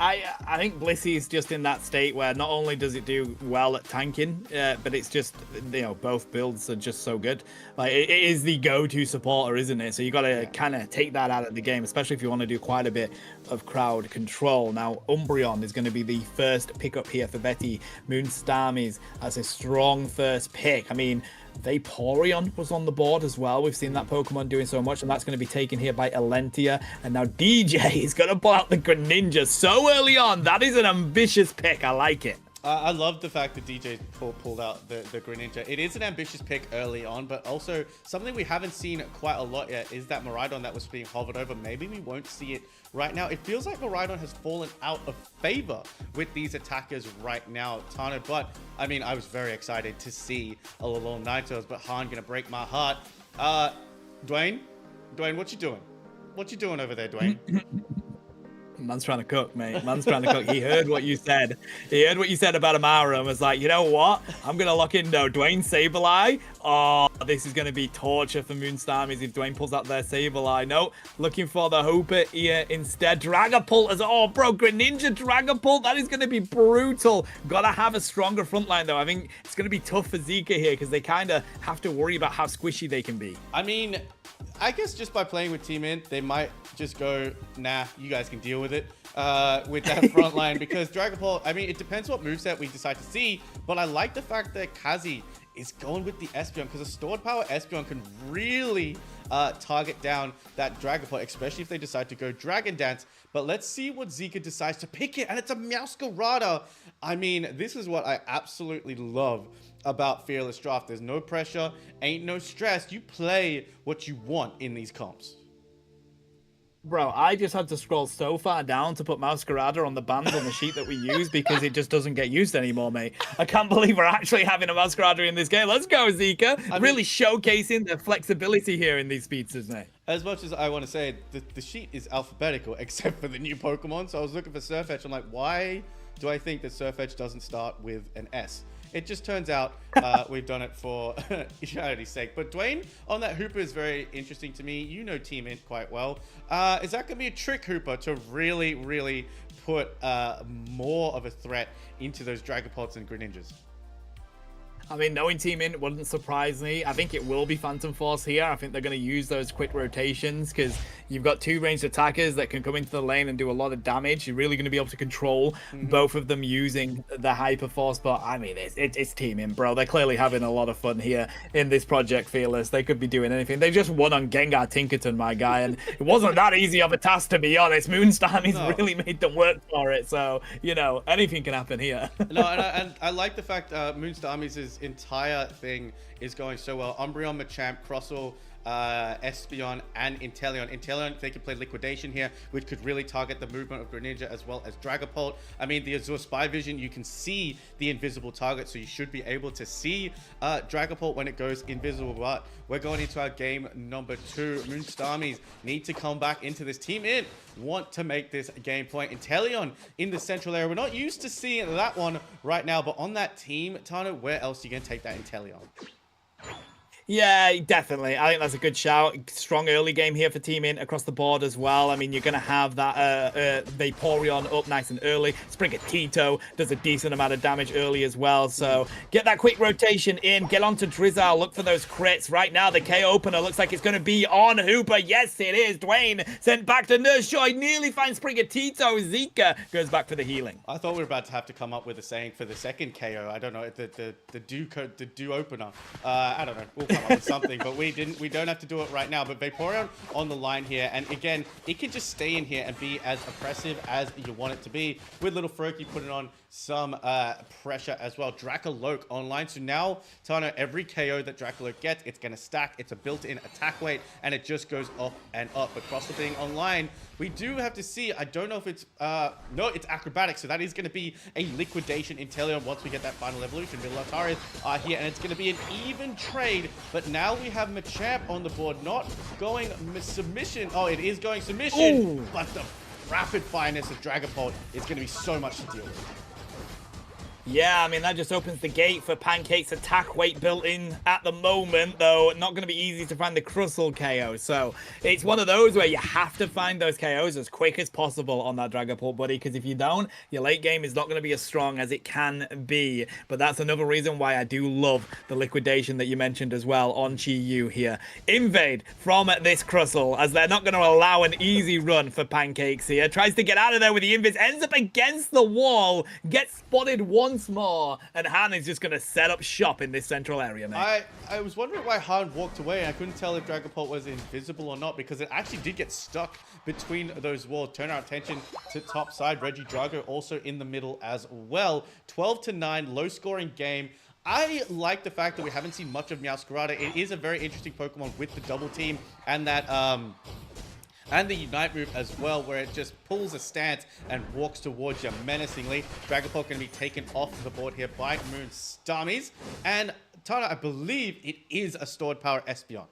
I think Blissey is just in that state where not only does it do well at tanking, but it's just, you know, both builds are just so good. Like, it is the go-to supporter, isn't it? So you got to kind of take that out of the game, especially if you want to do quite a bit of crowd control. Now, Umbreon is going to be the first pickup here for Betty. Moon Starmies as a strong first pick. I mean, Vaporeon was on the board as well. We've seen that Pokemon doing so much, and that's going to be taken here by Elentia. And now DJ is going to pull out the Greninja so early on. That is an ambitious pick. I like it. I love the fact that DJ pulled out the Greninja. It is an ambitious pick early on, but also something we haven't seen quite a lot yet is that Miraidon that was being hovered over. Maybe we won't see it right now. It feels like Miraidon has fallen out of favor with these attackers right now, Tano. But, I mean, I was very excited to see a little Ninetales, but Han going to break my heart. Dwayne, what you doing? What you doing over there, Dwayne? Man's trying to cook, mate. Man's trying to cook. He heard what you said. He heard what you said about Amara and was like, you know what? I'm going to lock in no Dwayne Sableye. Oh, this is going to be torture for Moon Starmies if Dwayne pulls out their Sableye. No, looking for the Hooper here instead. Dragapult as oh, bro, Greninja Dragapult. That is going to be brutal. Got to have a stronger front line, though. I think it's going to be tough for Zika here because they kind of have to worry about how squishy they can be. I mean, I guess just by playing with Team Int, they might just go, nah, you guys can deal with it with that front line. Because Dragapult, I mean, it depends what moveset we decide to see. But I like the fact that Kazi is going with the Espeon because a stored power Espeon can really target down that Dragapult, especially if they decide to go Dragon Dance. But let's see what Zika decides to pick it, and it's a Meowscarada. I mean, this is what I absolutely love about Fearless Draft. There's no pressure, ain't no stress. You play what you want in these comps. Bro, I just had to scroll so far down to put Masquerada on the bands on the sheet that we use because it just doesn't get used anymore, mate. I can't believe we're actually having a Masquerada in this game. Let's go, Zika. Really showcasing the flexibility here in these speedsters, mate. As much as I want to say the sheet is alphabetical except for the new Pokemon. So I was looking for Surfetch. I'm like, why do I think that Surfetch doesn't start with an S? It just turns out we've done it for humanity's sake. But Dwayne on that Hooper is very interesting to me. You know Team Int quite well. Is that going to be a trick Hooper to really, really put more of a threat into those Dragapults and Greninjas? I mean, knowing Team Int wouldn't surprise me. I think it will be Phantom Force here. I think they're going to use those quick rotations because you've got two ranged attackers that can come into the lane and do a lot of damage. You're really going to be able to control both of them using the Hyper Force. But, I mean, it's Team Int, bro. They're clearly having a lot of fun here in this Project Fearless. They could be doing anything. They just won on Gengar Tinkerton, my guy, and it wasn't that easy of a task, to be honest. Moonstarmy's really made them work for it. So, you know, anything can happen here. No, and I like the fact Moonstarmy's entire thing is going so well. Umbreon, Machamp, Crossow, Espeon, and Inteleon. Inteleon, they can play Liquidation here, which could really target the movement of Greninja as well as Dragapult. I mean, the Azure Spy Vision, you can see the invisible target, so you should be able to see Dragapult when it goes invisible. But we're going into our game number 2. Moonstarmies need to come back into this. Team Int want to make this game point. Inteleon in the central area. We're not used to seeing that one right now, but on that team, Tano, where else are you going to take that Inteleon? Yeah, definitely. I think that's a good shout. Strong early game here for Team Int across the board as well. I mean, you're going to have that Vaporeon up nice and early. Sprigatito does a decent amount of damage early as well. So get that quick rotation in. Get onto Drizzle. Look for those crits. Right now, the KO opener looks like it's going to be on Hooper. Yes, it is. Dwayne sent back to Nurse Joy. Nearly finds Sprigatito. Zika goes back for the healing. I thought we were about to have to come up with a saying for the second KO. I don't know. The do opener. I don't know. We'll come up with something, but we didn't. We don't have to do it right now. But Vaporeon on the line here, and again, it can just stay in here and be as oppressive as you want it to be. With little Froakie putting on some pressure as well. Dracoloak online. So now, Tano, every KO that Dracoloak gets, it's going to stack. It's a built-in attack weight, and it just goes up and up. But Crosser being online, we do have to see. I don't know if it's no, it's acrobatic. So that is going to be a liquidation Inteleon once we get that final evolution. Militaris are here, and it's going to be an even trade. But now we have Machamp on the board, not going submission. Oh, it is going submission. Ooh. But the rapid fireness of Dragapult is going to be so much to deal with. Yeah, I mean, that just opens the gate for Pancake's attack weight built in at the moment, though not going to be easy to find the Crustle KO. So it's one of those where you have to find those KOs as quick as possible on that Dragapult, buddy, because if you don't, your late game is not going to be as strong as it can be. But that's another reason why I do love the liquidation that you mentioned as well on Chi-Yu here. Invade from this Crustle, as they're not going to allow an easy run for Pancakes here. Tries to get out of there with the Invis, ends up against the wall, gets spotted once more, and Han is just going to set up shop in this central area, mate. I was wondering why Han walked away. I couldn't tell if Dragapult was invisible or not, because it actually did get stuck between those walls. Turn our attention to top side. Reggie Drago also in the middle as well. 12-9, low scoring game. I like the fact that we haven't seen much of Meowscarada. It is a very interesting Pokemon with the double team and that and the Unite move as well, where it just pulls a stance and walks towards you menacingly. Dragapult going to be taken off the board here by Moonstarmies. And Tana, I believe it is a stored power Espeon.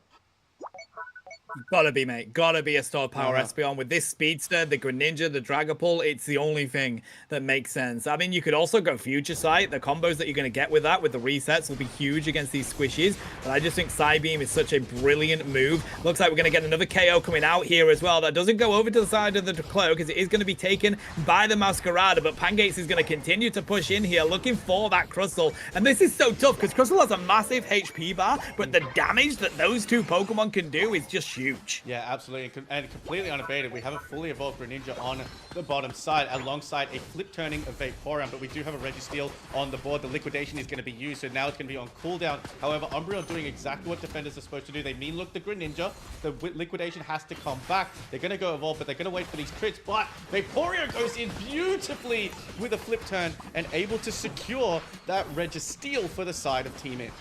Gotta be, mate. Gotta be a stored power Espeon. With this Speedster, the Greninja, the Dragapult, it's the only thing that makes sense. I mean, you could also go Future Sight. The combos that you're going to get with that, with the resets, will be huge against these squishies. But I just think Psybeam is such a brilliant move. Looks like we're going to get another KO coming out here as well. That doesn't go over to the side of the Clo, because it is going to be taken by the Masquerada. But Pancakes is going to continue to push in here, looking for that Crustle. And this is so tough, because Crustle has a massive HP bar, but the damage that those two Pokemon can do is just huge. huge. Yeah, absolutely. And completely unabated. We have a fully evolved Greninja on the bottom side alongside a flip-turning of Vaporeon, but we do have a Registeel on the board. The Liquidation is going to be used, so now it's going to be on cooldown. However, Umbreon doing exactly what defenders are supposed to do. They mean look the Greninja. The Liquidation has to come back. They're going to go evolve, but they're going to wait for these crits. But Vaporeon goes in beautifully with a flip turn and able to secure that Registeel for the side of Team It.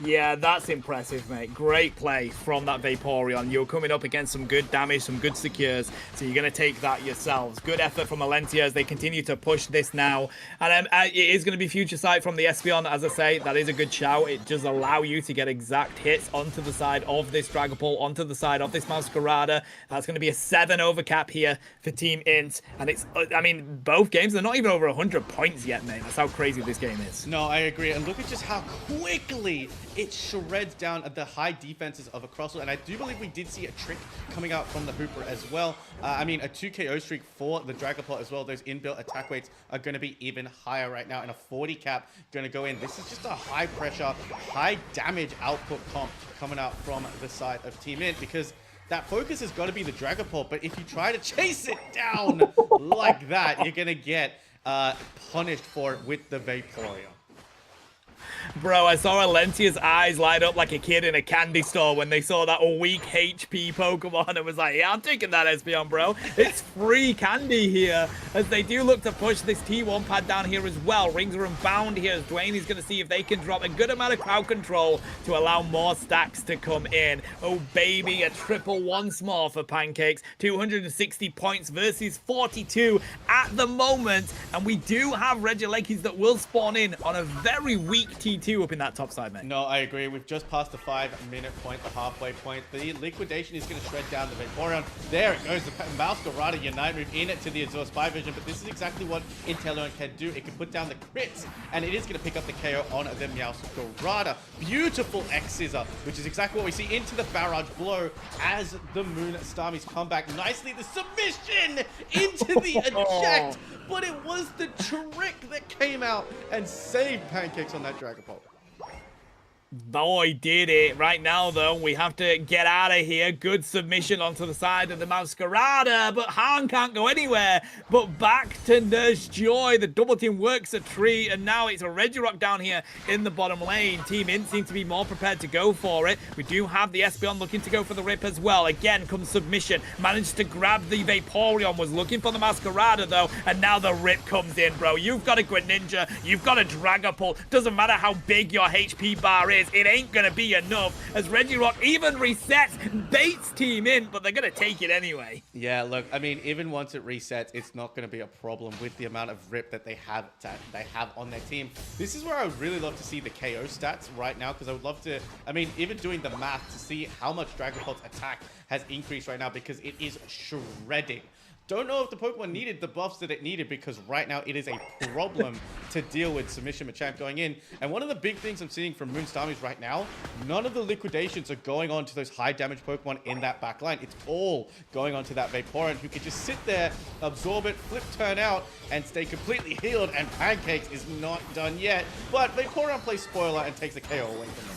Yeah, that's impressive, mate. Great play from that Vaporeon. You're coming up against some good damage, some good secures, so you're going to take that yourselves. Good effort from Alentia as they continue to push this now. And it is going to be Future Sight from the Espeon, as I say. That is a good shout. It does allow you to get exact hits onto the side of this Dragapult, onto the side of this Masquerada. That's going to be a 7 overcap here for Team Int. And it's, I mean, both games, they're not even over 100 points yet, mate. That's how crazy this game is. No, I agree. And look at just how quickly it shreds down the high defenses of a Crossel. And I do believe we did see a trick coming out from the Hooper as well. I mean, a 2 KO streak for the Dragapult as well. Those inbuilt attack weights are going to be even higher right now. And a 40 cap going to go in. This is just a high pressure, high damage output comp coming out from the side of Team Int, because that focus has got to be the Dragapult. But if you try to chase it down like that, you're going to get punished for it with the Vaporeon. Bro, I saw Alentia's eyes light up like a kid in a candy store when they saw that weak HP Pokemon and was like, yeah, I'm taking that Espeon, bro. It's free candy here as they do look to push this T1 pad down here as well. Rings are unbound here as Dwayne is going to see if they can drop a good amount of crowd control to allow more stacks to come in. Oh, baby, a triple once more for Pancakes. 260 points versus 42 at the moment. And we do have Regielekis that will spawn in on a very weak T2 up in that top side, mate. No, I agree. We've just passed the 5-minute point, the halfway point. The Liquidation is going to shred down the Vaporeon. There it goes. The Masquerada Unite move in it to the Azure Spy Vision, but this is exactly what Inteleon can do. It can put down the crits, and it is going to pick up the KO on the Masquerada. Beautiful X-Scissor, which is exactly what we see into the barrage blow as the Moon Starmies come back nicely. The submission into the eject, but it was the trick that came out and saved Pancakes on that Dragapult. Boy, did it. Right now, though, we have to get out of here. Good submission onto the side of the Masquerada, but Han can't go anywhere. But back to Nurse Joy. The double team works a treat, and now it's a Regirock down here in the bottom lane. Team Int seems to be more prepared to go for it. We do have the Espeon looking to go for the rip as well. Again comes submission. Managed to grab the Vaporeon. Was looking for the Masquerada, though, and now the rip comes in, bro. You've got a Greninja. You've got a Dragapult. Doesn't matter how big your HP bar is. It ain't gonna be enough as Regirock even resets, baits Team Int, but they're gonna take it anyway. Yeah, look, I mean, even once it resets, it's not gonna be a problem with the amount of rip that they have on their team. This is where I would really love to see the KO stats right now, because I would love to, I mean, even doing the math to see how much Dragapult's attack has increased right now, because it is shredding. Don't know if the Pokemon needed the buffs that it needed, because right now it is a problem to deal with Submission Machamp going in. And one of the big things I'm seeing from Moonstarmies right now, none of the liquidations are going on to those high damage Pokemon in that back line. It's all going on to that Vaporeon, who can just sit there, absorb it, flip turn out, and stay completely healed. And Pancakes is not done yet. But Vaporeon plays spoiler and takes a KO away from them.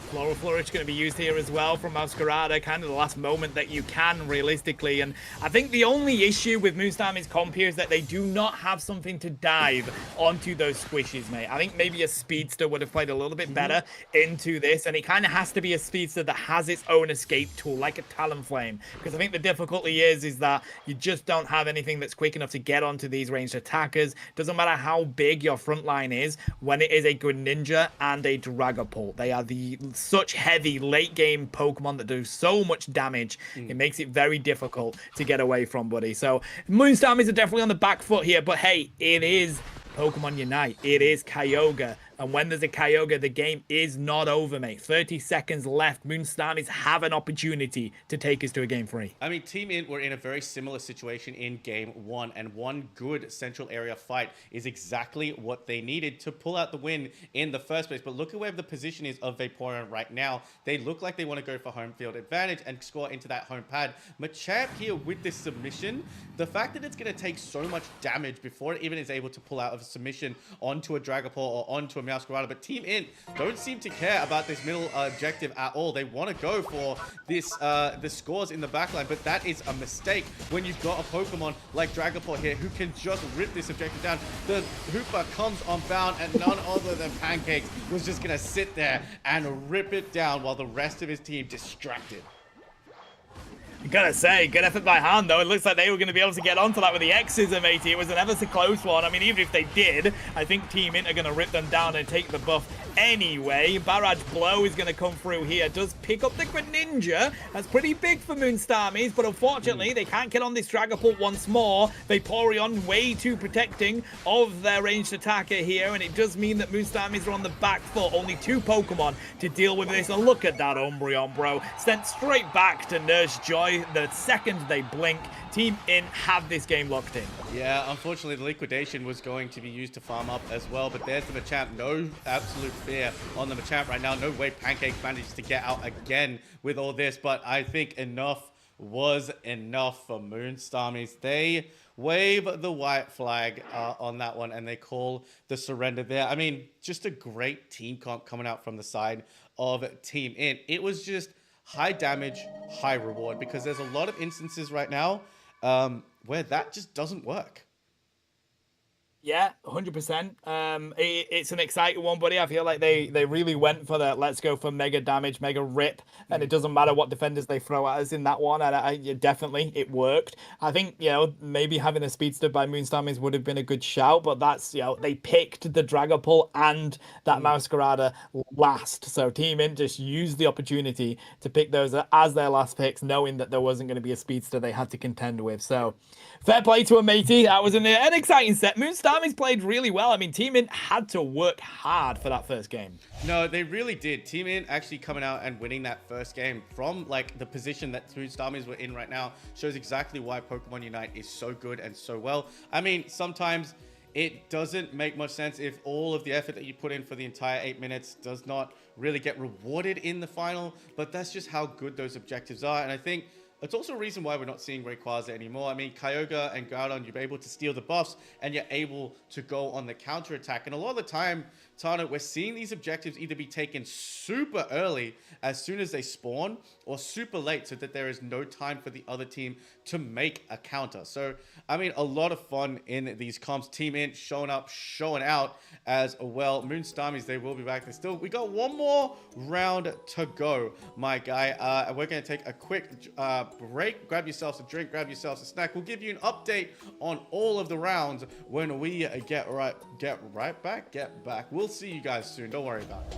Floral Flourish going to be used here as well from Masquerada, kind of the last moment that you can realistically. And I think the only issue with Moonstarmies comp here is that they do not have something to dive onto those squishes, mate. I think maybe a Speedster would have played a little bit better into this, and it kind of has to be a Speedster that has its own escape tool, like a Talonflame, because I think the difficulty is that you just don't have anything that's quick enough to get onto these ranged attackers. Doesn't matter how big your front line is, when it is a Greninja and a Dragapult. They are the such heavy late game Pokemon that do so much damage. It makes it very difficult to get away from, buddy. So Moonstarmies are definitely on the back foot here, but hey, it is Pokemon Unite. It is Kyogre. And when there's a Kyogre, the game is not over, mate. 30 seconds left. Moonstarmies have an opportunity to take us to a game 3. I mean, Team Int were in a very similar situation in game 1, and one good central area fight is exactly what they needed to pull out the win in the first place. But look at where the position is of Vaporeon right now. They look like they want to go for home field advantage and score into that home pad. Machamp here with this submission, the fact that it's going to take so much damage before it even is able to pull out of a submission onto a Dragapult or onto a Masquerada, but Team Int don't seem to care about this middle objective at all. They want to go for this the scores in the backline, but that is a mistake when you've got a Pokemon like Dragapult here who can just rip this objective down. The Hooper comes on bound, and none other than Pancakes was just going to sit there and rip it down while the rest of his team distracted. Gotta say, good effort by hand, though. It looks like they were going to be able to get onto that with the X's, matey. It was an ever so close one. I mean, even if they did, I think Team Int are going to rip them down and take the buff anyway. Barrage Blow is going to come through here. Does pick up the Greninja. That's pretty big for Moonstarmies, but unfortunately, they can't get on this Dragapult once more. Vaporeon way too protecting of their ranged attacker here, and it does mean that Moonstarmies are on the back foot. Only 2 Pokemon to deal with this, and look at that Umbreon, bro. Sent straight back to Nurse Joy the second they blink. Team Int have this game locked in. Yeah, unfortunately, the liquidation was going to be used to farm up as well, but there's the Machamp. No absolute fear on the Machamp right now. No way Pancakes manages to get out again with all this, but I think enough was enough for Moonstarmies. They wave the white flag on that one, and they call the surrender there. I mean, just a great team comp coming out from the side of Team Int. It was just high damage, high reward, because there's a lot of instances right now where that just doesn't work. Yeah, 100%. It's an exciting one, buddy. I feel like they really went for the let's go for mega damage, mega rip, and it doesn't matter what defenders they throw at us in that one. And definitely it worked. I think, you know, maybe having a speedster by Moonstarmies would have been a good shout, but that's, you know, they picked the Dragapult and that Masquerada last. So Team Int just used the opportunity to pick those as their last picks, knowing that there wasn't going to be a speedster they had to contend with. So fair play to a matey. That was an exciting set. Moonstarmies played really well. I mean, Team Int had to work hard for that first game. No, they really did. Team Int actually coming out and winning that first game from like the position that Moonstarmies were in right now shows exactly why Pokemon Unite is so good and so well. I mean, sometimes it doesn't make much sense if all of the effort that you put in for the entire 8 minutes does not really get rewarded in the final, but that's just how good those objectives are. And I think it's also a reason why we're not seeing Rayquaza anymore. I mean, Kyogre and Groudon, you're able to steal the buffs, and you're able to go on the counter attack. And a lot of the time, Tana, we're seeing these objectives either be taken super early as soon as they spawn, or super late so that there is no time for the other team to make a counter. So, I mean, a lot of fun in these comps. Team Int showing up, showing out as well. Moonstarmies, they will be back. We got one more round to go, my guy. We're going to take a quick break. Grab yourselves a drink, grab yourselves a snack. We'll give you an update on all of the rounds when we get back. We'll see you guys soon. Don't worry about it.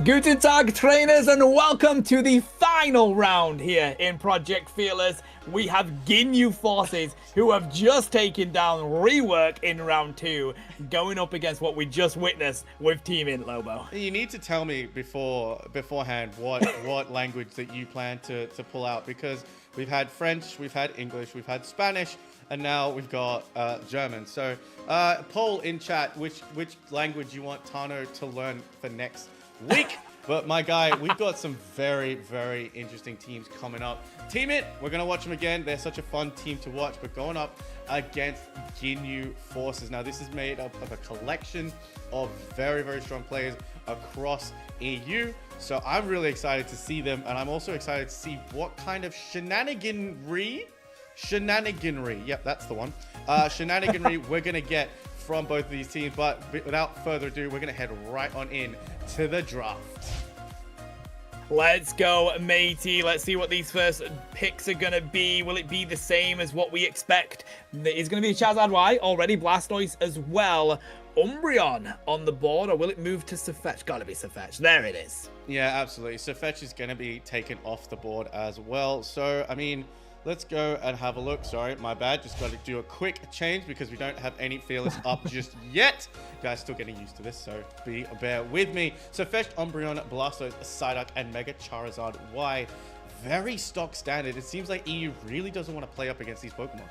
Guten Tag, trainers, and welcome to the final round here in Project Fearless. We have Ginyu Forces, who have just taken down Rework in round 2, going up against what we just witnessed with Team Int, Lobo. You need to tell me beforehand what language that you plan to pull out, because we've had French, we've had English, we've had Spanish, and now we've got German. So poll in chat which language you want Tano to learn for next week. But my guy, we've got some very, very interesting teams coming up. Team It, we're going to watch them again. They're such a fun team to watch. But going up against Ginyu Forces. Now, this is made up of a collection of very, very strong players across EU. So I'm really excited to see them. And I'm also excited to see what kind of shenaniganry, yep, that's the one, shenaniganry we're going to get from both of these teams. But without further ado, we're going to head right on in to the draft. Let's go, matey. Let's see what these first picks are going to be. Will it be the same as what we expect? It's going to be Chazad Y already, Blastoise as well. Umbreon on the board, or will it move to Safetch? Gotta be Safetch. There it is. Yeah, absolutely. Safetch is going to be taken off the board as well. So, I mean, let's go and have a look. Sorry, my bad. Just got to do a quick change because we don't have any Fearless up just yet. Guys, still getting used to this, so bear with me. So, Fetched, Umbreon, Blastoise, Psyduck, and Mega Charizard Y. Very stock standard. It seems like EU really doesn't want to play up against these Pokemon.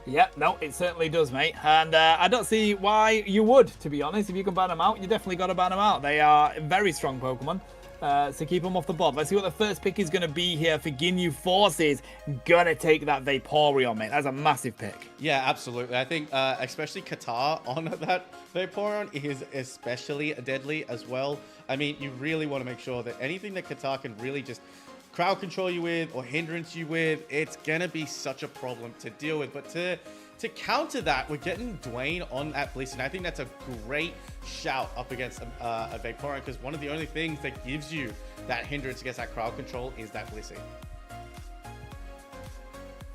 Yep, no, it certainly does, mate. And I don't see why you would, to be honest. If you can ban them out, you definitely got to ban them out. They are very strong Pokemon. So keep them off the board. Let's see what the first pick is going to be here for Ginyu Forces. Gonna take that Vaporeon, mate. That's a massive pick. Yeah, absolutely. I think especially Qatar on that Vaporeon is especially deadly as well. I mean, you really want to make sure that anything that Qatar can really just crowd control you with or hindrance you with, it's going to be such a problem to deal with. But to counter that, we're getting Dwayne on that Bliss, and I think that's a great shout up against a Vaporeon, because one of the only things that gives you that hindrance against that crowd control is that Blissey.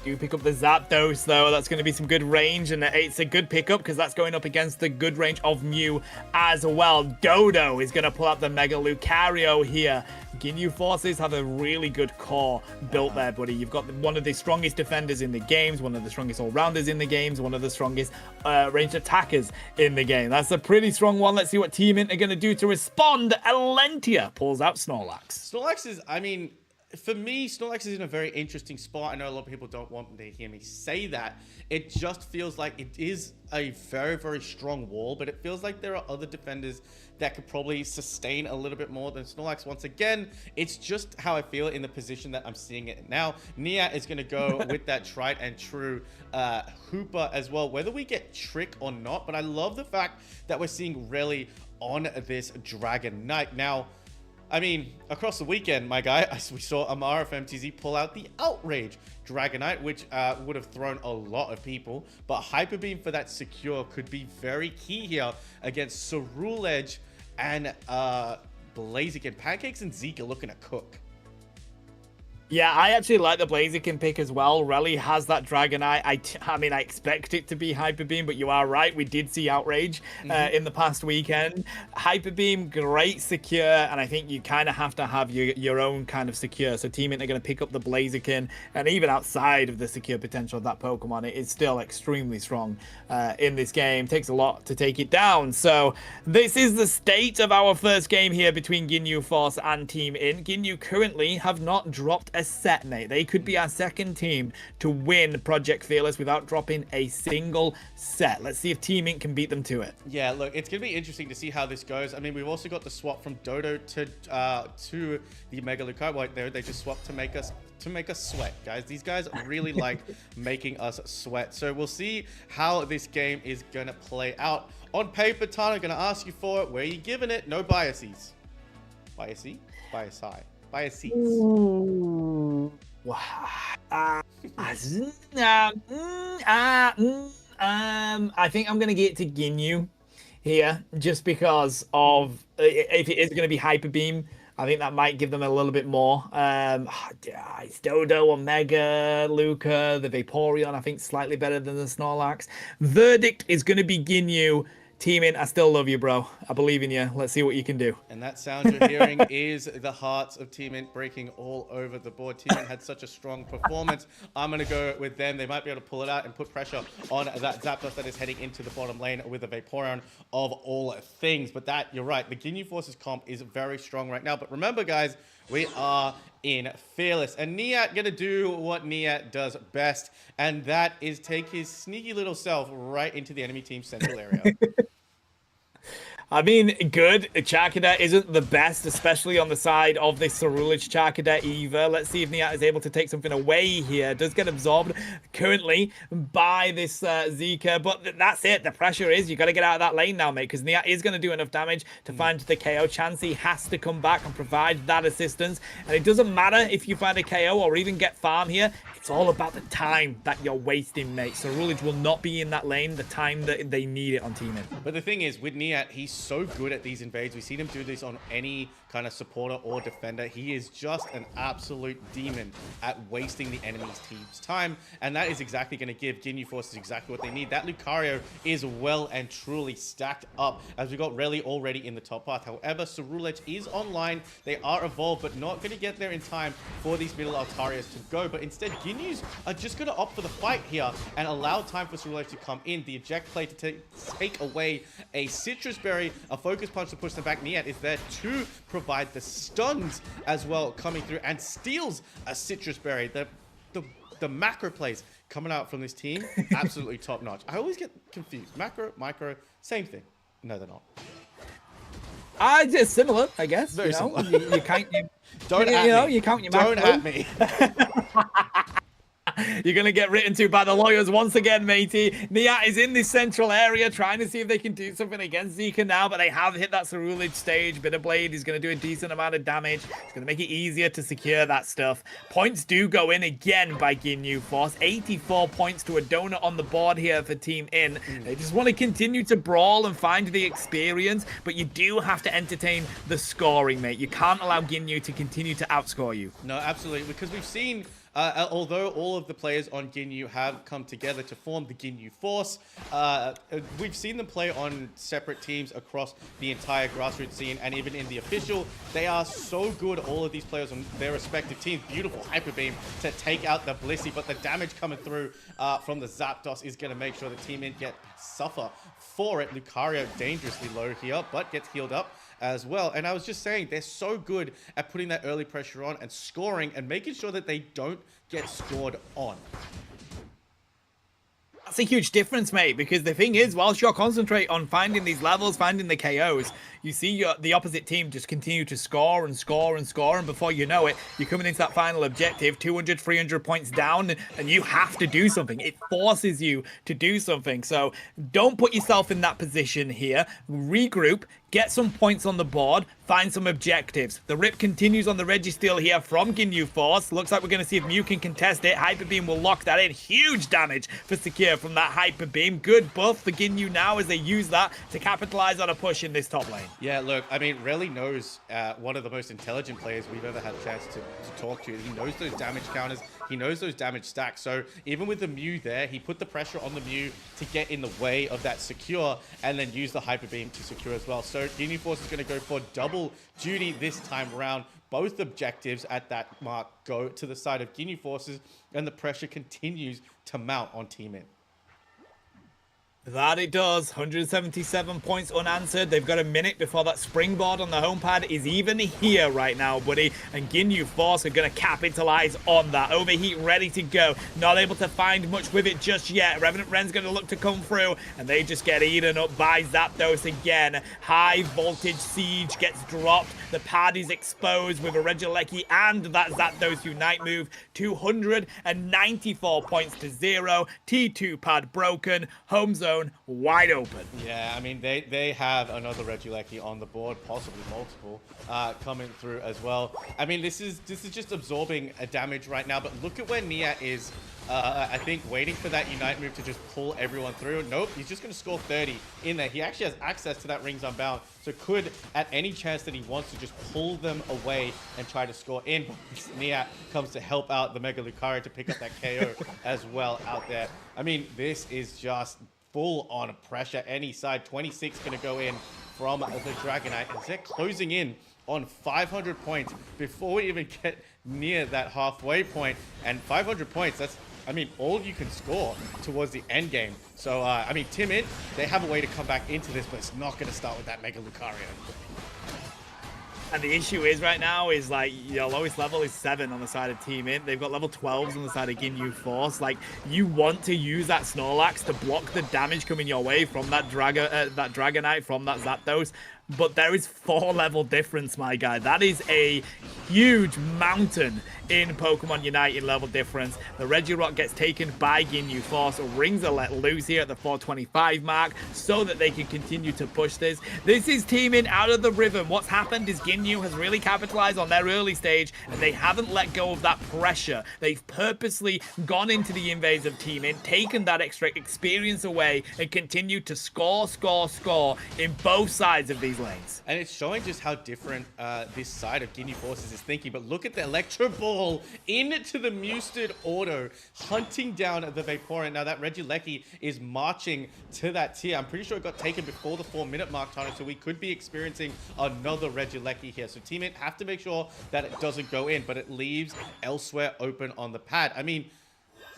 You pick up the Zapdos, though. That's going to be some good range, and it's a good pickup because that's going up against the good range of Mew as well. Dodo is going to pull up the Mega Lucario here. Ginyu Forces have a really good core built there, buddy. You've got one of the strongest defenders in the games, one of the strongest all-rounders in the games, one of the strongest ranged attackers in the game. That's a pretty strong one. Let's see what Team Int are going to do to respond. Alentia pulls out Snorlax. Snorlax is, I mean, for me, Snorlax is in a very interesting spot. I know a lot of people don't want to hear me say that. It just feels like it is a very, very strong wall, but it feels like there are other defenders that could probably sustain a little bit more than Snorlax. Once again, it's just how I feel in the position that I'm seeing it now. Nia is going to go with that tried and true Hooper as well, whether we get Trick or not. But I love the fact that we're seeing Rally on this Dragon Knight. Now, I mean, across the weekend, my guy, we saw Amara from MTZ pull out the Outrage Dragonite, which would have thrown a lot of people. But Hyper Beam for that secure could be very key here against Cerule Edge and Blaziken. Pancakes and Zeke are looking to cook. Yeah, I actually like the Blaziken pick as well. Rally has that Dragonite. I mean, I expect it to be Hyper Beam, but you are right. We did see Outrage in the past weekend. Hyper Beam, great secure, and I think you kind of have to have your own kind of secure. So Team Int are going to pick up the Blaziken, and even outside of the secure potential of that Pokemon, it is still extremely strong in this game. Takes a lot to take it down. So this is the state of our first game here between Ginyu Force and Team Int. Ginyu currently have not dropped a set, mate. They could be our second team to win Project Fearless without dropping a single set. Let's see if Team Int can beat them to it. Yeah, look, it's going to be interesting to see how this goes. I mean, we've also got the swap from Dodo to the Mega Lucario right there. They just swapped to make us sweat, guys. These guys really like making us sweat. So we'll see how this game is going to play out. On paper, Tana, going to ask you for it. Where are you giving it? No biases. Biasy? Biasai. Biases. Wow. I think I'm going to get to Ginyu here just because of if it is going to be Hyper Beam. I think that might give them a little bit more. It's Dodo, Omega, Luca, the Vaporeon, I think slightly better than the Snorlax. Verdict is going to be Ginyu. Teaming, I still love you, bro. I believe in you. Let's see what you can do. And that sound you're hearing is the hearts of Team Int breaking all over the board. Team Int had such a strong performance. I'm going to go with them. They might be able to pull it out and put pressure on that Zapdos that is heading into the bottom lane with a Vaporeon of all things. But that, you're right, the Ginyu Forces comp is very strong right now. But remember, guys, we are in Fearless. And Niat going to do what Niat does best. And that is take his sneaky little self right into the enemy team's central area. I mean, good. Charcadet isn't the best, especially on the side of this Ceruledge Charcadet either. Let's see if Niat is able to take something away here. Does get absorbed currently by this Zika, but that's it. The pressure is you got to get out of that lane now, mate, because Niat is going to do enough damage to find the KO. Chansey has to come back and provide that assistance, and it doesn't matter if you find a KO or even get farm here. It's all about the time that you're wasting, mate. Ceruledge will not be in that lane the time that they need it on Team Int. But the thing is, with Niat, he's so good at these invades. We've seen him do this on any kind of supporter or defender. He is just an absolute demon at wasting the enemy's team's time, and that is exactly going to give Ginyu Forces exactly what they need. That Lucario is well and truly stacked up, as we got Reli already in the top path. However, Ceruledge is online. They are evolved, but not going to get there in time for these middle Altarias to go. But instead, Ginyus are just going to opt for the fight here and allow time for Ceruledge to come in. The eject play to take away a Citrus Berry, a focus punch to push them back. Niat is there to provide the stuns as well coming through and steals a Citrus Berry. The macro plays coming out from this team, absolutely top notch. I always get confused. Macro, micro, same thing. No, they're not. Just similar, I guess. Very similar. You count your, Don't you count your macro. Don't at me. You're going to get written to by the lawyers once again, matey. Niat is in this central area trying to see if they can do something against Zika now, but they have hit that Ceruledge stage. Bitterblade is going to do a decent amount of damage. It's going to make it easier to secure that stuff. Points do go in again by Ginyu Force. 84 points to a donut on the board here for Team Int. They just want to continue to brawl and find the experience, but you do have to entertain the scoring, mate. You can't allow Ginyu to continue to outscore you. No, absolutely, because we've seen... although all of the players on Ginyu have come together to form the Ginyu Force, we've seen them play on separate teams across the entire grassroots scene, and even in the official, they are so good, all of these players on their respective teams. Beautiful Hyper Beam to take out the Blissey, but the damage coming through from the Zapdos is going to make sure the Team Int suffer for it. Lucario dangerously low here, but gets healed up as well. And I was just saying, they're so good at putting that early pressure on and scoring and making sure that they don't get scored on. That's a huge difference, mate, because the thing is, whilst you're concentrate on finding these levels, finding the KOs, you see the opposite team just continue to score and score and score, and before you know it, you're coming into that final objective, 200, 300 points down, and you have to do something. It forces you to do something, so don't put yourself in that position here. Regroup, get some points on the board, find some objectives. The rip continues on the Registeel here from Ginyu Force. Looks like we're going to see if Mew can contest it. Hyper Beam will lock that in. Huge damage for Secure from that Hyper Beam. Good buff for Ginyu now as they use that to capitalize on a push in this top lane. Yeah, look, I mean, Reli knows one of the most intelligent players we've ever had a chance to talk to. He knows those damage counters. He knows those damage stacks. So even with the Mew there, he put the pressure on the Mew to get in the way of that Secure and then use the Hyper Beam to secure as well. So Ginyu Force is going to go for double duty this time around. Both objectives at that mark go to the side of Ginyu Forces, and the pressure continues to mount on Team Int. That it does. 177 points unanswered. They've got a minute before that springboard on the home pad is even here right now, buddy. And Ginyu Force are going to capitalize on that. Overheat ready to go. Not able to find much with it just yet. Revenant Ren's going to look to come through, and they just get eaten up by Zapdos again. High voltage siege gets dropped. The pad is exposed with a Regieleki and that Zapdos Unite move. 294 points to 0. T2 pad broken. Home zone wide open. Yeah, I mean, they have another Regieleki on the board, possibly multiple, coming through as well. I mean, this is just absorbing a damage right now, but look at where Niat is. I think waiting for that Unite move to just pull everyone through. Nope, he's just going to score 30 in there. He actually has access to that Rings Unbound, so could, at any chance that he wants to, just pull them away and try to score in. Niat comes to help out the Mega Lucario to pick up that KO as well out there. I mean, this is just full on pressure any side. 26 going to go in from the Dragonite as they're closing in on 500 points before we even get near that halfway point. And 500 points, that's, I mean, all you can score towards the end game. So, I mean, Timid, they have a way to come back into this, but it's not going to start with that Mega Lucario. And the issue is right now is like your lowest level is 7 on the side of Team Int. They've got level 12s on the side of Ginyu Force. Like, you want to use that Snorlax to block the damage coming your way from that Dragonite, from that Zapdos. But there is 4 level difference, my guy. That is a huge mountain in Pokemon Unite in level difference. The Regirock gets taken by Ginyu Force. Rings are let loose here at the 425 mark so that they can continue to push this. This is Team Int out of the rhythm. What's happened is Ginyu has really capitalized on their early stage and they haven't let go of that pressure. They've purposely gone into the invades of Team Int, taken that extra experience away and continued to score in both sides of these lanes. And it's showing just how different this side of Ginyu Forces is thinking. But look at the Electro Ball into the Mewsted Auto, hunting down the Vaporeon. Now that Regieleki is marching to that tier. I'm pretty sure it got taken before the 4-minute mark, Tano, so we could be experiencing another Regieleki here. So Team Int have to make sure that it doesn't go in, but it leaves elsewhere open on the pad. I mean,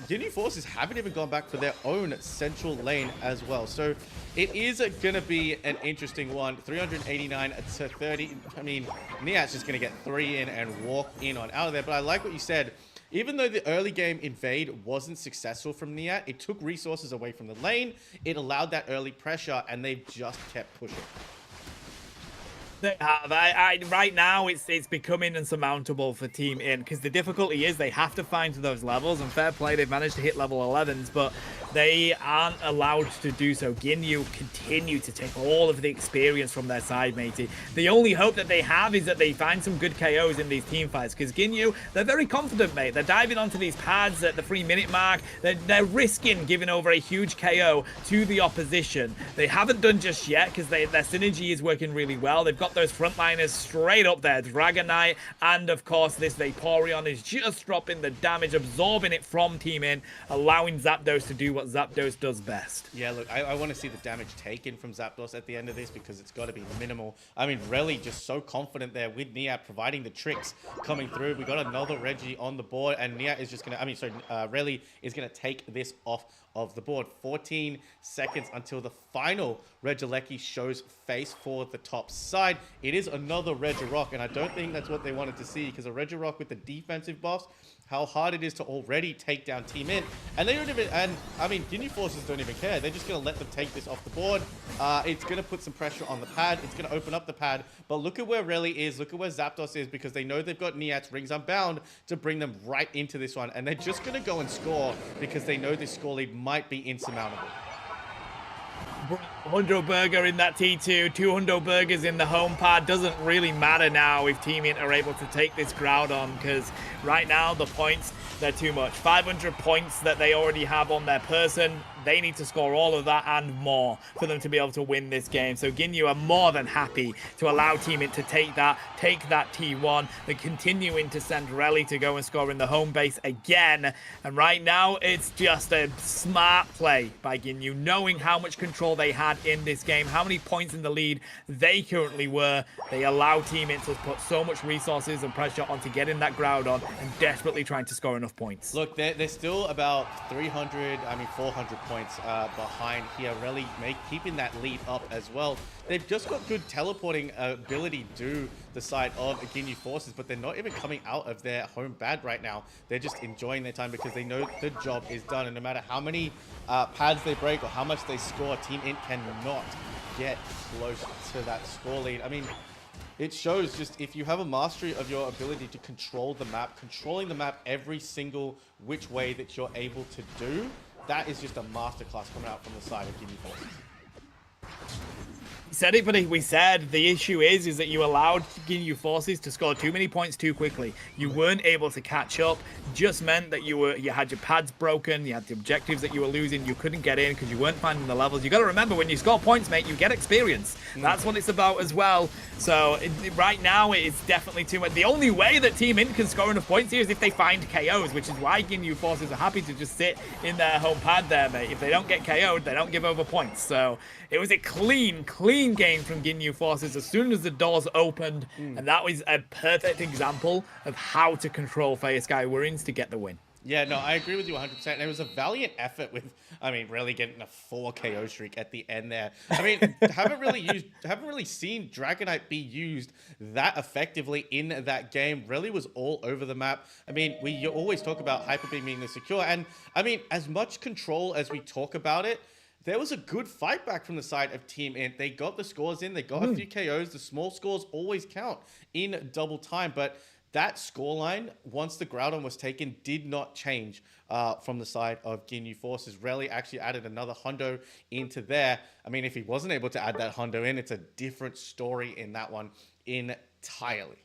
Ginyu Forces haven't even gone back for their own central lane as well. So it is going to be an interesting one. 389 to 30. I mean, Niat's just going to get 3 in and walk in on out of there. But I like what you said. Even though the early game invade wasn't successful from Niat, it took resources away from the lane. It allowed that early pressure, and they've just kept pushing. They have. Right now, it's becoming insurmountable for Team Int because the difficulty is they have to find those levels, and fair play, they've managed to hit level 11s, but they aren't allowed to do so. Ginyu continue to take all of the experience from their side, matey. The only hope that they have is that they find some good KOs in these team fights because Ginyu, they're very confident, mate. They're diving onto these pads at the 3-minute mark. They're risking giving over a huge KO to the opposition. They haven't done just yet because their synergy is working really well. They've got those frontliners straight up there. Dragonite and, of course, this Vaporeon is just dropping the damage, absorbing it from Team Int, allowing Zapdos to do what Zapdos does best. Yeah, look, I want to see the damage taken from Zapdos at the end of this because it's got to be minimal. I mean, Reli just so confident there with Niat providing the tricks coming through. We got another Reggie on the board, and Niat is just going to, Reli is going to take this off of the board. 14 seconds until the final Regieleki shows face for the top side. It is another Regirock, and I don't think that's what they wanted to see because a Regirock with the defensive buffs, how hard it is to already take down Team Int. And they don't even, and I mean, Ginyu Forces don't even care. They're just going to let them take this off the board. It's going to put some pressure on the pad. It's going to open up the pad. But look at where Reli is. Look at where Zapdos is because they know they've got Niat's Rings Unbound to bring them right into this one. And they're just going to go and score because they know this score lead might be insurmountable. 100 burger in that T2, 200 burgers in the home pad. Doesn't really matter now if Team Int are able to take this crowd on because right now the points, they're too much. 500 points that they already have on their person. They need to score all of that and more for them to be able to win this game. So Ginyu are more than happy to allow Team Int to take that T1. They're continuing to send Reli to go and score in the home base again. And right now, it's just a smart play by Ginyu, knowing how much control they had in this game, how many points in the lead they currently were. They allow Team Int to put so much resources and pressure onto getting that Groudon and desperately trying to score enough points. Look, they're still about 400 points behind here. Reli keeping that lead up as well. They've just got good teleporting ability to the side of Ginyu Forces, but they're not even coming out of their home bad right now. They're just enjoying their time because they know the job is done. And no matter how many pads they break or how much they score, Team Int cannot get close to that score lead. I mean, it shows just if you have a mastery of your ability to control the map, controlling the map every single which way that you're able to do, that is just a masterclass coming out from the side of Ginyu Forces. Said it, buddy. We said the issue is that you allowed Ginyu Forces to score too many points too quickly. You weren't able to catch up. Just meant that you had your pads broken. You had the objectives that you were losing. You couldn't get in because you weren't finding the levels. You got to remember, when you score points, mate, you get experience. That's what it's about as well. So right now, it's definitely too much. The only way that Team Int can score enough points here is if they find KOs, which is why Ginyu Forces are happy to just sit in their home pad there, mate. If they don't get KO'd, they don't give over points. So it was a clean game from Ginyu Forces as soon as the doors opened, and that was a perfect example of how to control Fire Sky Warriors to get the win. Yeah, no, I agree with you 100%. And it was a valiant effort with, I mean, really getting a 4 KO streak at the end there. I mean, haven't really seen Dragonite be used that effectively in that game. Really was all over the map. I mean, we always talk about Hyper Beam being the secure, and I mean, as much control as we talk about it, there was a good fight back from the side of Team Int. They got the scores in, they got a few KOs. The small scores always count in double time, but that scoreline, once the Groudon was taken, did not change from the side of Ginyu Forces. Rally actually added another hundo into there. I mean, if he wasn't able to add that hundo in, it's a different story in that one entirely.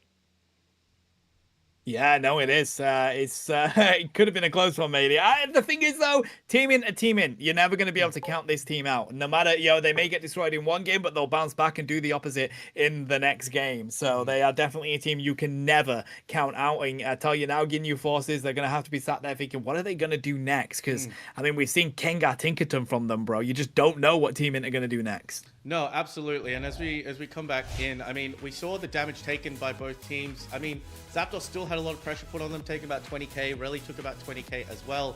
Yeah, no, it is. It could have been a close one, maybe. The thing is, though, Team Int are Team Int. You're never going to be able to count this team out. No matter, they may get destroyed in one game, but they'll bounce back and do the opposite in the next game. So they are definitely a team you can never count out. And I tell you now, Ginyu Forces, they're going to have to be sat there thinking, what are they going to do next? Because, I mean, we've seen Kengar Tinkerton from them, bro. You just don't know what Team Int are going to do next. No, absolutely. And as we come back in, I mean, we saw the damage taken by both teams. I mean, Zapdos still had a lot of pressure put on them, taking about 20k. Rally took about 20k as well.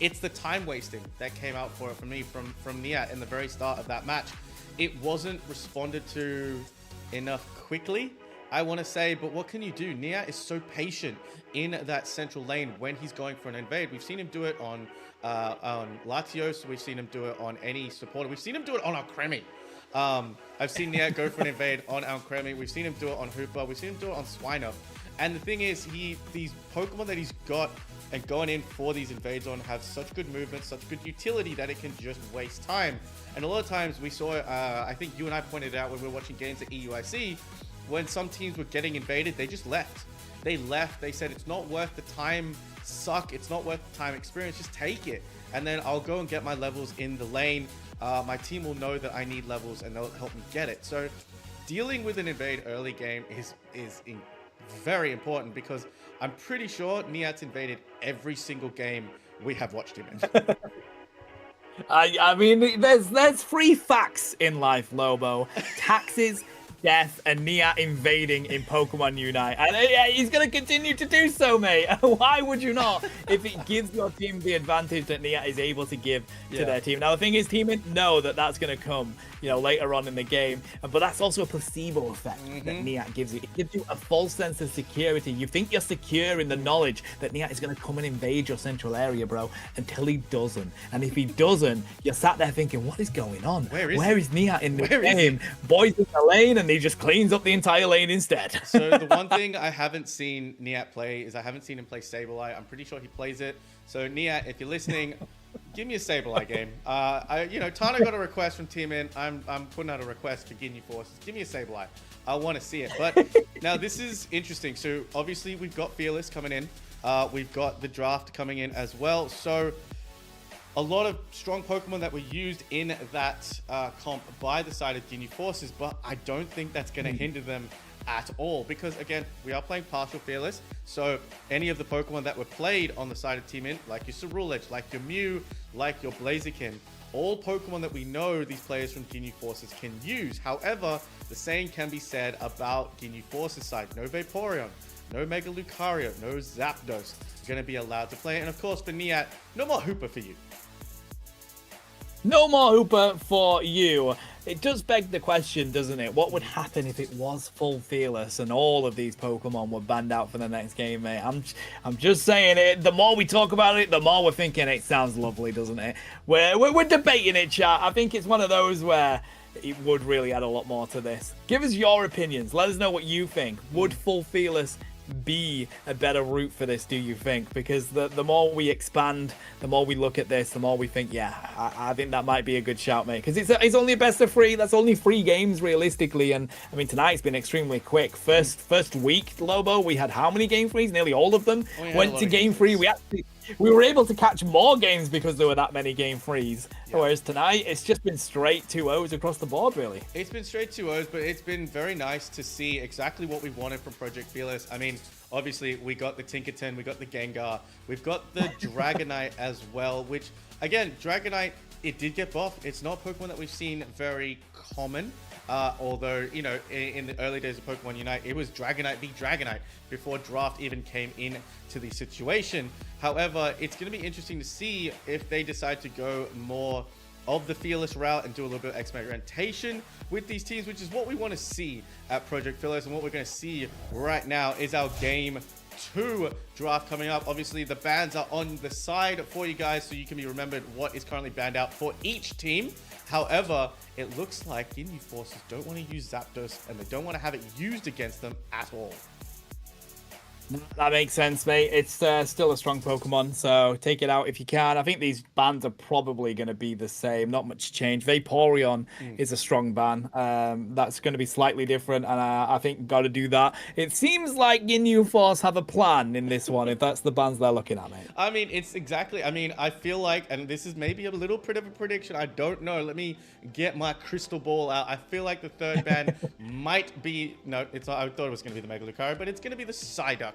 It's the time wasting that came out for me from Niat in the very start of that match. It wasn't responded to enough quickly, I want to say, but what can you do? Niat is so patient in that central lane when he's going for an invade. We've seen him do it on Latios. We've seen him do it on any supporter. We've seen him do it on Alcremie. I've seen Niat go for an invade on Alcremie. We've seen him do it on Hooper. We've seen him do it on Swiner. And the thing is, these Pokemon that he's got and going in for these invades on have such good movement, such good utility that it can just waste time. And a lot of times we saw, I think you and I pointed out when we were watching games at EUIC, when some teams were getting invaded, they just left. They left. They said, it's not worth the time suck. It's not worth the time experience. Just take it. And then I'll go and get my levels in the lane. My team will know that I need levels and they'll help me get it. So dealing with an invade early game is very important, because I'm pretty sure Niat's invaded every single game we have watched him in. I mean, there's 3 facts in life, Lobo. Taxes, death, and Niat invading in Pokemon Unite. And he's going to continue to do so, mate. Why would you not, if it gives your team the advantage that Niat is able to give to their team? Now, the thing is, Team Int know that that's going to come, later on in the game. But that's also a placebo effect that Niat gives you. It gives you a false sense of security. You think you're secure in the knowledge that Niat is going to come and invade your central area, bro, until he doesn't. And if he doesn't, you're sat there thinking, what is going on? Where is Niat in the game? Boys in the lane, and he just cleans up the entire lane instead. So the one thing I haven't seen Niat play is I haven't seen him play Sableye. I'm pretty sure he plays it. So Niat, if you're listening, give me a Sableye game. Tana got a request from Team Int. I'm putting out a request for Ginyu Forces. Give me a Sableye. I want to see it. But now this is interesting. So obviously we've got Fearless coming in. We've got the draft coming in as well. So a lot of strong Pokemon that were used in that comp by the side of Ginyu Forces, but I don't think that's going to hinder them at all, because again, we are playing partial Fearless, so any of the Pokemon that were played on the side of Team Int, like your Cerulege, like your Mew, like your Blaziken, all Pokemon that we know these players from Ginyu Forces can use. However, the same can be said about Ginyu Forces side. No Vaporeon, no Mega Lucario, no Zapdos going to be allowed to play. And of course, for Niat, no more Hooper for you. No more Hooper for you. It does beg the question, doesn't it? What would happen if it was full Fearless and all of these Pokemon were banned out for the next game, mate? I'm just saying it. The more we talk about it, the more we're thinking it sounds lovely, doesn't it? We're debating it, chat. I think it's one of those where it would really add a lot more to this. Give us your opinions. Let us know what you think. Would full Fearless be a better route for this, do you think? Because the more we expand, the more we look at this, the more we think, yeah, I think that might be a good shout, mate. Because it's only a best of 3. That's only 3 games realistically, and I mean tonight's been extremely quick. First week, Lobo, we had how many game 3s? Nearly all of them went to game 3. We were able to catch more games because there were that many game 3s. Yeah. Whereas tonight, it's just been straight 2-0s across the board, really. It's been straight 2-0s, but it's been very nice to see exactly what we wanted from Project Fearless. I mean, obviously, we got the Tinkerton, we got the Gengar, we've got the Dragonite as well, which, again, Dragonite, it did get buffed. It's not a Pokemon that we've seen very common. Although, you know, in the early days of Pokemon Unite, it was Dragonite v Dragonite before Draft even came in to the situation. However, it's going to be interesting to see if they decide to go more of the Fearless route and do a little bit of experimentation with these teams, which is what we want to see at Project Fearless. And what we're going to see right now is our Game 2 draft coming up. Obviously, the bans are on the side for you guys, so you can be remembered what is currently banned out for each team. However, it looks like Ginyu Forces don't want to use Zapdos, and they don't want to have it used against them at all. That makes sense, mate. It's still a strong Pokemon, so take it out if you can. I think these bans are probably going to be the same. Not much change. Vaporeon is a strong ban. That's going to be slightly different, and I think got to do that. It seems like Ginyu Force have a plan in this one, if that's the bans they're looking at, mate. I mean, it's exactly... I mean, I feel like, and this is maybe a little bit of a prediction, I don't know. Let me get my crystal ball out. I feel like the third ban might be... No, it's not, I thought it was going to be the Mega Lucario, but it's going to be the Psyduck.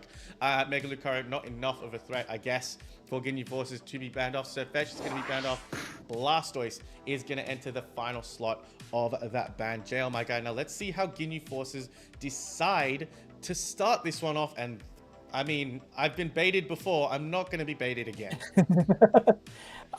Mega Lucario, not enough of a threat, I guess, for Ginyu Forces to be banned off. Surfetch is going to be banned off. Blastoise is going to enter the final slot of that ban. JL, my guy. Now, let's see how Ginyu Forces decide to start this one off. And, I mean, I've been baited before. I'm not going to be baited again.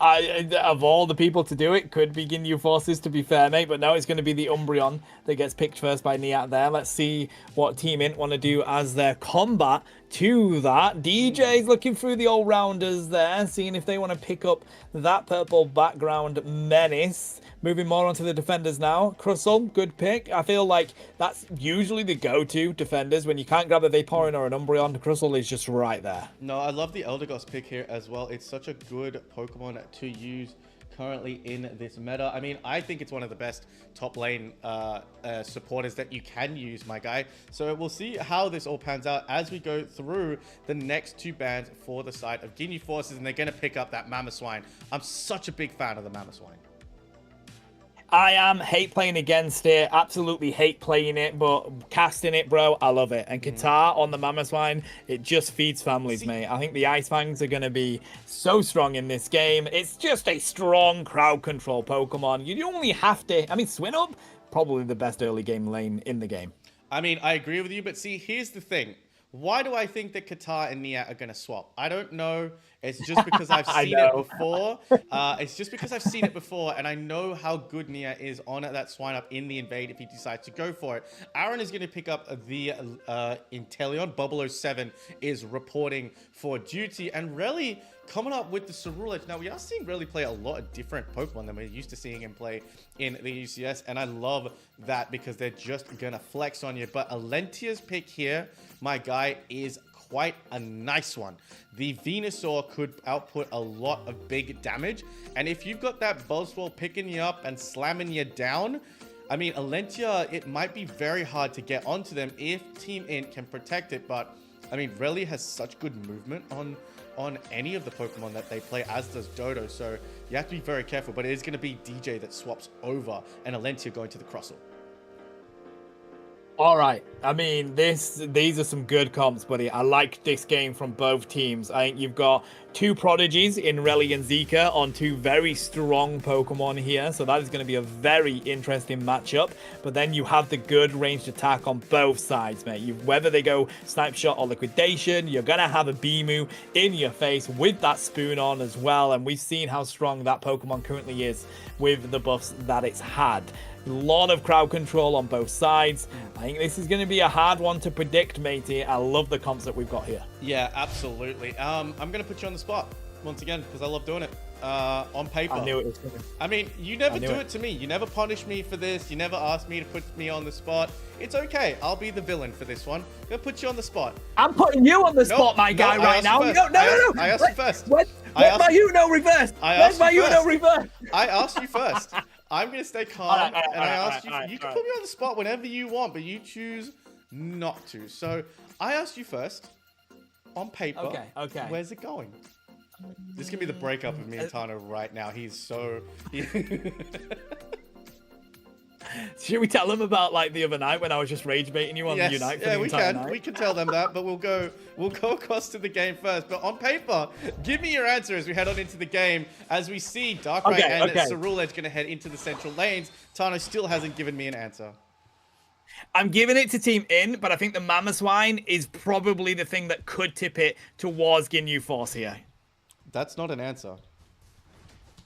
Of all the people to do it, could be Ginyu Forces, to be fair, mate. But now it's going to be the Umbreon that gets picked first by Niat there. Let's see what Team Int want to do as their combat to that. DJ's looking through the all-rounders there, seeing if they want to pick up that purple background menace. Moving more onto the defenders now. Crustle, good pick. I feel like that's usually the go-to defenders. When you can't grab a Vaporeon or an Umbreon, Crustle is just right there. No, I love the Eldegoss pick here as well. It's such a good Pokemon to use currently in this meta. I mean, I think it's one of the best top lane supporters that you can use, my guy. So we'll see how this all pans out as we go through the next 2 bans for the side of Ginyu Forces, and they're going to pick up that Mamoswine. I'm such a big fan of the Mamoswine. I hate playing against it. Absolutely hate playing it, but casting it, bro, I love it. And Qatar on the Mamoswine, it just feeds families, mate. I think the Ice Fangs are going to be so strong in this game. It's just a strong crowd control Pokemon. You only have to... I mean, Swinub, probably the best early game lane in the game. I mean, I agree with you, but see, here's the thing. Why do I think that Qatar and Niat are going to swap? I don't know. It's just because I've seen it before. It's just because I've seen it before, and I know how good Niat is on that Swinub in the invade if he decides to go for it. Aaron is going to pick up the Inteleon. Bubble07 is reporting for duty, and Relly coming up with the Cerulege. Now, we are seeing Relly play a lot of different Pokemon than we're used to seeing him play in the UCS, and I love that because they're just going to flex on you. But Alentia's pick here, my guy, is quite a nice one. The Venusaur could output a lot of big damage, and if you've got that Buzzwole picking you up and slamming you down, I mean, Alentia, it might be very hard to get onto them if Team Int can protect it, but I mean, Relly has such good movement on any of the Pokemon that they play, as does Dodo, so you have to be very careful, but it is going to be DJ that swaps over and Alentia going to the Crustle. All right. I mean, these are some good comps, buddy. I like this game from both teams. I think you've got 2 prodigies in Relly and Zika on 2 very strong Pokemon here. So that is going to be a very interesting matchup. But then you have the good ranged attack on both sides, mate. Whether they go Snipe Shot or Liquidation, you're going to have a Bimu in your face with that Spoon on as well. And we've seen how strong that Pokemon currently is with the buffs that it's had. A lot of crowd control on both sides. I think this is going to be a hard one to predict, matey. I love the comps that we've got here. Yeah, absolutely. I'm going to put you on the spot once again because I love doing it. on paper. I knew it was coming. I mean, you never do it to me. You never punish me for this. You never ask me to put me on the spot. It's okay. I'll be the villain for this one. I'm gonna put you on the spot. I'm putting you on the spot, my guy, right now. No. I asked you first. Where's my Uno reverse? Where's my Uno reverse? I asked you first. I'm gonna stay calm, and I asked you. You can put me on the spot whenever you want, but you choose not to. So I asked you first. On paper. Okay. Where's it going? This can be the breakup of me and Tano right now. He's so. Should we tell them about like the other night when I was just rage baiting you on the Unite? For the entire night? We can tell them that, but we'll go across to the game first. But on paper, give me your answer as we head on into the game. As we see Darkrai and Cerule Edge going to head into the central lanes. Tano still hasn't given me an answer. I'm giving it to Team In, but I think the Mamoswine is probably the thing that could tip it towards Ginyu Force here. That's not an answer.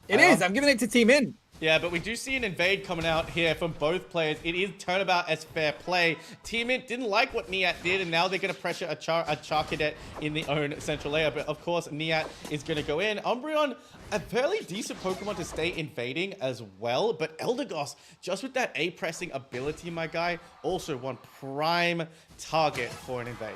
It is. I'm giving it to Team In. Yeah, but we do see an invade coming out here from both players. It is turnabout as fair play. Team Int didn't like what Niat did, and now they're going to pressure a Char Cadet in the own central layer. But of course, Niat is going to go in. Umbreon, a fairly decent Pokemon to stay invading as well. But Eldegoss, just with that A-pressing ability, my guy, also one prime target for an invade.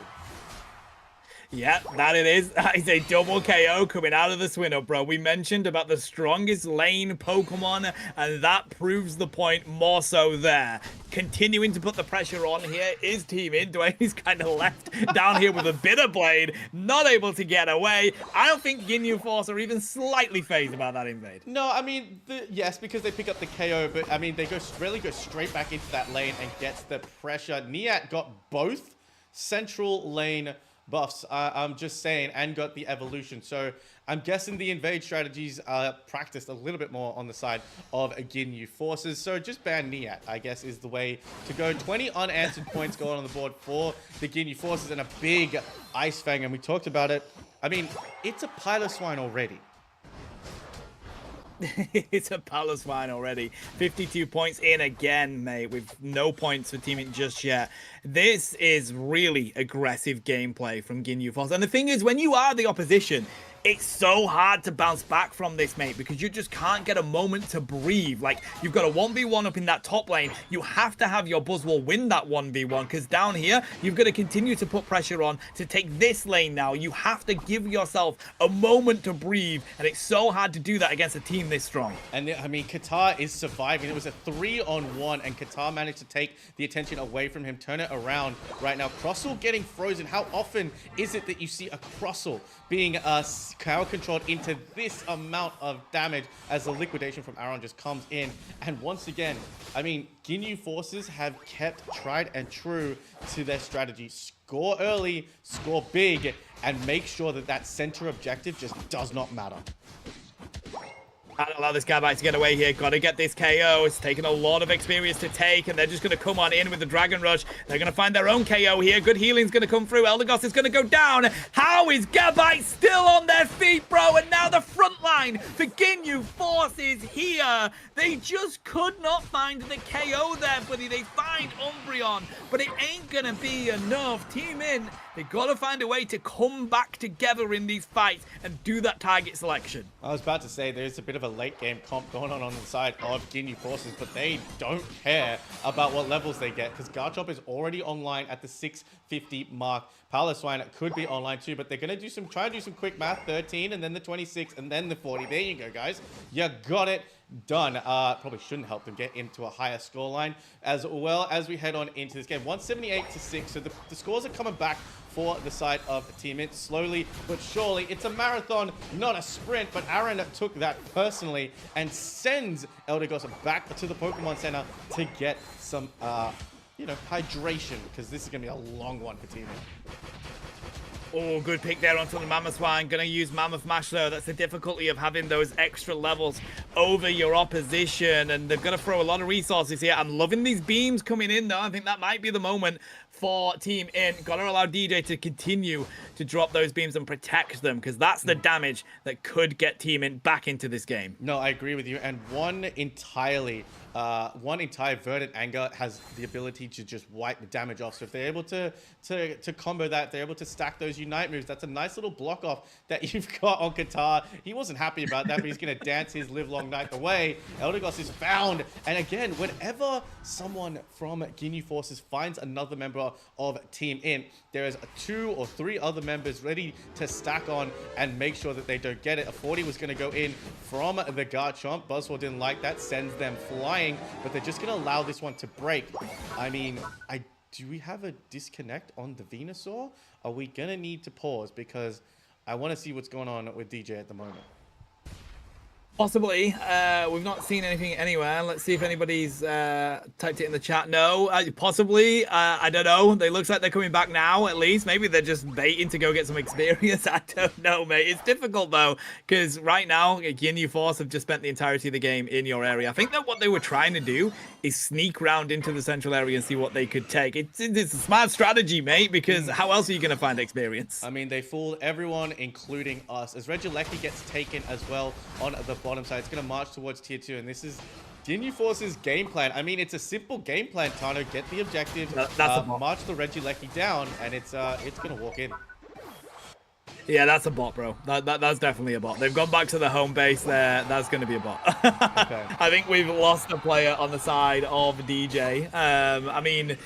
Yeah, that it is. That is a double KO coming out of the Swinub, bro. We mentioned about the strongest lane Pokemon, and that proves the point more so there. Continuing to put the pressure on here is Team In. Dwayne is kind of left down here with a Bitter Blade, not able to get away. I don't think Ginyu Force are even slightly phased about that invade. No, I mean, yes, because they pick up the KO, but I mean, they really go straight back into that lane and gets the pressure. Niat got both central lane buffs, I'm just saying, and got the evolution. So I'm guessing the invade strategies are practiced a little bit more on the side of Ginyu Forces. So just ban Niat, I guess, is the way to go. 20 unanswered points going on the board for the Ginyu Forces and a big Ice Fang. And we talked about it. I mean, it's a Piloswine already. It's a Piloswine already. 52 points in again, mate, with no points for Team Int just yet. This is really aggressive gameplay from Ginyu Force. And the thing is, when you are the opposition, it's so hard to bounce back from this, mate, because you just can't get a moment to breathe. Like, you've got a 1v1 up in that top lane. You have to have your Buzzwole win that 1v1, because down here, you've got to continue to put pressure on to take this lane now. You have to give yourself a moment to breathe, and it's so hard to do that against a team this strong. And, I mean, Qatar is surviving. It was a 3-on-1, and Qatar managed to take the attention away from him, turn it around right now. Crossel getting frozen. How often is it that you see a Crossel being power controlled into this amount of damage as the liquidation from Aaron just comes in? And once again, I mean, Ginyu Forces have kept tried and true to their strategy. Score early, score big, and make sure that that center objective just does not matter. Can't allow this Gabite to get away here. Got to get this KO. It's taken a lot of experience to take, and they're just going to come on in with the Dragon Rush. They're going to find their own KO here. Good healing's going to come through. Eldegoss is going to go down. How is Gabite still on their feet, bro? And now the front line for Ginyu Force is here. They just could not find the KO there, buddy. They find Umbreon, but it ain't going to be enough. Team In, they got to find a way to come back together in these fights and do that target selection. I was about to say there's a bit of a late game comp going on the side of Ginyu Forces, but they don't care about what levels they get because Garchomp is already online at the 650 mark. Piloswine could be online too, but they're going to try and do some quick math. 13 and then the 26 and then the 40. There you go, guys. You got it done. Probably shouldn't help them get into a higher scoreline as well as we head on into this game. 178-6. So the scores are coming back for the side of Team Int slowly but surely. It's a marathon, not a sprint, but Aaron took that personally and sends Eldegoss back to the Pokemon Center to get some, you know, hydration, because this is going to be a long one for Team Int. Oh, good pick there onto the Mamoswine. Going to use Mammoth Mash though. That's the difficulty of having those extra levels over your opposition. And they're going to throw a lot of resources here. I'm loving these beams coming in though. I think that might be the moment for Team Int. Gotta allow DJ to continue to drop those beams and protect them, because that's the damage that could get Team Int back into this game. No, I agree with you. And one entire Verdant Anger has the ability to just wipe the damage off. So if they're able to combo that, if they're able to stack those Unite moves, that's a nice little block off that you've got on Qatar. He wasn't happy about that, but he's going to dance his live long night away. Eldegoss is found. And again, whenever someone from Ginyu Forces finds another member of Team Int, there is 2 or 3 other members ready to stack on and make sure that they don't get it. A 40 was going to go in from the Garchomp. Buzzsaw didn't like that, sends them flying, but they're just going to allow this one to break. I mean, do we have a disconnect on the Venusaur? Are we going to need to pause? Because I want to see what's going on with DJ at the moment. Possibly. We've not seen anything anywhere. Let's see if anybody's typed it in the chat. No, possibly. I don't know. They looks like they're coming back now, at least. Maybe they're just baiting to go get some experience. I don't know, mate. It's difficult, though, because right now, Ginyu Force have just spent the entirety of the game in your area. I think that what they were trying to do is sneak round into the central area and see what they could take. It's a smart strategy, mate, because how else are you going to find experience? I mean, they fooled everyone, including us. As Regieleki gets taken as well on the bottom side, it's going to march towards tier 2, and this is Ginyu Force's game plan. I mean, it's a simple game plan, Tano. Get the objective, march the Regieleki down, and it's going to walk in. Yeah, that's a bot, bro. That's definitely a bot. They've gone back to the home base there. That's going to be a bot. Okay. I think we've lost a player on the side of DJ. I mean,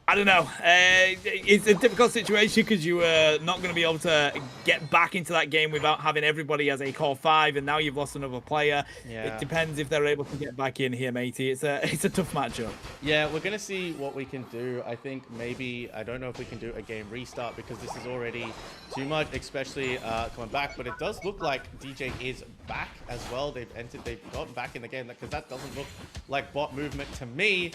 I don't know. It's a difficult situation because you were not going to be able to get back into that game without having everybody as a core 5, and now you've lost another player. Yeah. It depends if they're able to get back in here, matey. It's a tough matchup. Yeah, we're going to see what we can do. I think maybe, I don't know if we can do a game restart because this is already too much, especially coming back. But it does look like DJ is back as well. They've gotten back in the game because that doesn't look like bot movement to me.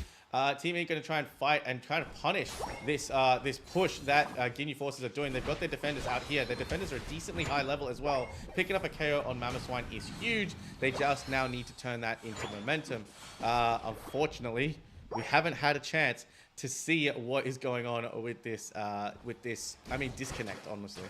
Team Int going to try and fight and try to punish this this push that Ginyu Forces are doing. They've got their defenders out here. Their defenders are a decently high level as well. Picking up a KO on Mamoswine is huge. They just now need to turn that into momentum. Unfortunately, we haven't had a chance to see what is going on with this, I mean, disconnect, honestly.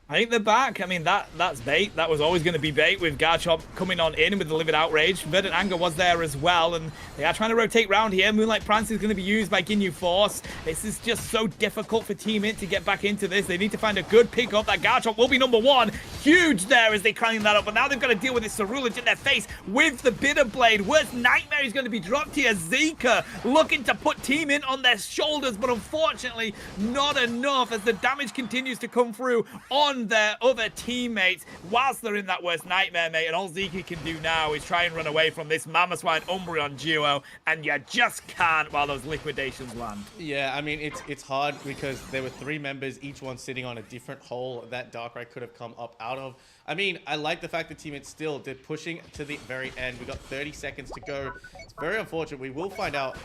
I think they're back. I mean, that's bait. That was always going to be bait with Garchomp coming on in with the Livid Outrage. Verdant Anger was there as well, and they are trying to rotate round here. Moonlight Prance is going to be used by Ginyu Force. This is just so difficult for Team Int to get back into this. They need to find a good pick up. That Garchomp will be number 1. Huge there as they cranking that up, but now they've got to deal with this Cerulege in their face with the Bitter Blade. Worst Nightmare is going to be dropped here. Zika looking to put Team Int on their shoulders, but unfortunately not enough as the damage continues to come through on their other teammates whilst they're in that Worst Nightmare, mate. And all Zika can do now is try and run away from this Mamoswine Umbreon duo, and you just can't while those liquidations land. Yeah, I mean, it's hard because there were 3 members, each one sitting on a different hole that Darkrai could have come up out of. I mean, I like the fact that Team Int still did pushing to the very end. We got 30 seconds to go. It's very unfortunate. We will find out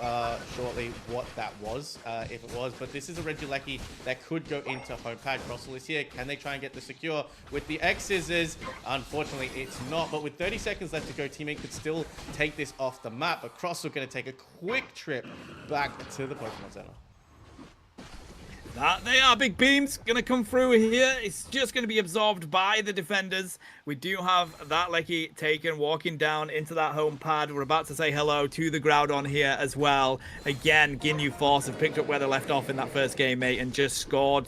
shortly what that was, if it was. But this is a Regieleki that could go into home pad. Crossel is here. Can they try and get the secure with the X Scissors? Unfortunately, it's not. But with 30 seconds left to go, Team Int could still take this off the map. But Crossel going to take a quick trip back to the Pokemon Center. They are big beams going to come through here. It's just going to be absorbed by the defenders. We do have that Lecky taken, walking down into that home pad. We're about to say hello to the Groudon here as well. Again, Ginyu Force have picked up where they left off in that first game, mate, and just scored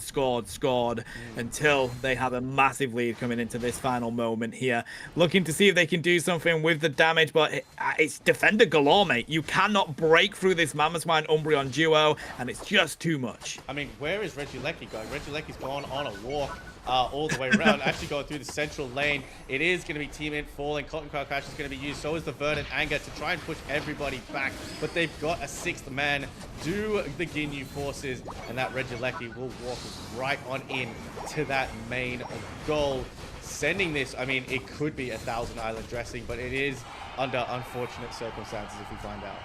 until they have a massive lead coming into this final moment here. Looking to see if they can do something with the damage, but it's defender galore, mate. You cannot break through this Mamoswine Umbreon duo, and it's just too much. I mean, where is Regieleki going? Regieleki's gone on a walk all the way around, actually going through the central lane. It is going to be Team Int falling. Cotton Crow Crash is going to be used. So is the Verdant Anger to try and push everybody back. But they've got a 6th man. Do the Ginyu Forces, and that Regieleki will walk right on in to that main goal. Sending this, I mean, it could be a Thousand Island dressing, but it is under unfortunate circumstances if we find out.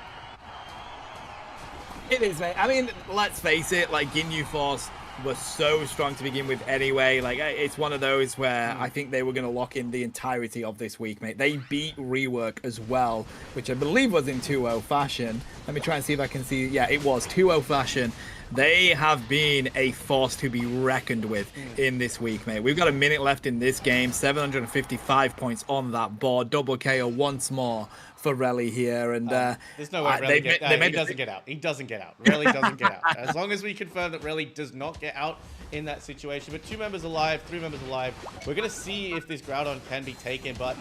It is, mate. I mean, let's face it, like, Ginyu Force were so strong to begin with anyway. Like, it's one of those where I think they were going to lock in the entirety of this week, mate. They beat Rework as well, which I believe was in 2-0 fashion. Let me try and see if I can see. Yeah, it was 2-0 fashion. They have been a force to be reckoned with in this week, mate. We've got a minute left in this game. 755 points on that board. Double KO once more for Relly here. And there's no way Relly he doesn't get out. He doesn't get out. Relly doesn't get out. As long as we confirm that Relly does not get out in that situation. But 2 members alive, 3 members alive. We're going to see if this Groudon can be taken. But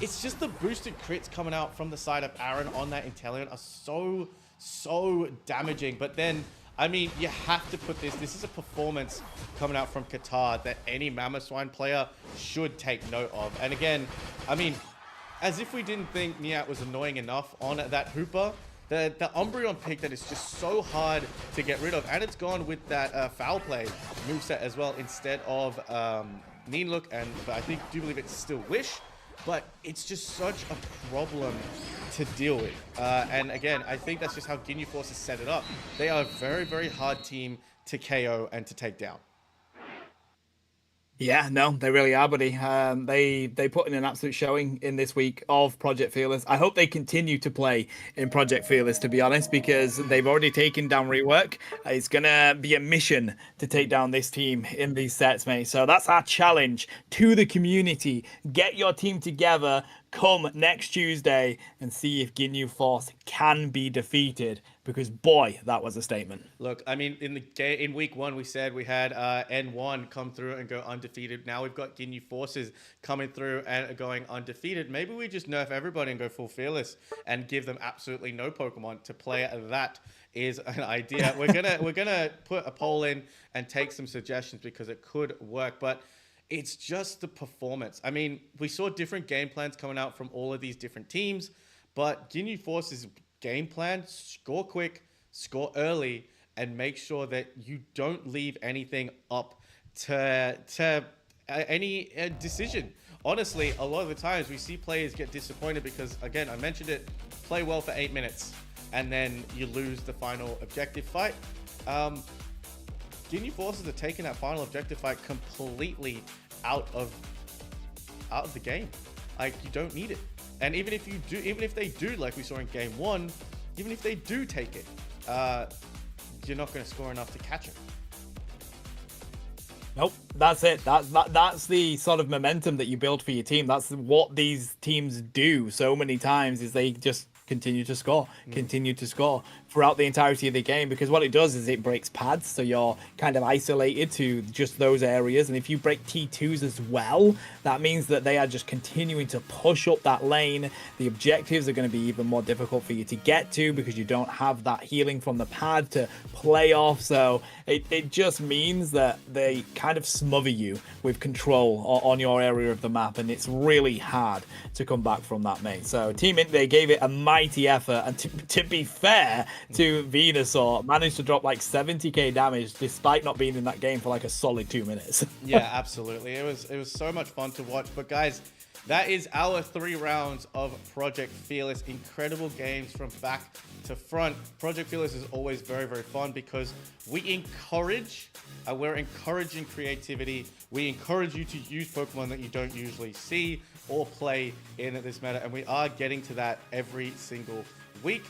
it's just the boosted crits coming out from the side of Aaron on that Inteleon are so damaging. But then, I mean, you have to put this is a performance coming out from Qatar that any Mamoswine player should take note of. And again, I mean, as if we didn't think Niat was annoying enough on that Hooper, the Umbreon pick that is just so hard to get rid of. And it's gone with that Foul Play moveset as well instead of Neenlook, but I do believe it's still Wish. But it's just such a problem to deal with. And again, I think that's just how Ginyu Force has set it up. They are a very, very hard team to KO and to take down. Yeah, no, they really are, buddy. They put in an absolute showing in this week of Project Fearless. I hope they continue to play in Project Fearless, to be honest, because they've already taken down Rework. It's going to be a mission to take down this team in these sets, mate. So that's our challenge to the community. Get your team together. Come next Tuesday and see if Ginyu Force can be defeated, because boy, that was a statement. Look, I mean, in week 1, we said we had N1 come through and go undefeated. Now we've got Ginyu Forces coming through and going undefeated. Maybe we just nerf everybody and go full Fearless and give them absolutely no Pokemon to play. That is an idea. We're gonna put a poll in and take some suggestions because it could work, but it's just the performance. I mean, we saw different game plans coming out from all of these different teams, but Ginyu Force's game plan: score quick, score early, and make sure that you don't leave anything up to any decision. Honestly, a lot of the times we see players get disappointed because, again, I mentioned it, play well for 8 minutes, and then you lose the final objective fight. Ginyu Forces are taking that final objective fight completely out of the game. Like, you don't need it. And even if they do, like we saw in game 1, even if they do take it, you're not going to score enough to catch it. Nope, that's it. That's the sort of momentum that you build for your team. That's what these teams do so many times, is they just continue to score throughout the entirety of the game, because what it does is it breaks pads, so you're kind of isolated to just those areas. And if you break T2s as well, that means that they are just continuing to push up that lane. The objectives are going to be even more difficult for you to get to because you don't have that healing from the pad to play off. So it just means that they kind of smother you with control on your area of the map, and it's really hard to come back from that, mate. So Team Int, they gave it a mighty effort, and to be fair to Venusaur, managed to drop like 70k damage despite not being in that game for like a solid 2 minutes. Yeah, absolutely. It was so much fun to watch. But guys, that is our 3 rounds of Project Fearless. Incredible games from back to front. Project Fearless is always very, very fun because we're encouraging creativity. We encourage you to use Pokemon that you don't usually see or play in this meta, and we are getting to that every single week.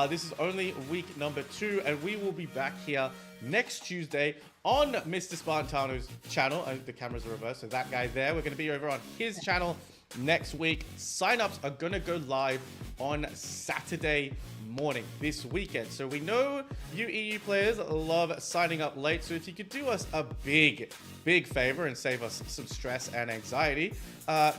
This is only week number 2, and we will be back here next Tuesday on Mr. Spartano's channel. The cameras are reversed, so that guy there, we're going to be over on his channel next week. Sign-ups are going to go live on Saturday morning this weekend. So we know you EU players love signing up late. So if you could do us a big favor and save us some stress and anxiety,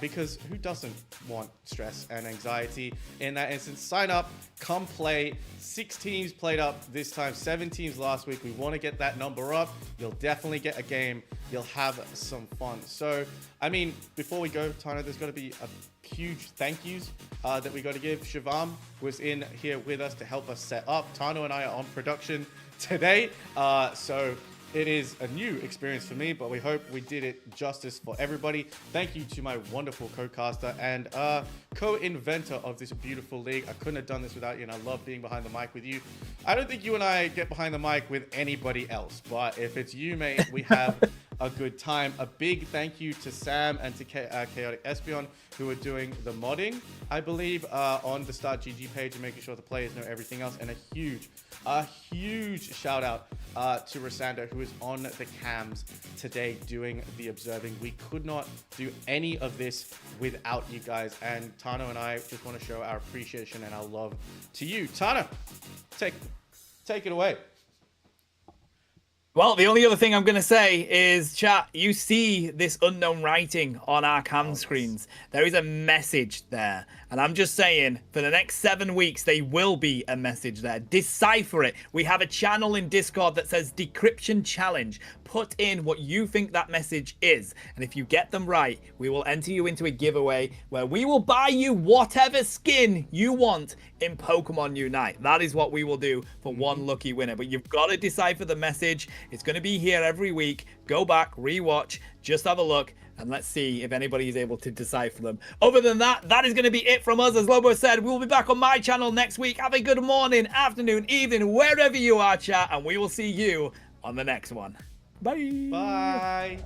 because who doesn't want stress and anxiety in that instance? Sign up, come play. 6 teams played up this time, 7 teams last week. We want to get that number up. You'll definitely get a game. You'll have some fun. So, I mean, before we go, Tano, there's got to be a huge thank yous that we got to give. Shivam was in here with us to help us set up. Tano and I are on production today. So it is a new experience for me, but we hope we did it justice for everybody. Thank you to my wonderful co-caster and co-inventor of this beautiful league. I couldn't have done this without you, and I love being behind the mic with you. I don't think you and I get behind the mic with anybody else, but if it's you, mate, we have a good time. A big thank you to Sam and to Chaotic Espion, who are doing the modding, I believe, on the Start GG page and making sure the players know everything else. And a huge shout out to Rosando, who is on the cams today doing the observing. We could not do any of this without you guys. And Tano and I just want to show our appreciation and our love to you. Tano, take it away. Well, the only other thing I'm going to say is, chat, you see this unknown writing on our cam screens. There is a message there. And I'm just saying, for the next 7 weeks, there will be a message there. Decipher it. We have a channel in Discord that says Decryption Challenge. Put in what you think that message is. And if you get them right, we will enter you into a giveaway where we will buy you whatever skin you want in Pokemon Unite. That is what we will do for one lucky winner. But you've got to decipher the message. It's going to be here every week. Go back, rewatch, just have a look, and let's see if anybody is able to decipher them. Other than that, that is going to be it from us. As Lobo said, we will be back on my channel next week. Have a good morning, afternoon, evening, wherever you are, chat, and we will see you on the next one. Bye. Bye.